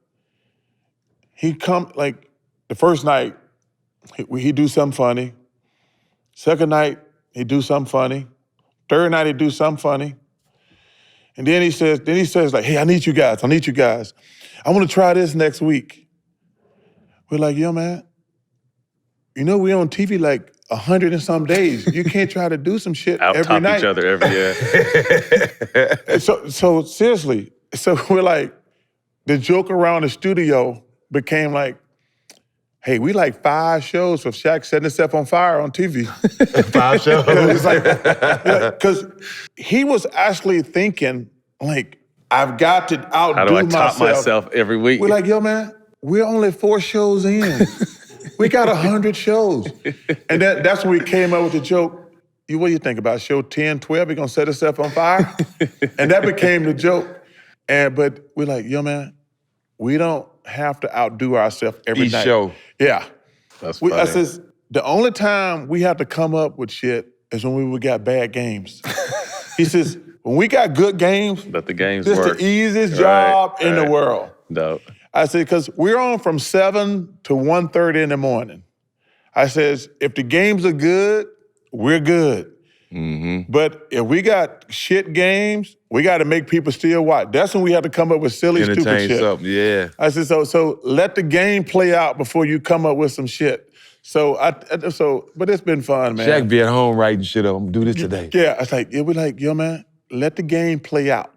he come, like, the first night, he do something funny. Second night, he do something funny. Third night, he do something funny. And then he says like, hey, I need you guys. I want to try this next week. We're like, yo, man, you know we on TV like 100 and some days. You can't try to do some shit every night. Out-top each other every year. So seriously, so we're like, the joke around the studio became like, hey, we like 5 shows of Shaq setting himself on fire on TV. 5 shows? It's like, because he was actually thinking, like, I've got to outdo myself. How do I top myself every week? We're like, yo, man, we're only 4 shows in. We got 100 shows. And that's when we came up with the joke, what do you think about show 10, 12? We're going to set us on fire? And that became the joke. But we're like, yo, man, we don't have to outdo ourselves every night. Each show. Yeah. That's funny. I says, the only time we have to come up with shit is when we got bad games. He says, when we got good games, Let the games this work. is the easiest job in the world. Dope. I said, because we're on from 7 to 1:30 in the morning. I says, if the games are good, we're good. Mm-hmm. But if we got shit games, we got to make people still watch. That's when we have to come up with silly, stupid Entertain shit. something, yeah. I said, so let the game play out before you come up with some shit. But it's been fun, man. Shaq be at home writing shit up. I'm gonna do this today. Yeah, I was like, we're like, yo, man, let the game play out.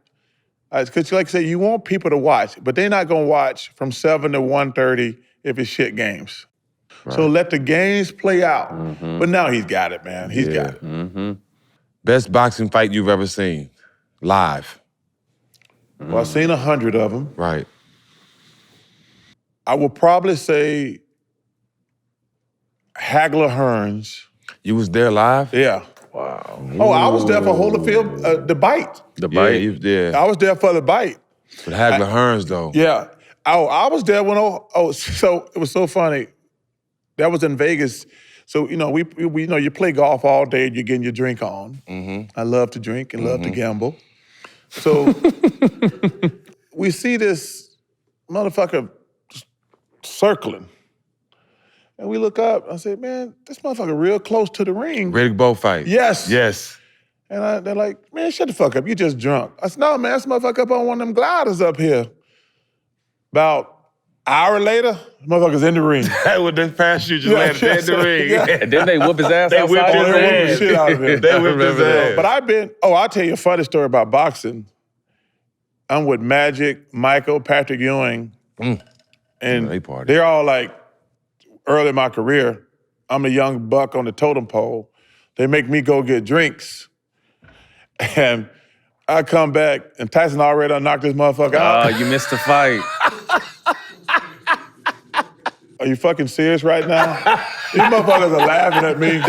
Because like I said, you want people to watch, but they're not going to watch from 7 to 1:30 if it's shit games. Right. So let the games play out. Mm-hmm. But now he's got it, man. He's got it. Mm-hmm. Best boxing fight you've ever seen, live. Well, I've seen 100 of them. Right. I would probably say Hagler Hearns. You was there live? Yeah. Wow. Oh, I was there for Holyfield, the bite. The bite? Yeah. I was there for the bite. But Hagler Hearns, though. Yeah. Oh, I was there when, so it was so funny. That was in Vegas. So, you know, we you play golf all day and you're getting your drink on. Mm-hmm. I love to drink and love to gamble. So we see this motherfucker circling. And we look up, I said, man, this motherfucker real close to the ring. Riddick Bowe fight. Yes. Yes. And they're like, man, shut the fuck up, you just drunk. I said, no, man, this motherfucker up on one of them gliders up here. About an hour later, this motherfucker's in the ring. With the parachute just landed in the ring. Yeah. And then they whoop his ass They outside. whipped his the ring. They whipped the shit out of him. They whipped his ass. But I'll tell you a funny story about boxing. I'm with Magic, Michael, Patrick Ewing, and they're all like, early in my career, I'm the young buck on the totem pole. They make me go get drinks. And I come back, and Tyson already knocked this motherfucker out. Oh, you missed the fight. Are you fucking serious right now? These motherfuckers are laughing at me.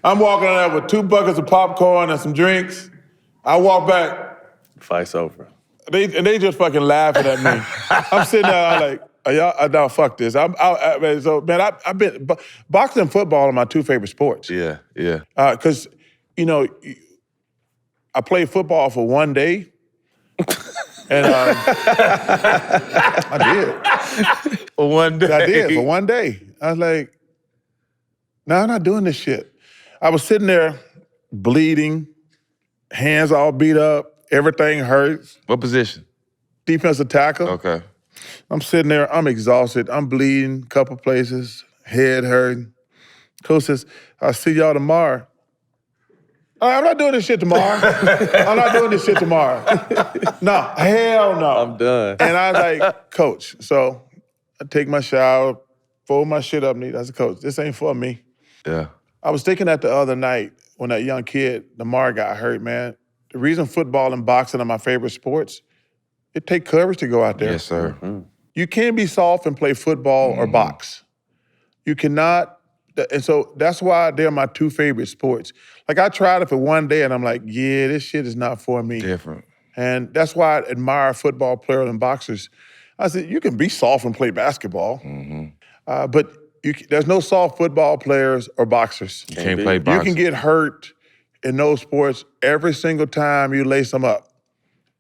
I'm walking in there with 2 buckets of popcorn and some drinks. I walk back. Fight's over. They just fucking laughing at me. I'm sitting there, I'm like, are y'all, no, fuck this. I've been, boxing and football are my 2 favorite sports. Yeah, yeah. Because, you know, I played football for 1 day. And I did. For 1 day. I did, for 1 day. I was like, no, I'm not doing this shit. I was sitting there bleeding, hands all beat up, everything hurts. What position? Defensive tackle. Okay. I'm sitting there, I'm exhausted, I'm bleeding, couple places, head hurting. Coach says, I'll see y'all tomorrow. I'm not doing this shit tomorrow. I'm not doing this shit tomorrow. No, hell no. I'm done. And I was like, Coach, so I take my shower, fold my shit up neat. I said, Coach, this ain't for me. Yeah. I was thinking that the other night when that young kid, Lamar, got hurt, man. The reason football and boxing are my favorite sports, it takes courage to go out there. Yes, sir. Mm-hmm. You can't be soft and play football or box. You cannot, and so that's why they're my 2 favorite sports. Like I tried it for 1 day and I'm like, yeah, this shit is not for me. Different. And that's why I admire football players and boxers. I said, you can be soft and play basketball, but there's no soft football players or boxers. You can't play boxing. You can get hurt in those sports every single time you lace them up.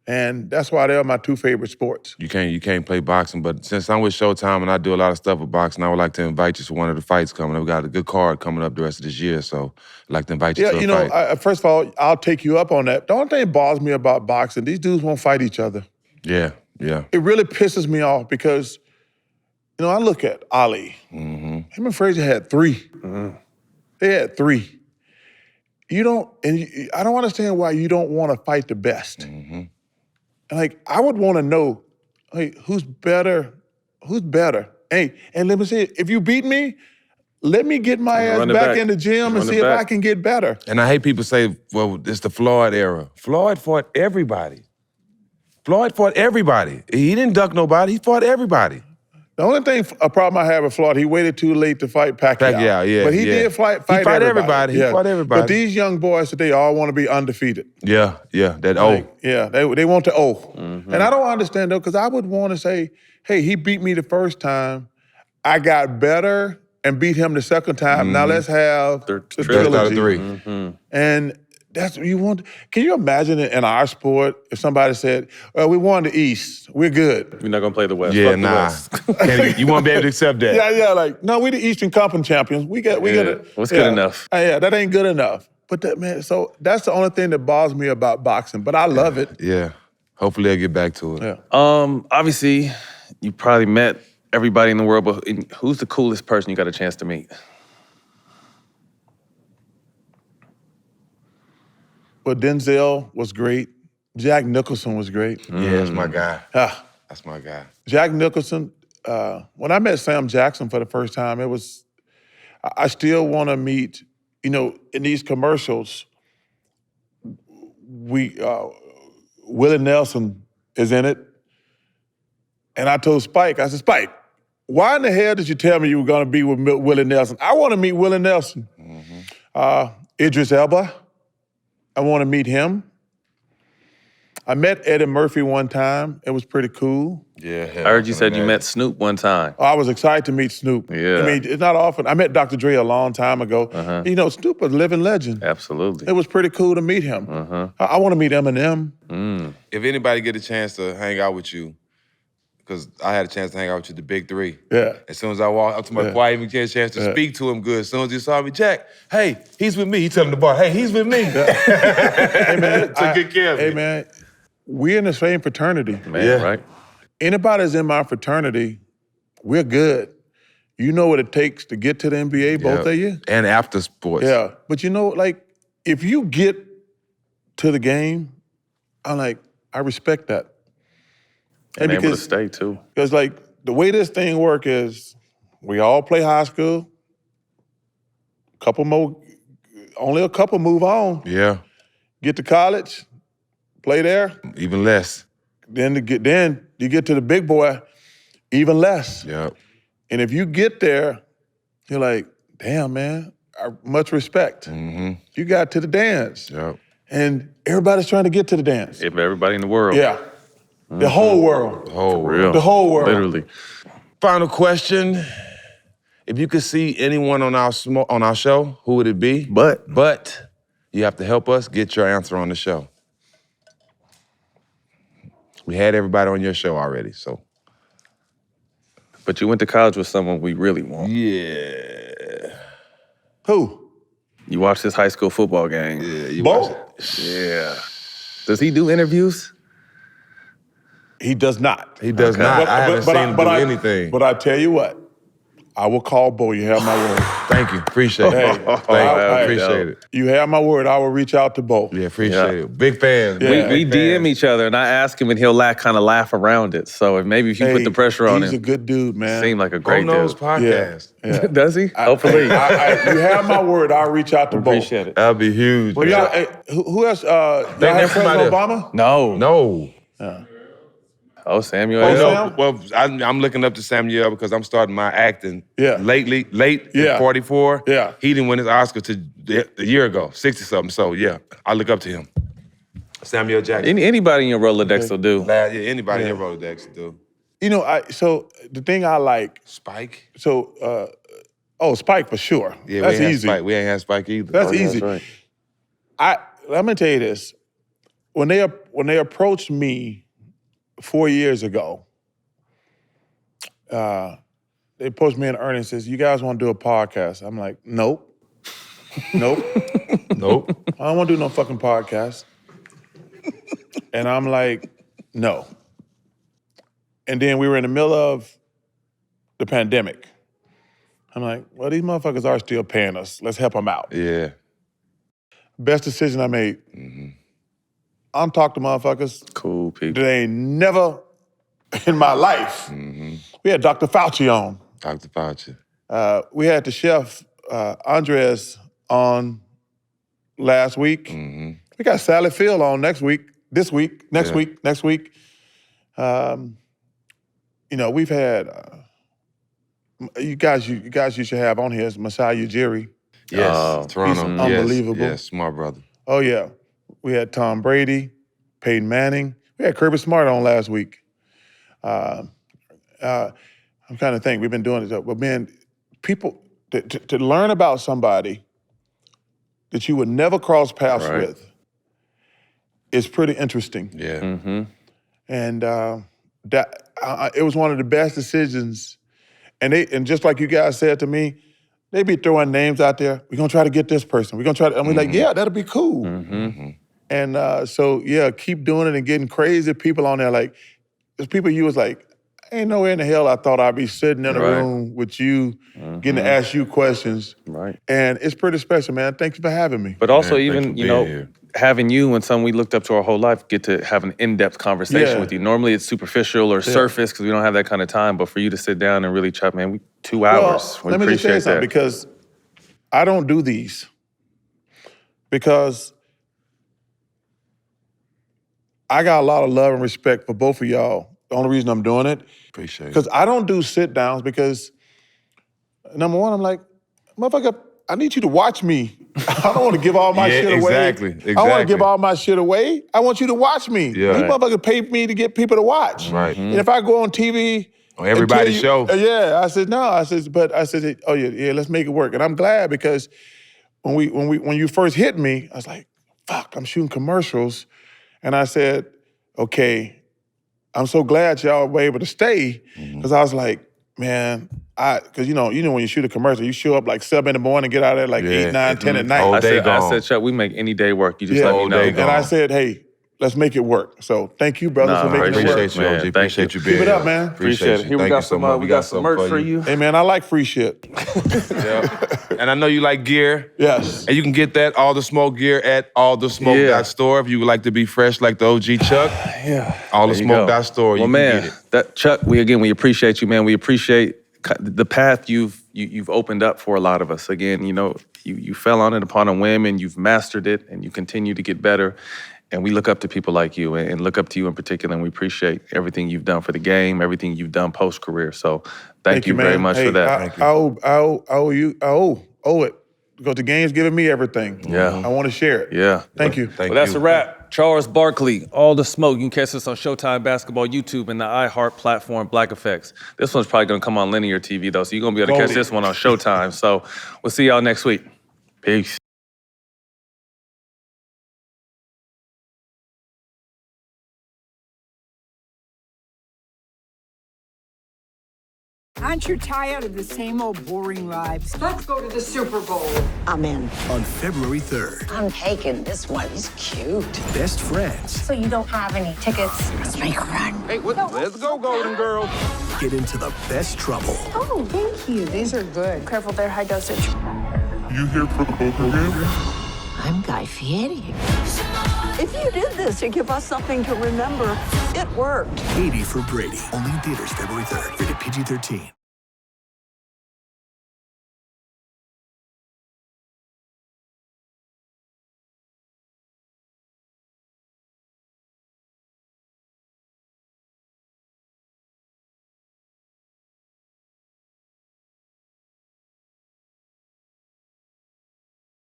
And that's why they're my 2 favorite sports. You can't play boxing, but since I'm with Showtime and I do a lot of stuff with boxing, I would like to invite you to one of the fights coming up. We got a good card coming up the rest of this year, so I'd like to invite you to a fight. First of all, I'll take you up on that. The only thing that bothers me about boxing, these dudes won't fight each other. Yeah, yeah. It really pisses me off because, you know, I look at Ali. Him and Frazier had 3. They had 3. I don't understand why you don't want to fight the best. Like, I would want to know, hey, who's better? Hey, and let me say, if you beat me, let me get my ass back in the gym and see if I can get better. And I hate people say, well, it's the Floyd era. Floyd fought everybody. He didn't duck nobody. He fought everybody. The only a problem I have with Floyd, he waited too late to fight Pacquiao. Yeah. But he did fight He fought everybody. Yeah. He fought everybody. But these young boys today all want to be undefeated. Yeah, that O. Yeah, they want the O. And I don't understand, though, because I would want to say, hey, he beat me the first time. I got better and beat him the second time. Now let's have the trilogy. Out of 3. And that's what you want. Can you imagine it in our sport if somebody said, well, we won the East, we're good. We're not going to play the West. Yeah, Fuck nah. the West. You won't be able to accept that. Yeah, like, no, we the Eastern Conference champions. We got it. What's good enough? Yeah, that ain't good enough. But that, man, so that's the only thing that bothers me about boxing. But I love it. Yeah. Hopefully they'll get back to it. Yeah. Obviously, you probably met everybody in the world, but who's the coolest person you got a chance to meet? But Denzel was great. Jack Nicholson was great. Yeah, that's my guy. That's my guy. Jack Nicholson, when I met Sam Jackson for the first time, I still want to meet, you know, in these commercials, Willie Nelson is in it. And I told Spike, I said, Spike, why in the hell did you tell me you were going to be with Willie Nelson? I want to meet Willie Nelson. Idris Elba, I want to meet him. I met Eddie Murphy one time. It was pretty cool. Yeah. I heard you said you met Snoop one time. I was excited to meet Snoop. Yeah. I mean, it's not often. I met Dr. Dre a long time ago. You know, Snoop was a living legend. Absolutely. It was pretty cool to meet him. I want to meet Eminem. If anybody get a chance to hang out with you, because I had a chance to hang out with you, the big 3. Yeah. As soon as I walked up to my quiet, even get a chance to speak to him good. As soon as he saw me, Jack, hey, he's with me. He telling the bar, hey, he's with me. Hey, man. Took good care of me. Hey, man, we're in the same fraternity. Man, right? Anybody that's in my fraternity, we're good. You know what it takes to get to the NBA, both of you? And after sports. Yeah. But you know, like, if you get to the game, I respect that. And able to stay, too. Because, like, the way this thing works is we all play high school. Only a couple move on. Yeah. Get to college, play there. Even less. Then you get to the big boy, even less. Yeah. And if you get there, you're like, damn, man, much respect. You got to the dance. Yep. And everybody's trying to get to the dance. If everybody in the world. Yeah. The whole world. The whole For world. real. The whole world. Literally. Final question. If you could see anyone on our show, who would it be? But you have to help us get your answer on the show. We had everybody on your show already, so. But you went to college with someone we really want. Yeah. Who? You watched his high school football game. Yeah, you Bo? watched it. Yeah. Does he do interviews? He does not. He does not. I haven't seen him do anything. But I tell you what, I will call Bo. You have my word. Thank you. Appreciate it. Thank you. Appreciate it. You have my word. I will reach out to Bo. Yeah, appreciate it. Big fan. Yeah. We DM each other, and I ask him, and he'll kind of laugh around it. So if you put the pressure on him. He's a good dude, man. Seemed like a great dude. Knows podcast. Yeah. Does he? Hopefully. You have my word. I'll reach out to Bo. Appreciate it. That'd be huge. Well, y'all, who else? Y'all have President Obama? No. No. Oh, Samuel. Oh, L. Sam? Well, I'm looking up to Samuel because I'm starting my acting. Yeah. Late. Yeah. 44. Yeah. He didn't win his Oscar a year ago, 60-something. So yeah, I look up to him. Samuel Jackson. Anybody in your Rolodex will do. Yeah, anybody in your Rolodex will do. You know, so the thing I like. Spike. So, Spike for sure. Yeah, that's we ain't easy. Spike. We ain't had Spike either. That's easy. That's right. Let me tell you this. When they approached me 4 years ago, they approached me in earnest and says, "You guys want to do a podcast?" I'm like, "Nope. Nope. Nope. I don't want to do no fucking podcast." And I'm like, "No." And then we were in the middle of the pandemic. I'm like, well, these motherfuckers are still paying us. Let's help them out. Yeah. Best decision I made. I'm talking to motherfuckers. Cool people. That ain't never in my life. We had Dr. Fauci on. Dr. Fauci. We had the chef, Andres, on last week. We got Sally Field on next week. You know, we've had, you guys you should have on here is Masai Ujiri. Yes, Toronto. He's unbelievable. Yes, smart brother. Oh, yeah. We had Tom Brady, Peyton Manning. We had Kirby Smart on last week. I'm trying to think. We've been doing it. But, man, people, to learn about somebody that you would never cross paths with is pretty interesting. Yeah. And it was one of the best decisions. And just like you guys said to me, they be throwing names out there. We're gonna try to get this person. We're gonna try to, and we're like, yeah, that'll be cool. And so, yeah, keep doing it and getting crazy people on there. Like, there's people you was like, ain't no way in the hell I thought I'd be sitting in a room with you, getting to ask you questions. Right. And it's pretty special, man. Thanks for having me. But also Man, even, you know, having you and someone we looked up to our whole life get to have an in-depth conversation with you. Normally it's superficial or surface because we don't have that kind of time. But for you to sit down and really chat, man, 2 hours. Well, let me just say something, because I don't do these because I got a lot of love and respect for both of y'all. The only reason I'm doing it, Appreciate it. because I don't do sit-downs because, number one, I'm like, motherfucker, I need you to watch me. I don't want to give all my shit away. Exactly. I want to give all my shit away. I want you to watch me. Yeah. These motherfuckers pay me to get people to watch. Right. And if I go on TV... On everybody's show. Yeah, I said, no. I said, oh yeah, let's make it work. And I'm glad because when you first hit me, I was like, fuck, I'm shooting commercials. And I said, okay, I'm so glad y'all were able to stay. Because I was like, man, because you know when you shoot a commercial, you show up like 7 in the morning, get out of there like 8, 9, 10 at night. I said, Chuck, we make any day work. You just let me know. And I said, hey, let's make it work. So thank you, brothers, for making it work. Appreciate you, OG. Appreciate you being Keep it up, man. Appreciate it. Here we got some merch for you. Hey, man, I like free shit. And I know you like gear. Yes. And you can get that All the Smoke gear at allthesmoke.store if you would like to be fresh like the OG Chuck. Allthesmoke.store. Well, man, Chuck, we appreciate you, man. We appreciate the path you've opened up for a lot of us. Again, you know, you fell on it upon a whim and you've mastered it and you continue to get better. And we look up to people like you and look up to you in particular, and we appreciate everything you've done for the game, everything you've done post-career. So thank you very much for that. I owe owe it because the game's giving me everything. Yeah. I want to share it. Yeah. Thank you. Thank Well, that's you. a wrap. Charles Barkley, All the Smoke. You can catch this on Showtime Basketball, YouTube, and the iHeart platform, Black Effects. This one's probably going to come on linear TV, though, so you're going to be able to catch Goldie. this one on Showtime. So we'll see y'all next week. Peace. Aren't you tired of the same old boring lives? Let's go to the Super Bowl. I'm in. On February 3rd, I'm taking this one. He's cute. Best Friends So you don't have any tickets? Let's make a run. Hey, let's go, Golden Girls. get into the best trouble. Oh, thank you. These are good. Careful, they're high dosage. You here for the poker game? I'm Guy Fieri. If you did this to give us something to remember, it worked. 80 for Brady. Only in theaters February 3rd. Rated PG-13.